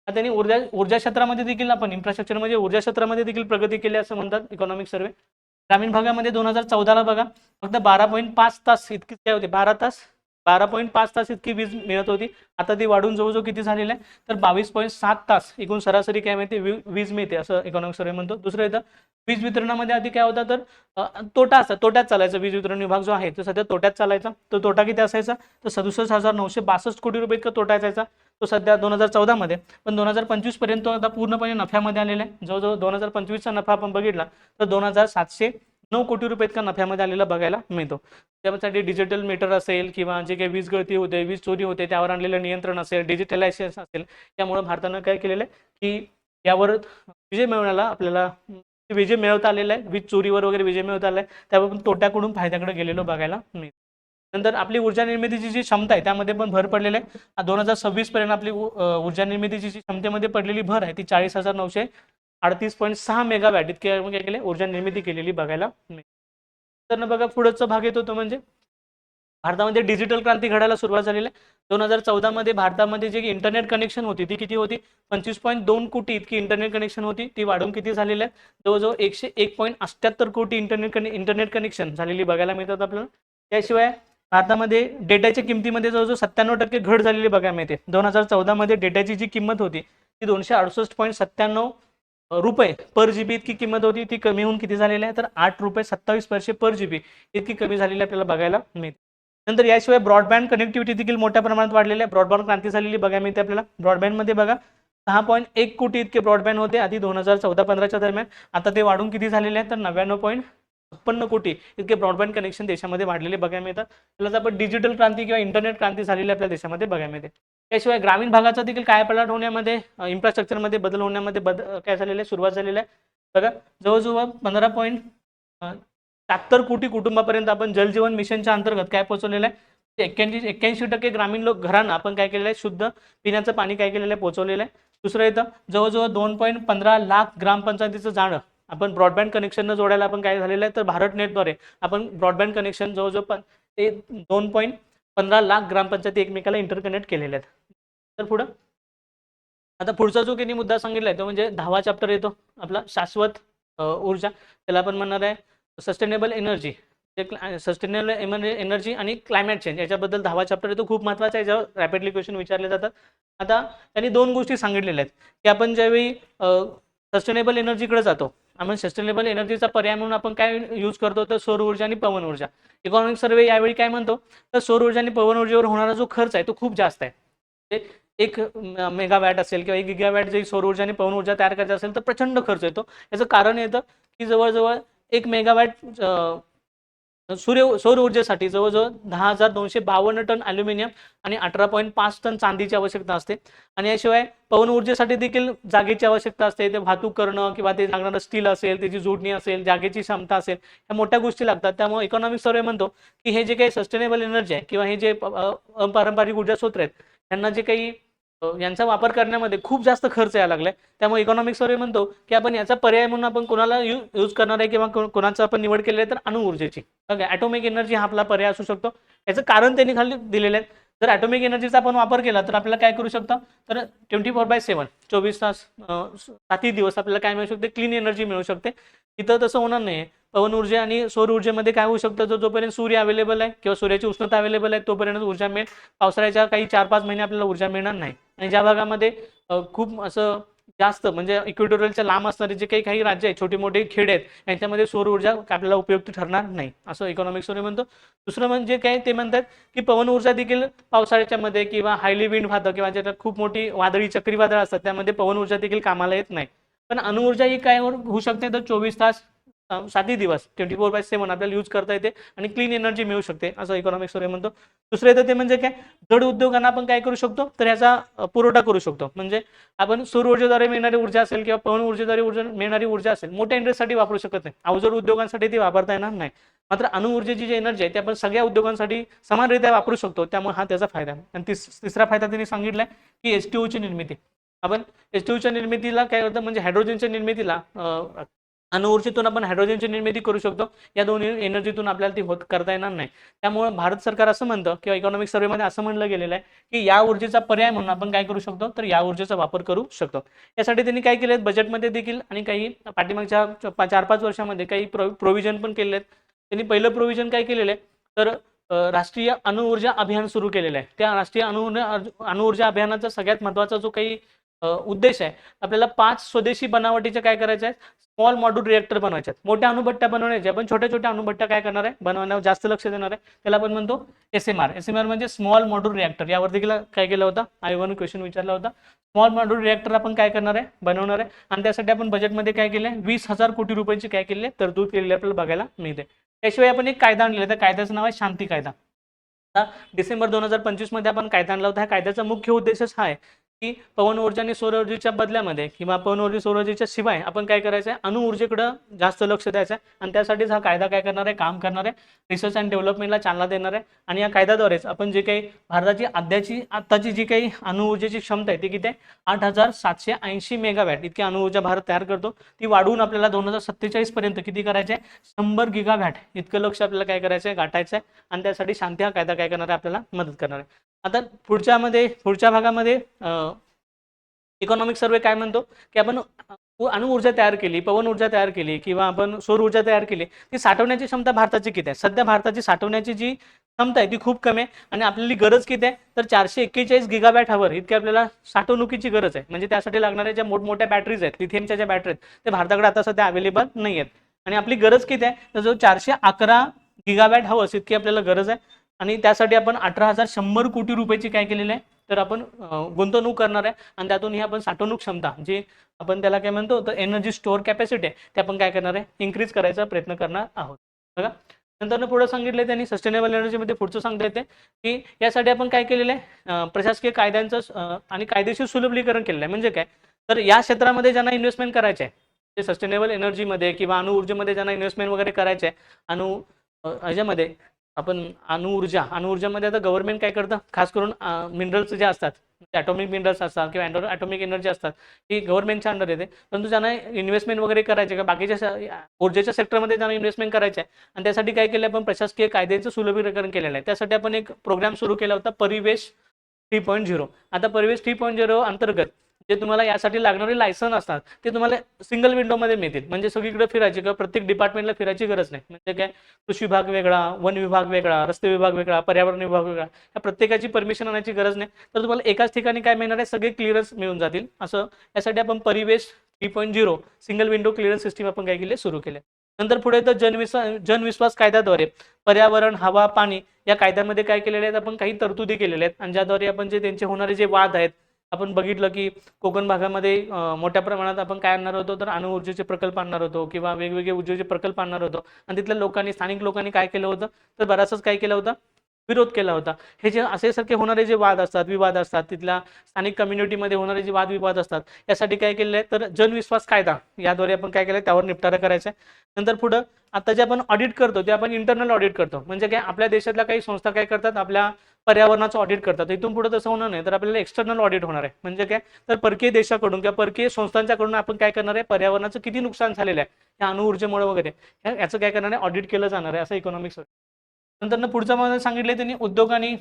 आता त्यांनी ऊर्जा क्षेत्रामध्ये देखील आपण इन्फ्रास्ट्रक्चर म्हणजे ऊर्जा क्षेत्रामध्ये देखील प्रगती केली असं म्हणतात इकॉनॉमिक सर्वे. ग्रामीण भागामध्ये 2014ला बघा फक्त 12.5 तास इतकी काय होते, 12.5 तास इतकी वीज मिळत होती. आता ती वाढून जवळजवळ किती झालेलं आहे, तर 22.7 तास एकूण सरासरी काय मिळते, वीज मिळते असं इकॉनॉमिक सर्वे म्हणतो. दुसरं येतं वीज वितरणामध्ये आधी काय होता, तर तोट्यात चालायचा वीज वितरण विभाग जो आहे तो सध्या तोट्यात चालायचा. तो तोटा किती असायचा, तर 67,962 कोटी रुपये इतका तोटा असायचा तो सध्या 2014 मध्ये. पण 2025 पर्यंत आता पूर्णपणे नफ्यामध्ये आलेला आहे. जवळजवळ 2025चा नफा आपण बघितला तर 2,709 कोटी रुपये इतका नफ्यामध्ये आलेला बघायला मिळतो. त्यासाठी डिजिटल मीटर असेल किंवा जे काही वीज गळती होते, वीज चोरी होते, त्यावर आणलेलं नियंत्रण असेल, डिजिटलायझेशन असेल, त्यामुळे भारतानं काय केलेलं आहे की यावर विजय मिळवण्याला आपल्याला विजय मिळवता आलेला आहे. वीज चोरीवर वगैरे विजय मिळवता आला आहे, त्यावर पण तोट्याकडून फायद्याकडे गेलेलो बघायला मिळतं. नंतर आपली ऊर्जा निर्मितीची जी क्षमता आहे त्यामध्ये पण भर पडलेली आहे. 2026 पर्यंत आपली ऊर्जा निर्मितीची जी क्षमतेमध्ये पडलेली भर आहे ती 40,938.6 मेगावॅट इतके काय केले ऊर्जा निर्मिती केलेली बघायला मिळते. तर बघा पुढचा भाग येतो तो म्हणजे भारतामध्ये डिजिटल क्रांती घडायला सुरुवात झालेली आहे. 2014 मध्ये भारतामध्ये जी इंटरनेट कनेक्शन होती ती किती होती, 25.2 कोटी इतकी इंटरनेट कनेक्शन होती. ती वाढून किती झालेली आहे, जवळजवळ 101.78 कोटी इंटरनेट कनेक्शन झालेली बघायला मिळतात आपल्याला. त्याशिवाय भारतामध्ये डेटाच्या किमतीमध्ये जवळजवळ 97% घट झालेली बघायला मिळते. 2014 मध्ये डेटाची जी किंमत होती ती 268.97 रुपये पर जीबी इतकी किंमत होती. ती कमी होऊन किती झालेली आहे, तर 8 रुपये 27 पैसे पर जीबी इतकी कमी झालेली आपल्याला बघायला मिळते. नंतर याशिवाय ब्रॉडबँड कनेक्टिव्हिटी देखील मोठ्या प्रमाणात वाढलेली आहे. ब्रॉडबँड क्रांती झालेली बघायला मिळते आपल्याला. ब्रॉडबँडमध्ये बघा 6.1 कोटी इतके ब्रॉडबँड होते आधी 2014-15च्या दरम्यान. आता ते वाढून किती झालेले आहे, तर 99.56 कोटी इतके ब्रॉडबँड कनेक्शन देशामध्ये वाढलेले बघायला मिळतात. त्यालाच आपण डिजिटल क्रांती किंवा इंटरनेट क्रांती झालेली आपल्या देशामध्ये बघायला मिळते. त्याशिवाय ग्रामीण भागाचा देखील कायापालट होण्यामध्ये, इन्फ्रास्ट्रक्चरमध्ये बदल होण्यामध्ये काय झालेलं आहे, सुरुवात झालेली आहे. बघा जवळजवळ 15.76 कोटी कुटुंबापर्यंत आपण जलजीवन मिशनच्या अंतर्गत काय पोहोचवलेलं आहे, 81% ग्रामीण घरांना आपण काय केलेलं आहे, शुद्ध पिण्याचं पाणी काय केलेलं आहे, पोहोचवलेलं आहे. दुसरं येतं जवळजवळ 2.15 लाख ग्रामपंचायतीचं जाणं आपण ब्रॉडबँड कनेक्शननं जोडायला आपण काय झालेलं आहे, तर भारत नेटद्वारे आपण ब्रॉडबँड कनेक्शन जवळजवळ ते 2.15 लाख ग्रामपंचायती एकमेकाला इंटरकनेक्ट केलेल्या आहेत. तर पुढं आता पुढचा जो काही मुद्दा सांगितला आहे तो म्हणजे 10वा चॅप्टर येतो आपला शाश्वत ऊर्जा. त्याला आपण म्हणणार आहे सस्टेनेबल एनर्जी. सस्टेनेबल एनर्जी आणि क्लायमेट चेंज याच्याबद्दल 10वा चॅप्टर येतो. खूप महत्त्वाचा आहे, याच्यावर रॅपिडली क्वेश्चन विचारले जातात. आता त्यांनी 2 गोष्टी सांगितलेल्या आहेत की आपण ज्यावेळी सस्टेनेबल एनर्जीकडे जातो, आपण सस्टेनेबल एनर्जीचा पर्याय म्हणून आपण काय यूज करतो, तर सौर ऊर्जा आणि पवन ऊर्जा. इकॉनॉमिक सर्वे यावेळी काय म्हणतो, तर सौर ऊर्जा आणि पवन ऊर्जेवर होणारा जो खर्च आहे तो खूप जास्त आहे. 1 मेगावॅट असेल किंवा 1 गिगावॅट जरी सौर ऊर्जा आणि पवन ऊर्जा तयार करायची असेल तर प्रचंड खर्च येतो. याचं कारण येतं की जवळजवळ 1 मेगावॅट सौर ऊर्जेसाठी जवळजवळ 10,252 टन ॲल्युमिनियम आणि 18.5 टन चांदीची आवश्यकता असते. आणि याशिवाय पवन ऊर्जेसाठी देखील जागेची आवश्यकता असते. ते वाहतूक करणं किंवा ते लागणारं स्टील असेल, त्याची जोडणी असेल, जागेची क्षमता असेल, ह्या मोठ्या गोष्टी लागतात. त्यामुळे इकॉनॉमिक सर्वे म्हणतो की हे जे काही सस्टेनेबल एनर्जी आहे किंवा हे जे अपारंपरिक ऊर्जा स्रोत आहेत त्यांना जे काही यांचा वापर करण्यामध्ये खूप जास्त खर्च यायला लागलाय. त्यामुळे इकॉनॉमिक सर्वे म्हणतो की आपण याचा पर्याय म्हणून आपण कोणाला यूज करणार आहे किंवा कोणाचं आपण निवड केली आहे, तर अणु ऊर्जेची. ॲटॉमिक एनर्जी हा आपला पर्याय असू शकतो. याचं कारण त्यांनी खाली दिलेलं आहे. जर ॲटॉमिक एनर्जीचा आपण वापर केला तर आपल्याला काय करू शकतं, तर 24/7 24 तास 7 दिवस आपल्याला काय मिळू शकते, क्लीन एनर्जी मिळू शकते. इथं तसं होणार नाही. पवन ऊर्जा आणि सौर ऊर्जेमध्ये काय होऊ शकतं, जोपर्यंत सूर्य अवेलेबल आहे किंवा सूर्याची उष्णता अवेलेबल आहे तोपर्यंत ऊर्जा मिळेल. पावसाळ्याच्या काही 4-5 महिने आपल्याला ऊर्जा मिळणार नाही. आणि ज्या भागामध्ये खूप असं जास्त म्हणजे इक्वेटोरियलच्या लांब असणारे जे काही राज्य आहेत, छोटे मोठे खेडे आहेत, यांच्यामध्ये सौर ऊर्जा आपल्याला उपयुक्त ठरणार नाही असं इकॉनॉमिक सर्वे म्हणतो. दुसरं म्हणजे काय, ते म्हणतात की पवन ऊर्जा देखील पावसाळ्याच्या मध्ये किंवा हायली विंड वाहतं किंवा ज्याच्यात खूप मोठी वादळी चक्रीवादळ असतात त्यामध्ये पवन ऊर्जा देखील कामाला येत नाही. पण अणुऊर्जा ही काय होऊ शकते, तर 24 तास 7 दिवस 24/7 आपल्याला यूज करता येते आणि क्लीन एनर्जी मिळू शकते असं इकॉनॉमिक सर्वे म्हणतो. दुसरं येतं ते म्हणजे काय, जड उद्योगांना आपण काय करू शकतो, तर याचा पुरवठा करू शकतो. म्हणजे आपण सौर ऊर्जेद्वारे मिळणारी ऊर्जा असेल किंवा पवन ऊर्जेद्वारे मिळणारी ऊर्जा असेल मोठ्या इंडस्ट्रीसाठी वापरू शकत नाही. अवजड उद्योगांसाठी ती वापरता येणार नाही. मात्र अणुऊर्जेची जी एनर्जी आहे ती आपण सगळ्या उद्योगांसाठी समानरित्या वापरू शकतो, त्यामुळे हा त्याचा फायदा आहे. आणि तिसरा फायदा त्यांनी सांगितलाय की H2O ची निर्मिती. आपण H2O च्या निर्मितीला काय होतं म्हणजे हायड्रोजनच्या निर्मितीला अणुऊर्जेतून आपण हायड्रोजनची निर्मिती करू शकतो. या दोन्ही एनर्जीतून आपल्याला ती करता येणार नाही. त्यामुळे भारत सरकार असं म्हणतं किंवा इकॉनॉमिक सर्व्हेमध्ये असं म्हणलं गेलेलं आहे की या ऊर्जेचा पर्याय म्हणून आपण काय करू शकतो, तर या ऊर्जेचा वापर करू शकतो. यासाठी त्यांनी काय केले बजेटमध्ये देखील आणि काही पाठीमागच्या 4-5 वर्षामध्ये काही प्रोव्हिजन पण केलेले आहेत. त्यांनी पहिलं प्रोव्हिजन काय केलेलं आहे, तर राष्ट्रीय अणुऊर्जा अभियान सुरू केलेलं आहे. त्या राष्ट्रीय अणुऊर्जा अभियानाचा सगळ्यात महत्त्वाचा जो काही उद्देश आहे, आपल्याला 5 स्वदेशी बनावटीचे काय करायचे आहे, स्मॉल मॉड्यूल रिएक्टर बनवायचे आहेत. मोठ्या अणुभट्ट्या बनवण्याच्या, पण छोट्या छोट्या अणुभट्ट्या काय करणार आहे, बनवण्यावर जास्त लक्ष देणार आहे. त्याला आपण म्हणतो SMR म्हणजे स्मॉल मॉड्यूल रिएक्टर. यावर देखील काय केलं होतं, आयोगाने क्वेश्चन विचारला होता. स्मॉल मॉड्यूल रिएक्टर आपण काय करणार आहे, बनवणार आहे. आणि त्यासाठी आपण बजेटमध्ये काय केले, 20,000 कोटी रुपयांची काय केली तरतूद केलेली आपल्याला बघायला मिळते. त्याशिवाय आपण एक कायदा आणलेला, त्या कायद्याचं नाव आहे शांती कायदा. डिसेंबर 2025 मध्ये आपण कायदा आणला होता. ह्या कायद्याचा मुख्य उद्देशच हा आहे की पवन ऊर्जा आणि सौर ऊर्जेच्या बदल्यामध्ये किंवा पवन ऊर्जा सौर ऊर्जेच्या शिवाय आपण काय करायचं आहे, अणुऊर्जेकडे जास्त लक्ष द्यायचं आहे. आणि त्यासाठीच हा कायदा काय करणार आहे, काम करणार आहे, रिसर्च अँड डेव्हलपमेंटला चालना देणार आहे. आणि या कायद्याद्वारेच आपण जे काही भारताची आत्ताची जी काही अणुऊर्जेची क्षमता आहे ती किती आहे, 8,780 मेगावॅट इतकी अणुऊर्जा भारत तयार करतो. ती वाढवून आपल्याला 2047 पर्यंत किती करायचे आहे, 100 गिगावॅट इतकं लक्ष आपल्याला काय करायचं आहे, गाठायचं आहे. आणि त्यासाठी शांती हा कायदा काय करणार आहे, आपल्याला मदत करणार आहे. आता पुढच्या भागामध्ये इकॉनॉमिक सर्वे काय म्हणतो की आपण अणुऊर्जा तयार केली, पवन ऊर्जा तयार केली किंवा आपण सौर ऊर्जा तयार केली, ती साठवण्याची क्षमता भारताची किती आहे. सध्या भारताची साठवण्याची जी क्षमता आहे ती खूप कमी आहे. आणि आपल्याला गरज किती आहे, तर 441 गिगावॅट हवर इतकी आपल्याला साठवणुकीची गरज आहे. म्हणजे त्यासाठी लागणाऱ्या ज्या मोठमोठ्या बॅटरीज आहेत, लिथियमच्या ज्या बॅटरी आहेत, ते भारताकडे आता सध्या अवेलेबल नाही आहेत. आणि आपली गरज किती आहे, तर जो 411 गिगावॅट हवर्स इतकी आपल्याला गरज आहे. आणि त्यासाठी आपण 18,100 कोटी रुपयाची काय केलेली आहे, तर आपण गुंतवणूक करणार आहे. आणि त्यातून ही आपण साठवणूक क्षमता जी आपण त्याला काय म्हणतो, तर एनर्जी स्टोअर कॅपॅसिटी आहे, ते आपण काय करणार आहे, इन्क्रीज करायचा प्रयत्न करणार आहोत. बघा नंतर पुढे सांगितले त्यांनी सस्टेनेबल एनर्जीमध्ये पुढचं सांगता येते की यासाठी आपण काय केलेलं आहे, प्रशासकीय कायद्यांचं आणि कायदेशीर सुलभीकरण केलेलं आहे. म्हणजे काय, तर या क्षेत्रामध्ये ज्यांना इन्व्हेस्टमेंट करायचे आहे, ते सस्टेनेबल एनर्जीमध्ये किंवा अणुऊर्जेमध्ये ज्यांना इन्व्हेस्टमेंट वगैरे करायचे आहे, ह्याच्यामध्ये आपण अणुऊर्जामध्ये आता गव्हर्नमेंट काय करतं, खास करून मिनरल्स जे असतात, ॲटॉमिक मिनरल्स असतात किंवा ॲटॉमिक एनर्जी असतात, ही गव्हर्नमेंटच्या अंडर येते. परंतु ज्यांना इन्व्हेस्टमेंट वगैरे करायचे किंवा बाकीच्या ऊर्जेच्या सेक्टरमध्ये ज्यांना इन्व्हेस्टमेंट करायचे आहे, आणि त्यासाठी काय केलं, आपण प्रशासकीय कायद्याचं सुलभीकरण केलेलं आहे. त्यासाठी आपण एक प्रोग्राम सुरू केला होता, परिवेश 3.0. आता परिवेश 3.0 अंतर्गत जे तुम्हाला यासाठी लागणारे लायसन असतात ते तुम्हाला सिंगल विंडोमध्ये मिळतील. म्हणजे सगळीकडे फिरायची किंवा प्रत्येक डिपार्टमेंटला फिरायची गरज नाही. म्हणजे काय, कृषी विभाग वेगळा, वन विभाग वेगळा, रस्ते विभाग वेगळा, पर्यावरण विभाग वेगळा, या प्रत्येकाची परमिशन आणायची गरज नाही. तर तुम्हाला एकाच ठिकाणी काय मिळणार आहे, सगळे क्लिअरन्स मिळून जातील. असं यासाठी आपण परिवेश 3.0 सिंगल विंडो क्लिअरन्स सिस्टीम आपण काय केले, सुरू केले. नंतर पुढे तर जनविश्वास कायद्याद्वारे पर्यावरण, हवा, पाणी या कायद्यामध्ये काय केलेले आहेत, आपण काही तरतुदी केलेल्या आहेत. आणि ज्याद्वारे आपण जे त्यांचे होणारे जे वाद आहेत, आपण बघितलं की कोकण भागामध्ये मोठ्या प्रमाणात आपण काय आणणार होतो, तर अणुऊर्जेचे प्रकल्प आणणार होतो किंवा वेगवेगळे ऊर्जेचे प्रकल्प आणणार होतो. आणि तिथल्या लोकांनी, स्थानिक लोकांनी काय केलं होतं, तर बराचसाच काय केलं होतं, विरोध केला होता. हे जे असेसारखे होणारे जे वाद असतात, विवाद असतात, तिथल्या स्थानिक कम्युनिटीमध्ये होणारे जे वादविवाद असतात, यासाठी काय केलेलं आहे, तर जनविश्वास कायदा याद्वारे आपण काय केलं, त्यावर निपटारा करायचा आहे. नंतर पुढं आता जे आपण ऑडिट करतो ते आपण इंटरनल ऑडिट करतो. म्हणजे काय, आपल्या देशातल्या काही संस्था काय करतात, आपल्या पर्यावरणाचं ऑडिट करतात. इथून पुढे तसं होणार नाही, तर आपल्याला एक्सटर्नल ऑडिट होणार आहे. म्हणजे काय, तर परकीय देशाकडून किंवा परकीय संस्थांच्याकडून आपण काय करणार आहे, पर्यावरणाचं किती नुकसान झालेलं आहे या अणुऊर्जेमुळे वगैरे, याचं काय करणार आहे, ऑडिट केलं जाणार आहे, असं इकॉनॉमिक्स. नंतर पुढचं मला सांगितलं त्यांनी उद्योग आणि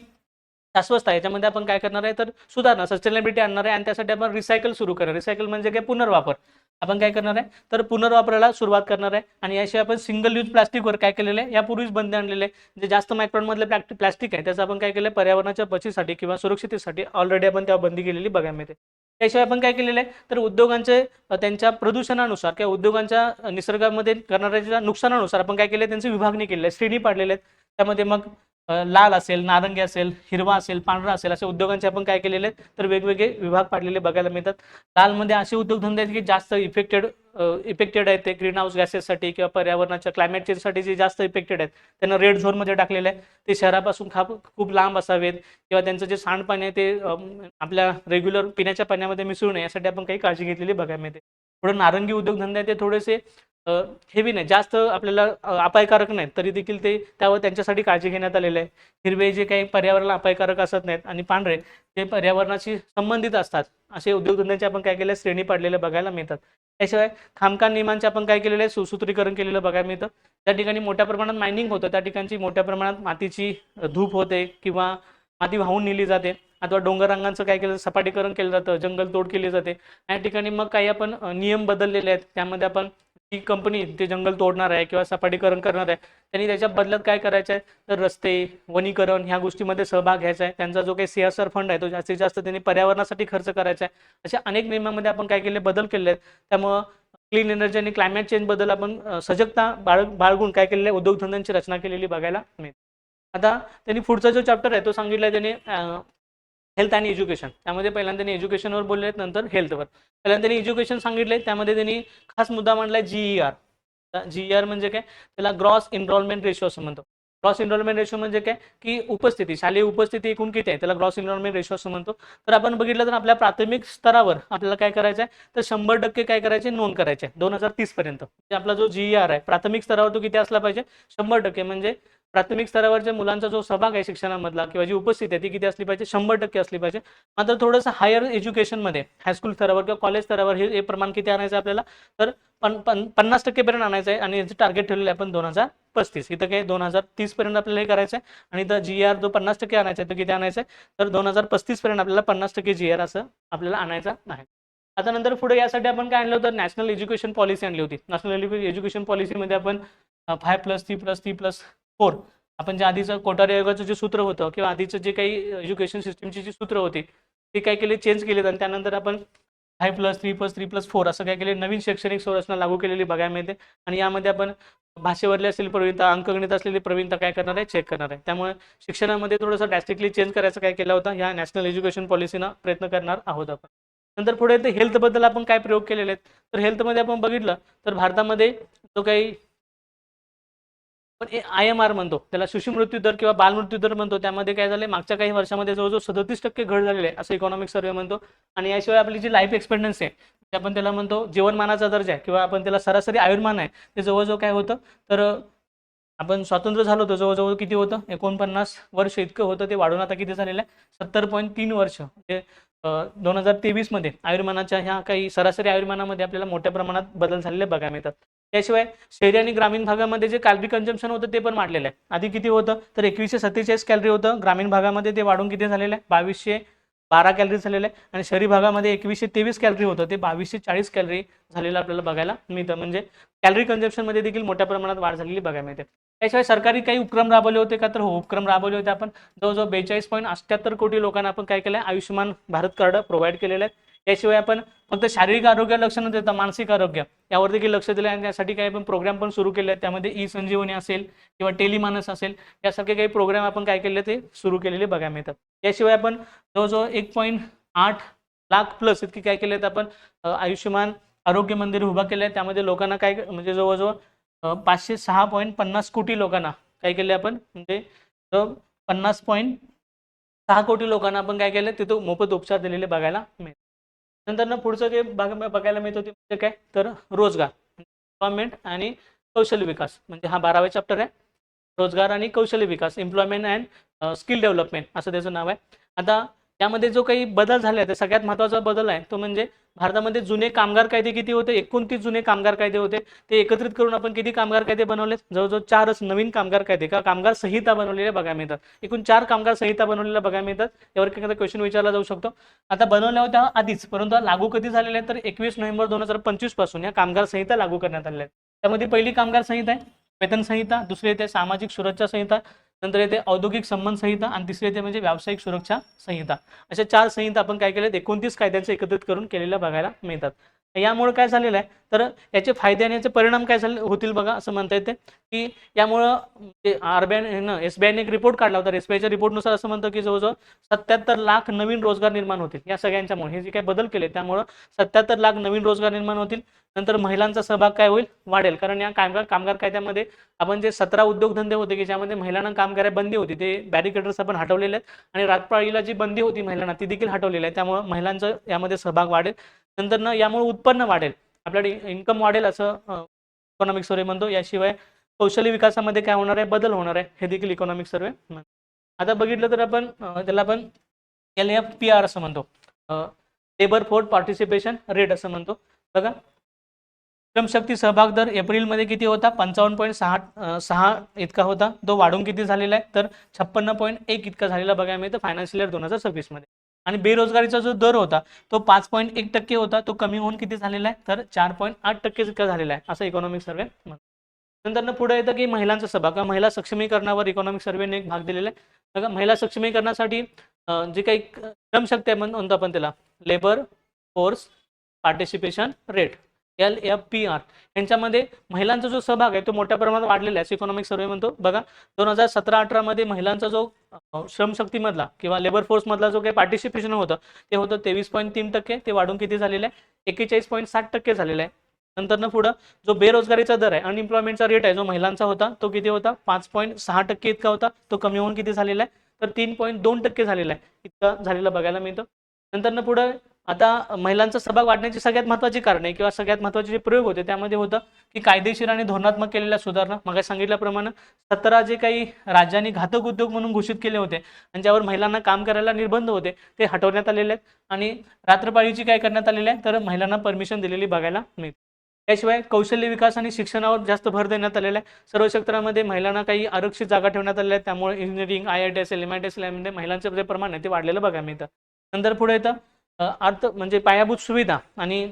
शाश्वतता याच्यामध्ये आपण काय करणार आहे, तर सुधारणा, सस्टेनेबिलिटी आणणार आहे. आणि त्यासाठी आपण रिसायकल सुरू करणार. रिसायकल म्हणजे काय, पुनर्वापर. आपण काय करणार आहे, तर पुनर्वापराला सुरुवात करणार आहे. आणि याशिवाय आपण सिंगल यूज प्लास्टिकवर काय केलेलं आहे, यापूर्वीच बंदी आणलेले आहे. जे जास्त मायक्रॉनमधले प्लास्टिक आहे त्याचं आपण काय केलं, पर्यावरणाच्या बचतीसाठी किंवा सुरक्षितेसाठी ऑलरेडी आपण त्यावर बंदी केलेली बघायला मिळते. त्याशिवाय आपण काय केलेलं आहे, तर उद्योगांचे त्यांच्या प्रदूषणानुसार किंवा उद्योगांच्या निसर्गामध्ये करणाऱ्या नुकसानानुसार आपण काय केलं, त्यांची विभागणी केलेली आहे, श्रेणी पाडलेल्या आहेत. त्यामध्ये मग लाल असेल, नारंगी असेल, हिरवा असेल, पांढरा असेल, असे उद्योगांचे आपण काय केलेले आहेत, तर वेगवेगळे विभाग पाडलेले बघायला मिळतात. लालमध्ये असे उद्योगधंदे आहेत की जास्त इफेक्टेड आहेत, ते ग्रीन हाऊस गॅसेससाठी किंवा पर्यावरणाच्या क्लायमेट चेंजसाठी जे जास्त इफेक्टेड आहेत त्यांना रेड झोनमध्ये टाकलेलं आहे. ते शहरापासून खूप लांब असावेत किंवा त्यांचं जे सांडपाणी आहे ते आपल्या रेग्युलर पिण्याच्या पाण्यामध्ये मिसळू नये यासाठी आपण काही काळजी घेतलेली बघायला मिळते. पुढे नारंगी उद्योगधंदे आहेत, ते थोडेसे हेवी नाही, जास्त आपल्याला अपायकारक नाहीत, तरी देखील ते त्यावर त्यांच्यासाठी काळजी घेण्यात आलेली आहे. हिरवे जे काही पर्यावरणाला अपायकारक असत नाहीत आणि पांढरे जे पर्यावरणाशी संबंधित असतात असे उद्योगधंद्यांचे आपण काय केले श्रेणी पाडलेले बघायला मिळतात. त्याशिवाय खामखान नियमांचे आपण काय केलेलं आहे सुसूत्रीकरण केलेलं बघायला मिळतं. त्या ठिकाणी मोठ्या प्रमाणात मायनिंग होतं, त्या ठिकाणची मोठ्या प्रमाणात मातीची धूप होते किंवा माती वाहून नेली जाते, अथवा डोंगररांगांचं काय केलं सपाटीकरण केलं जातं, जंगल तोड केली जाते. या ठिकाणी मग काही आपण नियम बदललेले आहेत, त्यामध्ये आपण ती कंपनी ते जंगल तोडणार आहे किंवा सपाटीकरण करणार आहे त्यांनी त्याच्या बदल्यात काय करायचं आहे तर रस्ते वनीकरण ह्या गोष्टीमध्ये सहभाग घ्यायचा आहे. त्यांचा जो काही CSR फंड आहे तो जास्तीत जास्त त्यांनी पर्यावरणासाठी खर्च करायचा आहे. अशा अनेक नियमामध्ये आपण काय केले बदल केले आहेत. त्यामुळं क्लीन एनर्जी आणि क्लायमेट चेंज बद्दल आपण सजगता बाळगून काय केलेले उद्योगधंद्यांची रचना केलेली बघायला मिळते. आता त्यांनी पुढचा जो चॅप्टर आहे तो सांगितला त्यांनी हेल्थ आणि एज्युकेशन. त्यामध्ये पहिल्यांदा त्यांनी एज्युकेशनवर बोलले आहेत, नंतर हेल्थवर. पहिल्यांदा त्यांनी एज्युकेशन सांगितले, त्यामध्ये त्यांनी खास मुद्दा मांडलाय GER. GER म्हणजे काय, त्याला ग्रॉस एनरोलमेंट रेशो असं म्हणतो. ग्रॉस एनरोलमेंट रेशो म्हणजे काय की उपस्थिती, शालेय उपस्थिती एकूण किती आहे त्याला ग्रॉस एनरोलमेंट रेशो असं म्हणतो. तर आपण बघितलं तर आपल्या प्राथमिक स्तरावर आपल्याला काय करायचं आहे तर 100% काय करायचे नोंद करायचे 2030 पर्यंत. आपला जो GER आहे प्राथमिक स्तरावर तो किती असला पाहिजे 100%. म्हणजे प्राथमिक स्तरावरच्या मुलांचा जो सहभाग आहे शिक्षणामधला किंवा जी उपस्थिती आहे ती किती असली पाहिजे 100% असली पाहिजे. मात्र थोडंसं हायर एज्युकेशनमध्ये हायस्कूल स्तरावर किंवा कॉलेज स्तरावर हे प्रमाण किती आणायचं आपल्याला तर 50% पर्यंत आणायचं आहे. आणि याचं टार्गेट ठेवलेलं आहे आपण 2035. इथं काय 2030 पर्यंत आपल्याला हे करायचं आहे. आणि इथं GER जो 50% आणायचा आहे तो किती आणायचा आहे तर 2035 पर्यंत आपल्याला 50% GER असं आपल्याला आणायचं आहे. आता नंतर पुढे यासाठी आपण काय आणलं होतं नॅशनल एज्युकेशन पॉलिसी आणली होती. नॅशनल एज्युकेशन पॉलिसीमध्ये आपण 5+3+3+4 आपण जे आधीचं कोठारी आयोगाचं जे सूत्र होतं किंवा आधीचं जे काही एज्युकेशन सिस्टमची जी सूत्र होती ती काय केली चेंज केली. आणि त्यानंतर आपण 5+3+3+4 असं काय केले नवीन शैक्षणिक संरचना लागू केलेली बघायला मिळते. आणि यामध्ये आपण भाषेवरली असलेली प्रवीणता अंकगणित असलेली प्रवीणता काय करणार आहे चेक करणार आहे. त्यामुळे शिक्षणामध्ये थोडंसं ड्रॅस्टिकली चेंज करायचं काय केलं होतं या नॅशनल एज्युकेशन पॉलिसीनं प्रयत्न करणार आहोत आपण. नंतर पुढे ते हेल्थबद्दल आपण काय प्रयोग केलेले आहेत तर हेल्थमध्ये आपण बघितलं तर भारतामध्ये जो काही पण IMR म्हणतो त्याला शिशुमृत्यू दर किंवा बालमृत्यू दर म्हणतो, त्यामध्ये काय झाले मागच्या काही वर्षामध्ये जवळजवळ 37% घट झालेली आहे असं इकॉनॉमिक सर्वे म्हणतो. आणि याशिवाय आपली जी लाईफ एक्सपेक्टन्सी आहे ते आपण त्याला म्हणतो जीवनमानाचा दर्जा आहे किंवा आपण त्याला सरासरी आयुर्मान आहे ते जवळजवळ काय होतं तर आपण स्वातंत्र्य झालो होतो जवळजवळ किती होतं 49 वर्ष इतकं होतं, ते वाढून आता किती झालेलं आहे 70.3 वर्ष. म्हणजे 2023 मध्ये आयुर्मानाच्या ह्या काही सरासरी आयुर्मानामध्ये आपल्याला मोठ्या प्रमाणात बदल झालेले बघायला मिळतात. त्याशिवाय शहरी आणि ग्रामीण भागामध्ये जे कॅलरी कंझम्पशन होतं ते पण वाढलेलं आहे. आधी किती होतं तर 2147 कॅलरी होतं, ग्रामीण भागामध्ये ते वाढून किती झालेलं आहे 2212 कॅलरी झालेलं आहे. आणि शहरी भागामध्ये 2123 कॅलरी होतं ते 2240 कॅलरी झालेलं आपल्याला बघायला मिळतं. म्हणजे कॅलरी कंझम्पशनमध्ये देखील मोठ्या प्रमाणात वाढ झालेली बघायला मिळते. त्याशिवाय सरकारी काही उपक्रम राबवले होते का तर हो उपक्रम राबवले होते. आपण जवळजवळ 42.78 कोटी लोकांना आपण काय केलं आयुष्यमान भारत कार्ड प्रोव्हाइड केलेलं आहे. याशिवाय आपण फक्त शारीरिक आरोग्य लक्ष न देता मानसिक आरोग्य यावर देखील लक्ष दिलं आणि त्यासाठी काही आपण प्रोग्राम पण सुरू केले आहेत. त्यामध्ये ई-संजीवनी असेल किंवा टेलिमानस असेल यासारखे काही प्रोग्राम आपण काय केले ते सुरू केलेले बघायला मिळतात. याशिवाय आपण जवळजवळ 1.8 लाख प्लस इतकी काय केले आपण आयुष्यमान आरोग्य मंदिर उभा केले आहे. त्यामध्ये लोकांना काय म्हणजे जवळजवळ 506.50 कोटी लोकांना काय केले आपण म्हणजे 50.6 कोटी लोकांना आपण काय केलं तिथं मोफत उपचार दिलेले बघायला मिळतात. नंतर ना पुढचं जे बघायला मिळत होते म्हणजे काय तर रोजगार एम्प्लॉयमेंट आणि कौशल्य विकास. म्हणजे हा 12वा चॅप्टर आहे रोजगार आणि कौशल्य विकास एम्प्लॉयमेंट अँड स्किल डेव्हलपमेंट असं त्याचं नाव आहे. आता यामध्ये जो काही बदल झाले आहे सगळ्यात महत्त्वाचा बदल आहे तो म्हणजे भारतामध्ये जुने कामगार कायदे किती होते 29 जुने कामगार कायदे होते ते एकत्रित करून आपण किती कामगार कायदे बनवले जवळजवळ 4च नवीन कामगार कायदे का कामगार संहिता बनवलेल्या बघायला मिळतात. एकूण 4 कामगार संहिता बनवलेल्या बघायला मिळतात. यावर एखादा क्वेश्चन विचारला जाऊ शकतो. आता बनवल्या होत्या आधीच परंतु लागू कधी झालेल्या आहेत तर 21 नोव्हेंबर 2025 पासून या कामगार संहिता लागू करण्यात आलेल्या आहेत. त्यामध्ये पहिली कामगार संहिता आहे वेतन संहिता, दुसरी येते सामाजिक सुरक्षा संहिता, नंतर येते औद्योगिक संबंध संहिता आणि तिसरी येते म्हणजे व्यावसायिक सुरक्षा संहिता. अशा 4 संहिता आपण काय केल्या 29 कायद्यांचे एकत्रित करून केलेल्या बघायला मिळतात. यामुळे काय झालेलं आहे तर याचे फायदे आणि याचे परिणाम काय झाले होतील बघा असं म्हणता येते की यामुळं RBI SBIने एक रिपोर्ट काढला होता. SBIच्या रिपोर्टनुसार असं म्हणतं की जवळजवळ 77 लाख नवीन रोजगार निर्माण होतील या सगळ्यांच्यामुळे. हे जे काही बदल केले त्यामुळं 77 लाख नवीन रोजगार निर्माण होतील. नंतर महिलांचा सहभाग काय होईल वाढेल कारण या कामगार कायद्यामध्ये आपण जे 17 उद्योगधंदे होते की ज्यामध्ये महिलांना काम करायला बंदी होती ते बॅरिकेडर्स आपण हटवलेले आहेत. आणि रातपाळीला जी बंदी होती महिलांना ती देखील हटवलेली आहे. त्यामुळे महिलांचं यामध्ये सहभाग वाढेल. नंतर यामुळे उत्पन्न वाढेल आपल्याकडे इन्कम वाढेल असं इकॉनॉमिक सर्वे म्हणतो. याशिवाय कौशल्य विकासामध्ये काय होणार आहे, बदल होणार आहे, हे देखील इकॉनॉमिक सर्वे म्हणतो. आता बघितलं तर आपण त्याला आपण LFPR असं म्हणतो, लेबर फोर्स पार्टिसिपेशन रेट असं म्हणतो. बघा, श्रमशक्ती सहभाग दर एप्रिलमध्ये किती होता, 55.6 इतका होता. तो वाढून किती झालेला आहे, तर 56.1 इतका झालेला बघायला मिळतं फायनान्शियल इयर 2026 मध्ये. आणि बेरोजगारीचा जो दर होता तो 5.1% होता, तो कमी होऊन किती झालेला आहे, तर 4.8% इतका झालेला आहे, असं इकॉनॉमिक सर्वे म्हणतो. नंतर पुढे येतं की महिलांचा सहभाग, महिला सक्षमीकरणावर इकॉनॉमिक सर्वेने एक भाग दिलेला आहे. बघा, महिला सक्षमीकरणासाठी जे काही श्रमशक्ती आहे म्हणतो आपण त्याला labour force participation rate LFPR, यांच्यामध्ये महिलांचा जो सहभाग आहे तो मोठ्या प्रमाणात वाढलेला आहे, इकॉनॉमिक सर्वे म्हणतो. बघा, 2017-18 मध्ये महिलांचा जो श्रमशक्तीमधला किंवा लेबर फोर्स मधला जो काही पार्टिसिपेशन होतं ते होतं 23.3%, ते वाढून किती झालेलं आहे, 41.7% झालेलं आहे. नंतर पुढं जो बेरोजगारीचा दर आहे, अनएम्प्लॉयमेंटचा रेट आहे जो महिलांचा होता तो किती होता, 5.6% इतका होता, तो कमी होऊन किती झालेला आहे, तर 3.2% झालेला आहे, इतका झालेला बघायला मिळतं. नंतर पुढं आता महिलांचा सहभाग वाढण्याची सगळ्यात महत्त्वाची कारणे किंवा सगळ्यात महत्त्वाचे जे प्रयोग होते त्यामध्ये होतं की कायदेशीर आणि धोरणात्मक केलेल्या सुधारणा. मग सांगितल्याप्रमाणे 17 जे काही राज्यांनी घातक उद्योग म्हणून घोषित केले होते आणि ज्यावर महिलांना काम करायला निर्बंध होते ते हटवण्यात आलेले आहेत. आणि रात्रपाळीची काय करण्यात आलेली आहे, तर महिलांना परमिशन दिलेली बघायला मिळते. त्याशिवाय कौशल्य विकास आणि शिक्षणावर जास्त भर देण्यात आलेला आहे. सर्व क्षेत्रामध्ये महिलांना काही आरक्षित जागा ठेवण्यात आलेल्या आहेत, त्यामुळे इंजिनिअरिंग, IIT असेल, MIT असेल, यामध्ये महिलांचं जे प्रमाण आहे ते वाढलेलं बघायला मिळतं. नंतर पुढे येतं अर्थ म्हणजे पायाभूत सुविधा आणि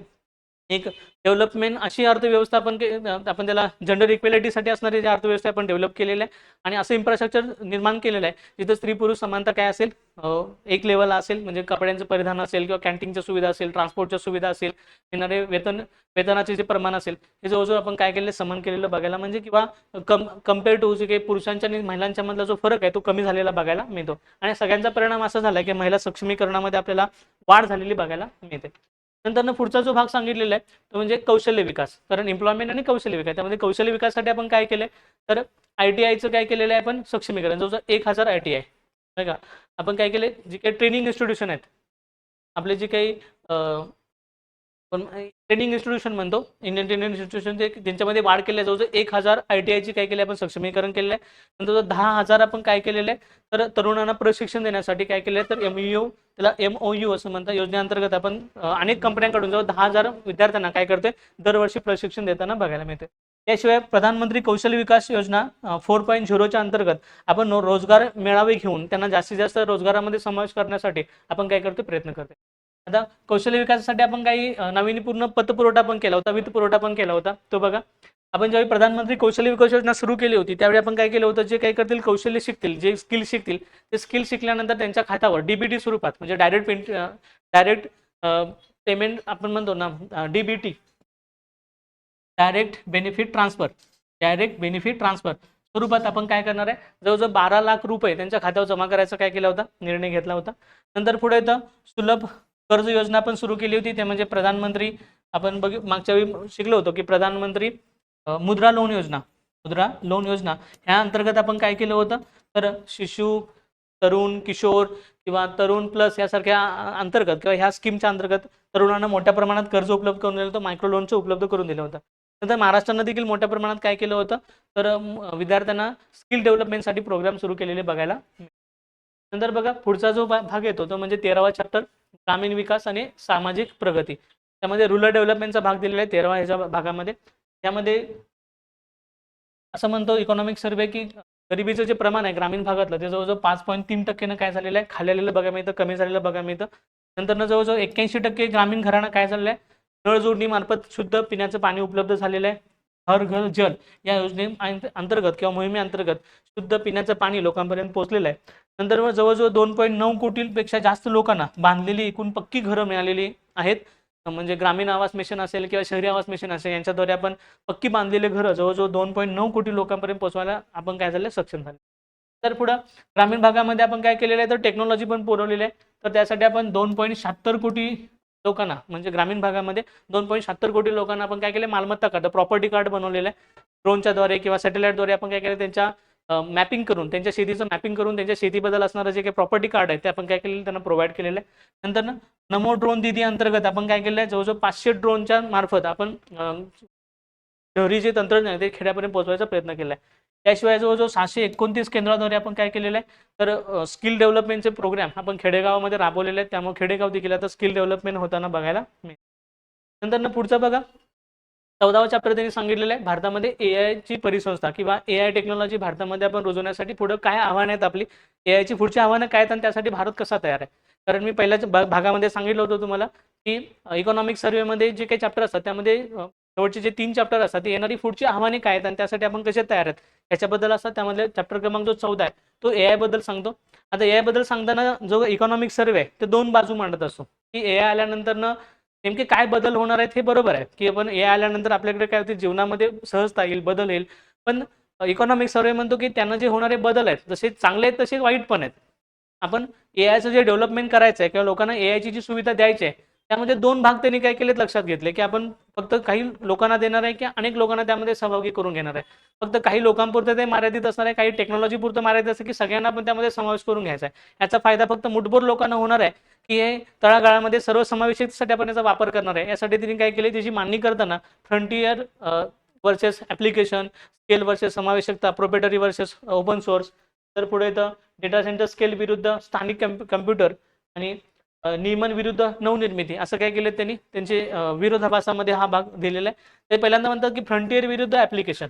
एक डेव्हलपमेंट, अशी अर्थव्यवस्था आपण त्याला जेंडर इक्वेलिटीसाठी असणारी जी अर्थव्यवस्था आपण डेव्हलप केलेली आहे आणि असं इन्फ्रास्ट्रक्चर निर्माण केलेलं आहे जिथं स्त्री पुरुष समानता काय असेल, एक लेवल असेल, म्हणजे कपड्यांचं परिधान असेल किंवा कॅन्टीनच्या सुविधा असेल, ट्रान्सपोर्टच्या सुविधा असेल, येणारे वेतनाचे जे प्रमाण असेल हे जवळजवळ आपण काय केलेलं, समान केलेलं बघायला म्हणजे किंवा कम्पेअर टू जे काही पुरुषांच्या आणि महिलांच्या मधला जो फरक आहे तो कमी झालेला बघायला मिळतो. आणि सगळ्यांचा परिणाम असा झाला की महिला सक्षमीकरणामध्ये आपल्याला वाढ झालेली बघायला मिळते. नंतर पुढचा जो भाग सांगितलेला आहे तो म्हणजे कौशल्य विकास, कारण एम्प्लॉयमेंट आणि कौशल्य विकास, त्यामध्ये कौशल्य विकासासाठी आपण काय केलंय, तर ITIचं काय केलेलं आहे आपण सक्षमीकरण, जवळजवळ 1000 ITI आहे का. आपण काय केले, जे काही ट्रेनिंग इन्स्टिट्यूशन आहेत आपले, जे काही ट्रेनिंग इन्स्टिट्यूशन म्हणतो, इंडियन ट्रेनिंग इन्स्टिट्यूशन, त्यांच्यामध्ये वाढ केली आहे. जवळजवळ 1000 ITIची काय केली आपण सक्षमीकरण केलेलं आहे. नंतर 10,000 आपण काय केलेलं आहे, तर तरुणांना प्रशिक्षण देण्यासाठी काय केलं आहे, तर MOU, त्याला MOU असं म्हणतात, योजनेअंतर्गत आपण अनेक कंपन्यांकडून जवळ 10,000 विद्यार्थ्यांना काय करतोय, दरवर्षी प्रशिक्षण देताना बघायला मिळते. त्याशिवाय प्रधानमंत्री कौशल्य विकास योजना 4.0च्या अंतर्गत आपण रोजगार मेळावे घेऊन त्यांना जास्तीत जास्त रोजगारामध्ये समावेश करण्यासाठी आपण काय करतो, प्रयत्न करतो. आता कौशल्य विकासासाठी आपण काही नाविन्यपूर्ण पतपुरवठा पण केला होता, वित्त पुरवठा पण केला होता. तो बघा, आपण ज्यावेळी प्रधानमंत्री कौशल्य विकास योजना सुरू केली होती त्यावेळी आपण काय केलं होतं, जे काही करतील कौशल्य शिकतील, जे स्किल शिकतील, ते स्किल शिकल्यानंतर त्यांच्या खात्यावर DBT स्वरूपात, म्हणजे डायरेक्ट पेमेंट आपण म्हणतो ना, DBT, डायरेक्ट बेनिफिट ट्रान्सफर स्वरूपात आपण काय करणार आहे, जवळजवळ 12 लाख रुपये त्यांच्या खात्यावर जमा करायचा काय केला होता, निर्णय घेतला होता. नंतर पुढे येतं सुलभ कर्ज योजना पण सुरू केली होती, ते म्हणजे प्रधानमंत्री, आपण मागच्या वेळी शिकलो होतो की प्रधानमंत्री मुद्रा लोन योजना ह्या अंतर्गत आपण काय केलं होतं, तर शिशु, तरुण, किशोर किंवा तरुण प्लस यासारख्या अंतर्गत किंवा ह्या स्कीमच्या अंतर्गत तरुणांना मोठ्या प्रमाणात कर्ज उपलब्ध करून दिलं होतं, मायक्रो लोनचं उपलब्ध करून दिलं होतं. नंतर महाराष्ट्रानं देखील मोठ्या प्रमाणात काय केलं होतं, तर विद्यार्थ्यांना स्किल डेव्हलपमेंटसाठी प्रोग्राम सुरू केलेले बघायला. नंतर बघा, पुढचा जो भाग येतो तो म्हणजे 13वा चॅप्टर, ग्रामीण विकास आणि सामाजिक प्रगती. त्यामध्ये रूरल डेव्हलपमेंटचा भाग दिलेला आहे 13वा ह्याच्या भागामध्ये. त्यामध्ये असं म्हणतो इकॉनॉमिक सर्वे की गरिबीचं जे प्रमाण आहे ग्रामीण भागातलं ते जवळजवळ 5.3% काय झालेलं आहे, खाल्लेलं बघायला मिळतं, कमी झालेलं बघायला मिळतं. नंतर जवळजवळ 81% ग्रामीण घरांना काय झालेलं आहे, नळ जोडणीमार्फत शुद्ध पिण्याचं पाणी उपलब्ध झालेलं आहे. हर घर जल या योजने अंतर्गत किंवा मोहिमेअंतर्गत शुद्ध पिण्याचं पाणी लोकांपर्यंत पोहोचलेलं आहे. नंतर जवळजवळ 2.9 कोटींपेक्षा जास्त लोकांना बांधलेली एकूण पक्की घरं मिळालेली आहेत. म्हणजे ग्रामीण आवास मिशन असेल किंवा शहरी आवास मिशन असेल यांच्याद्वारे आपण पक्की बांधलेले घरं जवळजवळ 2.9 कोटी लोकांपर्यंत पोहोचवायला आपण काय झालं, सक्षम झाले. तर पुढं ग्रामीण भागामध्ये आपण काय केलेलं आहे, तर टेक्नॉलॉजी पण पुरवलेली आहे. तर त्यासाठी आपण 2.76 कोटी लोकांना, म्हणजे ग्रामीण भागामध्ये 2.76 कोटी लोकांना आपण काय केलं, मालमत्ता कार्ड, प्रॉपर्टी कार्ड बनवलेलं आहे. ड्रोनच्या द्वारे किंवा सॅटेलाइटद्वारे आपण काय केलं, त्यांच्या मॅपिंग करून, त्यांच्या शेतीचं मॅपिंग करून त्यांच्या शेतीबद्दल असणारं जे काही प्रॉपर्टी कार्ड आहे ते आपण काय केलेलं, त्यांना प्रोव्हाइड केलेलं आहे. नंतर नमो ड्रोन दीदी अंतर्गत आपण काय केलं आहे, जवळजवळ 500 ड्रोनच्या मार्फत आपण शहरी जे तंत्रज्ञान आहे ते खेड्यापर्यंत पोहोचवायचा प्रयत्न केला आहे. त्याशिवाय जवळजवळ 629 केंद्राद्वारे आपण काय केलेलं आहे, तर स्किल डेव्हलपमेंटचे प्रोग्राम आपण खेडेगावामध्ये राबवलेले आहेत. त्यामुळे खेडेगाव देखील आता स्किल डेव्हलपमेंट होताना बघायला मिळेल. नंतर पुढचं बघा, 14वा चॅप्टर त्यांनी सांगितलेलं आहे भारतामध्ये AI ची परिसंस्था किंवा AI टेक्नॉलॉजी भारतामध्ये आपण रुजवण्यासाठी पुढे काय आव्हानं आहेत आपली, AI ची पुढची आव्हानं काय आहेत आणि त्यासाठी भारत कसा तयार आहे. कारण मी पहिल्याच भागामध्ये सांगितलं होतं तुम्हाला की इकॉनॉमिक सर्व्हेमध्ये जे काही चॅप्टर असतात त्यामध्ये शेवटचे जे 3 चॅप्टर असतात ते येणारी पुढची आव्हाने काय आहेत आणि त्यासाठी आपण कसे तयार आहेत याच्याबद्दल असतात. त्यामध्ये चॅप्टर क्रमांक जो 14 आहे तो AI बद्दल सांगतो. आता AI बद्दल सांगताना जो इकॉनॉमिक सर्व्हे ते 2 बाजू मांडत असतो की AI आल्यानंतर नेमके काय बदल होणार आहेत हे बरोबर आहे की आपण AI आल्यानंतर आपल्याकडे काय होते, जीवनामध्ये सहजता येईल, बदल येईल. पण इकॉनॉमिक सर्व्हे म्हणतो की त्यांना जे होणारे बदल आहेत जसे चांगले आहेत तसे वाईट पण आहेत. आपण AIचं जे डेव्हलपमेंट करायचं आहे किंवा लोकांना AIची जी सुविधा द्यायची आहे त्यामध्ये 2 भाग त्यांनी काय केलेत लक्षात घेतले की आपण फक्त काही लोकांना देणार आहे की अनेक लोकांना त्यामध्ये सहभागी करून घेणार आहे. फक्त काही लोकांपुरतं ते मर्यादित असणार आहे, काही टेक्नॉलॉजी पुरतं मर्यादित असं की सगळ्यांना पण त्यामध्ये समावेश करून घ्यायचा आहे. याचा फायदा फक्त मुठभर लोकांना होणार आहे की हे तळागाळामध्ये सर्वसमावेशकतेसाठी आपण याचा वापर करणार आहे. यासाठी त्यांनी काय केले, त्याची मांडणी करताना frontier versus application, scale versus समावेशकता, प्रोप्रायटरी वर्सेस ओपन सोर्स, तर पुढे येतं डेटा सेंटर स्केल विरुद्ध स्थानिक कम्प्युटर आणि नियमन विरुद्ध नवनिर्मिती, असं काय केलं त्यांनी, त्यांचे विरोधाभासामध्ये हा भाग दिलेला आहे. ते पहिल्यांदा म्हणतात की फ्रंटियर विरुद्ध ॲप्लिकेशन.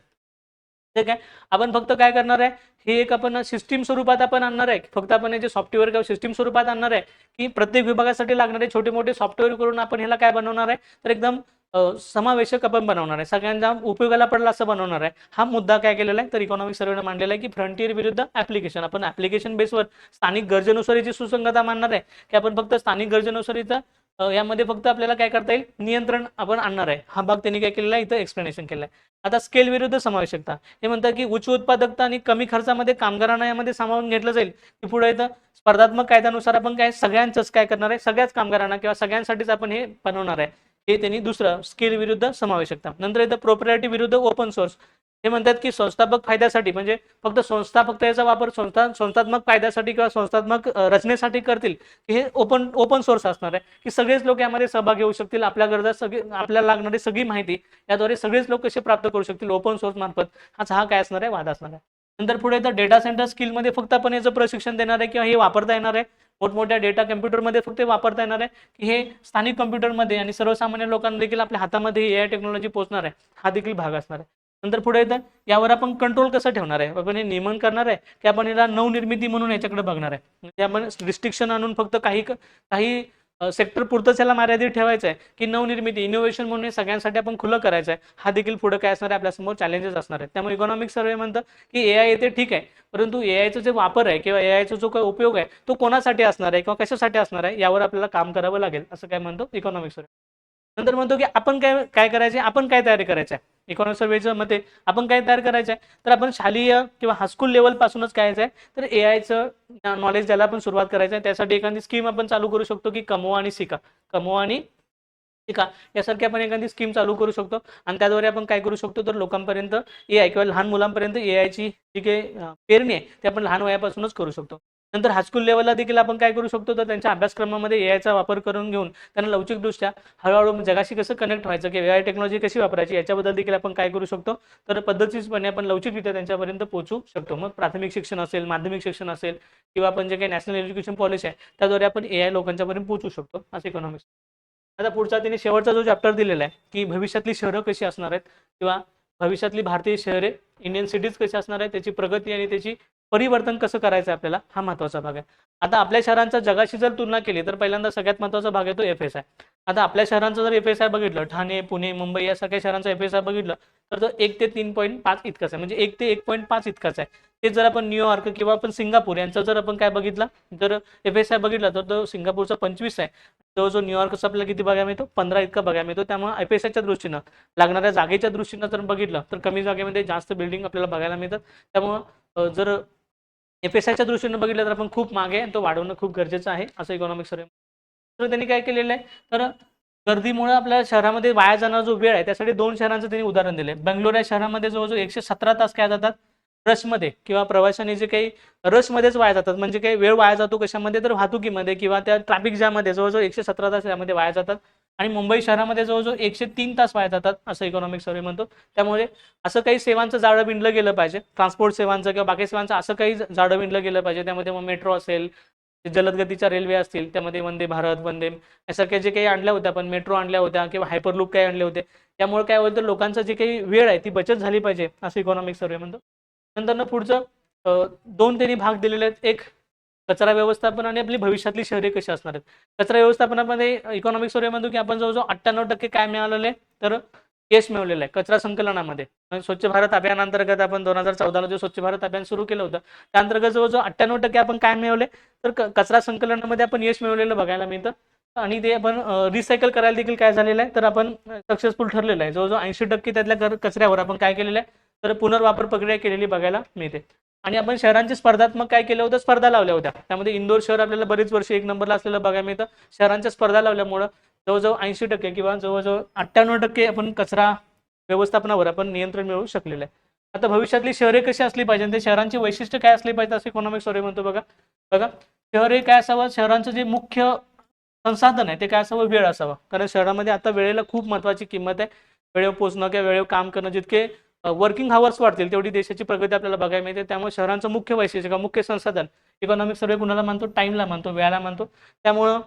ठीक आहे, आपण फक्त काय करणार आहे, हे एक आपण सिस्टीम स्वरूपात आपण आणणार आहे. फक्त आपण याचे सॉफ्टवेअर किंवा सिस्टीम स्वरूपात आणणार आहे की प्रत्येक विभागासाठी लागणारे छोटे मोठे सॉफ्टवेअर करून आपण ह्याला काय बनवणार आहे, तर एकदम समावेशक आपण बनवणार आहे, सगळ्यांना उपयोगाला पडला असं बनवणार आहे. हा मुद्दा काय केलेला आहे तर इकॉनॉमिक सर्व्हेने मांडलेला आहे की फ्रंटियर विरुद्ध ॲप्लिकेशन. आपण ॲप्लिकेशन बेसवर स्थानिक गरजेनुसारीची सुसंगता मानणार आहे की आपण फक्त स्थानिक गरजेनुसारीचा यामध्ये फक्त आपल्याला काय करता येईल, नियंत्रण आपण आणणार आहे. हा भाग त्यांनी काय केलेला आहे, इथं एक्सप्लेनेशन केलं आहे. आता स्केल विरुद्ध समावेशकता, हे म्हणतात की उच्च उत्पादकता आणि कमी खर्चामध्ये कामगारांना यामध्ये सामावून घेतलं जाईल. की पुढे येतं स्पर्धात्मक कायद्यानुसार आपण काय सगळ्यांचंच काय करणार आहे, सगळ्याच कामगारांना किंवा सगळ्यांसाठीच आपण हे बनवणार आहे. हे त्यांनी दुसरं स्केल विरुद्ध समावेशकता. नंतर येतं प्रोप्रायटरी विरुद्ध ओपन सोर्स. हे म्हणतात की संस्थात्मक फायद्यासाठी, म्हणजे फक्त याचा वापर संस्थात्मक फायद्यासाठी किंवा संस्थात्मक रचनेसाठी करतील, की हे ओपन सोर्स असणार आहे की सगळेच लोक यामध्ये सहभागी होऊ शकतील. आपल्या गरजा आपल्याला लागणारी सगळी माहिती याद्वारे सगळेच लोक कसे प्राप्त करू शकतील, ओपन सोर्स मार्फत. हा काय असणार आहे, वाद असणार आहे. नंतर पुढे येतं डेटा सेंटर स्किलमध्ये फक्त आपण याचं प्रशिक्षण देणार आहे किंवा हे वापरता येणार आहे मोठमोठ्या डेटा कम्प्युटरमध्ये फक्त वापरता येणार आहे की हे स्थानिक कम्प्युटरमध्ये आणि सर्वसामान्य लोकांना देखील आपल्या हातामध्ये AI टेक्नॉलॉजी पोहोचणार आहे. हा देखील भाग असणार आहे. नंतर पुढे येतं यावर आपण कंट्रोल कसं ठेवणार आहे, आपण हे नियमन करणार आहे की आपण याला नवनिर्मिती म्हणून याच्याकडे बघणार आहे. म्हणजे आपण रिस्ट्रिक्शन आणून फक्त काही सेक्टर पुरतंच याला मर्यादित ठेवायचं आहे की नवनिर्मिती इनोव्हेशन म्हणून हे सगळ्यांसाठी आपण खुलं करायचं आहे. हा देखील पुढे काय असणार आहे, आपल्यासमोर चॅलेंजेस असणार आहेत. त्यामुळे इकॉनॉमिक सर्व्हे म्हणतं की AI येते ठीक आहे, परंतु AIचा जे वापर आहे किंवा AIचा जो काही उपयोग आहे तो कोणासाठी असणार आहे किंवा कशासाठी असणार आहे यावर आपल्याला काम करावं लागेल, असं काय म्हणतो इकॉनॉमिक सर्व्हे. नंतर म्हणतो की आपण काय करायचे, आपण काय तयारी करायचं आहे. इकॉनॉमिक सर्व्हेच्या मते आपण काय तयार करायचं आहे, तर आपण शालेय किंवा हायस्कूल लेवल पासूनच काय आहे तर AIचं नॉलेज द्यायला आपण सुरुवात करायचं आहे. त्यासाठी एखादी स्कीम आपण चालू करू शकतो की कमवा आणि शिका यासारखी आपण एखादी स्कीम चालू करू शकतो आणि त्याद्वारे आपण काय करू शकतो तर लोकांपर्यंत AI किंवा लहान मुलांपर्यंत AIची जी काही पेरणी आहे ते आपण लहान वयापासूनच करू शकतो. नंतर हायस्कूल लेवलला देखील आपण काय करू शकतो तर त्यांच्या अभ्यासक्रमामध्ये AIचा वापर करून घेऊन त्यांना लवचिकदृष्ट्या हळूहळू जगाशी कसं कनेक्ट व्हायचं की AI टेक्नॉलॉजी कशी वापरायची याच्याबद्दल देखील आपण काय करू शकतो तर पद्धतशीरपणे आपण लवचिकरित्या त्यांच्यापर्यंत पोहोचू शकतो. मग प्राथमिक शिक्षण असेल, माध्यमिक शिक्षण असेल किंवा आपण जे काही नॅशनल एज्युकेशन पॉलिसी आहे त्याद्वारे आपण AI लोकांच्यापर्यंत पोहोचू शकतो, असं इकॉनॉमिक्स. आता पुढचा त्यांनी शेवटचा जो चॅप्टर दिलेला आहे की भविष्यातली शहरं कशी असणार आहेत किंवा भविष्यातली भारतीय शहरे इंडियन सिटीज कशी असणार आहे, त्याची प्रगती आणि त्याची परिवर्तन कसं करायचं आपल्याला, हा महत्त्वाचा भाग आहे. आता आपल्या शहरांचा जगाशी जर तुलना केली तर पहिल्यांदा सगळ्यात महत्त्वाचा भाग आहे तो FSI. आता आपल्या शहरांचा जर FSI बघितलं, ठाणे, पुणे, मुंबई या सगळ्या शहरांचा FSI बघितलं तर तो 1 ते 3.5 इतकाच आहे, म्हणजे 1 ते 1.5 इतकाच आहे. ते जर आपण न्यूयॉर्क किंवा आपण सिंगापूर यांचा जर आपण काय बघितलं तर FSI बघितला तर तो सिंगापूरचा 25 आहे, जो न्यूयॉर्कचा आपल्याला किती बघायला मिळतो 15 इतका बघायला मिळतो. त्यामुळे FSIच्या दृष्टीनं लागणाऱ्या जागेच्या दृष्टीनं जर बघितलं तर कमी जागेमध्ये जास्त बिल्डिंग आपल्याला बघायला मिळतात. त्यामुळं जर FSIच्या दृष्टीनं बघितलं तर आपण खूप मागे आहे, तो वाढवणं खूप गरजेचं आहे, असं इकॉनॉमिक सर्व्हे. तर त्यांनी काय केलेलं आहे तर गर्दीमुळे आपल्या शहरामध्ये वाया जाणारा जो वेळ आहे त्यासाठी 2 शहरांचं त्यांनी उदाहरण दिले. बेंगलोर या शहरामध्ये जवळजवळ 117 तास काय जातात रशमध्ये किंवा प्रवाशांनी जे काही रशमध्येच वाया जातात, म्हणजे काही वेळ वाया जातो कशामध्ये तर वाहतुकीमध्ये किंवा त्या ट्रॅफिक जॅममध्ये जवळजवळ 117 तास यामध्ये वाया जातात. आणि मुंबई शहरामध्ये जवळजवळ 103 तास वाया जातात असं इकॉनॉमिक सर्व्हे म्हणतो. त्यामुळे असं काही सेवांचं जाळं विणलं गेलं पाहिजे, ट्रान्सपोर्ट सेवांचं किंवा बाकी सेवांचं असं काही जाळं विणलं गेलं पाहिजे. त्यामध्ये मग मेट्रो असेल, जलदगतीच्या रेल्वे असतील, त्यामध्ये वंदे भारत, वंदे यासारख्या जे काही आणल्या होत्या, आपण मेट्रो आणल्या होत्या किंवा हायपरलूप काही आणले होते, त्यामुळे काय होतं, लोकांचं जे काही वेळ आहे ती बचत झाली पाहिजे असं इकॉनॉमिक सर्व्हे म्हणतो. नंतर पुढचं 2 भाग दिलेले आहेत. एक कचरा व्यवस्थापन आणि आपली भविष्यातली शहरे कशी असणार आहेत. कचरा व्यवस्थापनामध्ये इकॉनॉमिक सर्व्हे म्हणतो की आपण जवळजवळ 98% काय मिळालेलं आहे, तर यश मिळवलेलं आहे कचरा संकलनामध्ये. स्वच्छ भारत अभियानांतर्गत आपण 2014ला जो स्वच्छ भारत अभियान सुरू केलं होतं, त्या अंतर्गत जवळजवळ 98% आपण काय मिळवले, तर कचरा संकलनामध्ये आपण यश मिळवलेलं बघायला मिळतं. आणि ते आपण रिसायकल करायला देखील काय झालेलं आहे, तर आपण सक्सेसफुल ठरलेलं आहे. जवळजवळ 80% त्यातल्या कचऱ्यावर आपण काय केलेलं आहे, तर पुनर्वापर प्रक्रिया केलेली बघायला मिळते. आणि आपण शहरांची स्पर्धात्मक काय केलं होतं, स्पर्धा लावल्या होत्या. त्यामध्ये इंदोर शहर आपल्याला बरीच वर्ष 1 नंबरला असलेलं बघायला मिळतं. शहरांच्या स्पर्धा लावल्यामुळं जवळजवळ 80% किंवा जवळजवळ 98% आपण कचरा व्यवस्थापनावर आपण नियंत्रण मिळवू शकलेलं आहे. आता भविष्यातली शहरे कशी असली पाहिजे, ते शहरांची वैशिष्ट्य काय असली पाहिजे असं इकॉनॉमिक सर्व्हे म्हणतो. बघा शहर हे काय असावं, शहरांचं जे मुख्य संसाधन आहे ते काय असावं, वेळ असावा. कारण शहरामध्ये आता वेळेला खूप महत्त्वाची किंमत आहे. वेळेवर पोहोचणं किंवा वेळेवर काम करणं, जितके वर्किंग हावर्स वाढतील तेवढी देशाची प्रगती आपल्याला बघायला मिळते. त्यामुळे शहरांचं मुख्य वैशिष्ट्य किंवा मुख्य संसाधन इकॉनॉमिक सर्व्हे कुणाला मानतो, टाईमला मानतो, वेळाला मानतो. त्यामुळं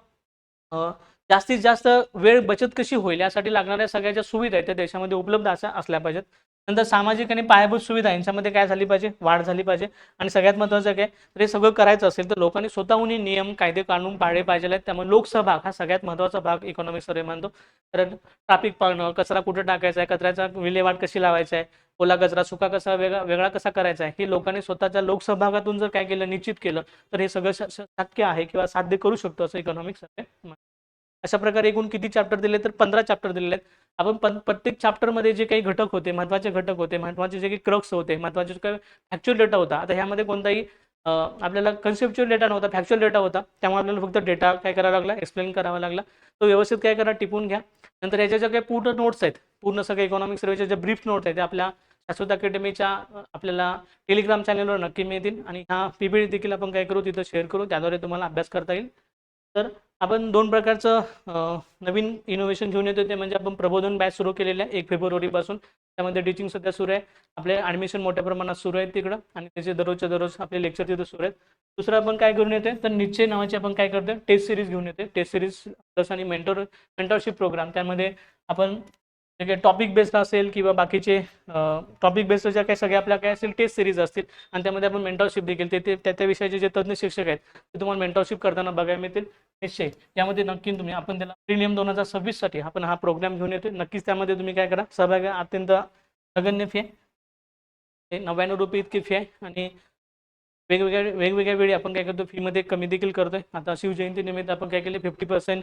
जास्तीत जास्त वेळ बचत कशी होईल यासाठी लागणाऱ्या सगळ्या ज्या सुविधा आहेत त्या देशामध्ये उपलब्ध असल्या पाहिजेत. नंतर सामाजिक आणि पायाभूत सुविधा यांच्यामध्ये काय झाली पाहिजे, वाढ झाली पाहिजे. आणि सगळ्यात महत्त्वाचं काय, तर हे सगळं करायचं असेल तर लोकांनी स्वतःहून नियम कायदे कानून पाळले पाहिजे आहेत. त्यामुळे लोकसहभाग हा सगळ्यात महत्त्वाचा भाग इकॉनॉमिक सर्व्हे मानतो. तर ट्रॅफिक पाळणं, कचरा कुठे टाकायचा आहे, कचऱ्याचा विल्हेवाट कशी लावायचा आहे, ओला कचरा सुका कचरा वेगळा कसा करायचा आहे, हे लोकांनी स्वतःच्या लोकसहभागातून जर काय केलं, निश्चित केलं, तर हे सगळं शक्य आहे किंवा साध्य करू शकतो असं इकॉनॉमिक सर्व्हे. अशा प्रकारे एकूण किती चॅप्टर दिले, तर 15 चॅप्टर दिलेले आहेत. आपण प्रत्येक चॅप्टरमध्ये जे काही घटक होते, महत्त्वाचे घटक होते, महत्त्वाचे जे काही क्रक्स होते, महत्त्वाचे काही फॅक्च्युअल डेटा होता. आता ह्यामध्ये कोणताही आपल्याला कन्सेप्च्युअल डेटा नव्हता, फॅक्च्युअल डेटा होता. त्यामुळे आपल्याला फक्त डेटा काय करावा लागला, एक्सप्लेन करावा लागला. तो व्यवस्थित काय करा, टिपून घ्या. नंतर याच्या ज्या काही पूर्ण नोट्स आहेत, पूर्ण सगळे इकॉनॉमिक सर्व्हेचे जे ब्रीफ नोट्स आहेत ते आपल्या शाश्वत अकॅडमीच्या आपल्याला टेलिग्राम चॅनलवर नक्की मिळतील. आणि हा पीपीटी देखील आपण काय करू, तिथं शेअर करू, त्याद्वारे तुम्हाला अभ्यास करता येईल. तर आपण 2 प्रकारचं नवीन इनोव्हेशन घेऊन येतो, ते म्हणजे आपण प्रबोधन बॅच सुरू केलेलं आहे 1 फेब्रुवारीपासून. त्यामध्ये टीचिंग सध्या सुरू आहे. आपले ॲडमिशन मोठ्या प्रमाणात सुरू आहेत तिकडं, आणि त्याचे दररोजच्या दररोज आपले लेक्चर तिथं सुरू आहेत. दुसरं आपण काय घेऊन येते, तर निश्चय नावाची आपण काय करतो, टेस्ट सिरीज घेऊन येते. टेस्ट सिरीज प्लस आणि मेंटरशिप प्रोग्राम. त्यामध्ये आपण जे काही टॉपिक बेस्ड असेल किंवा बाकीचे टॉपिक बेस्ड ज्या काही सगळ्या आपल्या काय असेल टेस्ट सिरीज असतील, आणि त्यामध्ये आपण मेंटरशिप देखील त्या विषयाचे जे तज्ञ शिक्षक आहेत ते तुम्हाला मेंटरशिप करताना बघायला मिळतील. निश्चय यामध्ये नक्की तुम्ही, आपण त्याला प्रीमियम 2026 साठी आपण हा प्रोग्राम घेऊन येतो. नक्कीच त्यामध्ये तुम्ही काय करा, सहभागी. अत्यंत नगण्य फी आहे, 99 रुपये इतकी फी आहे. आणि वेगवेगळ्या वेळी आपण काय करतो, फीमध्ये कमी देखील करतोय. आता शिवजयंती निमित्त आपण काय केले, 50%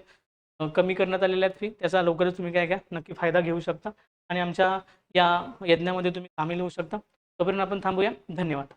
कमी करण्यात आलेल्या आहेत फी. त्याचा लवकरच तुम्ही काय नक्की फायदा घेऊ शकता आणि आमच्या या यज्ञामध्ये तुम्ही सामील होऊ शकता. तोपर्यंत आपण थांबूया. धन्यवाद.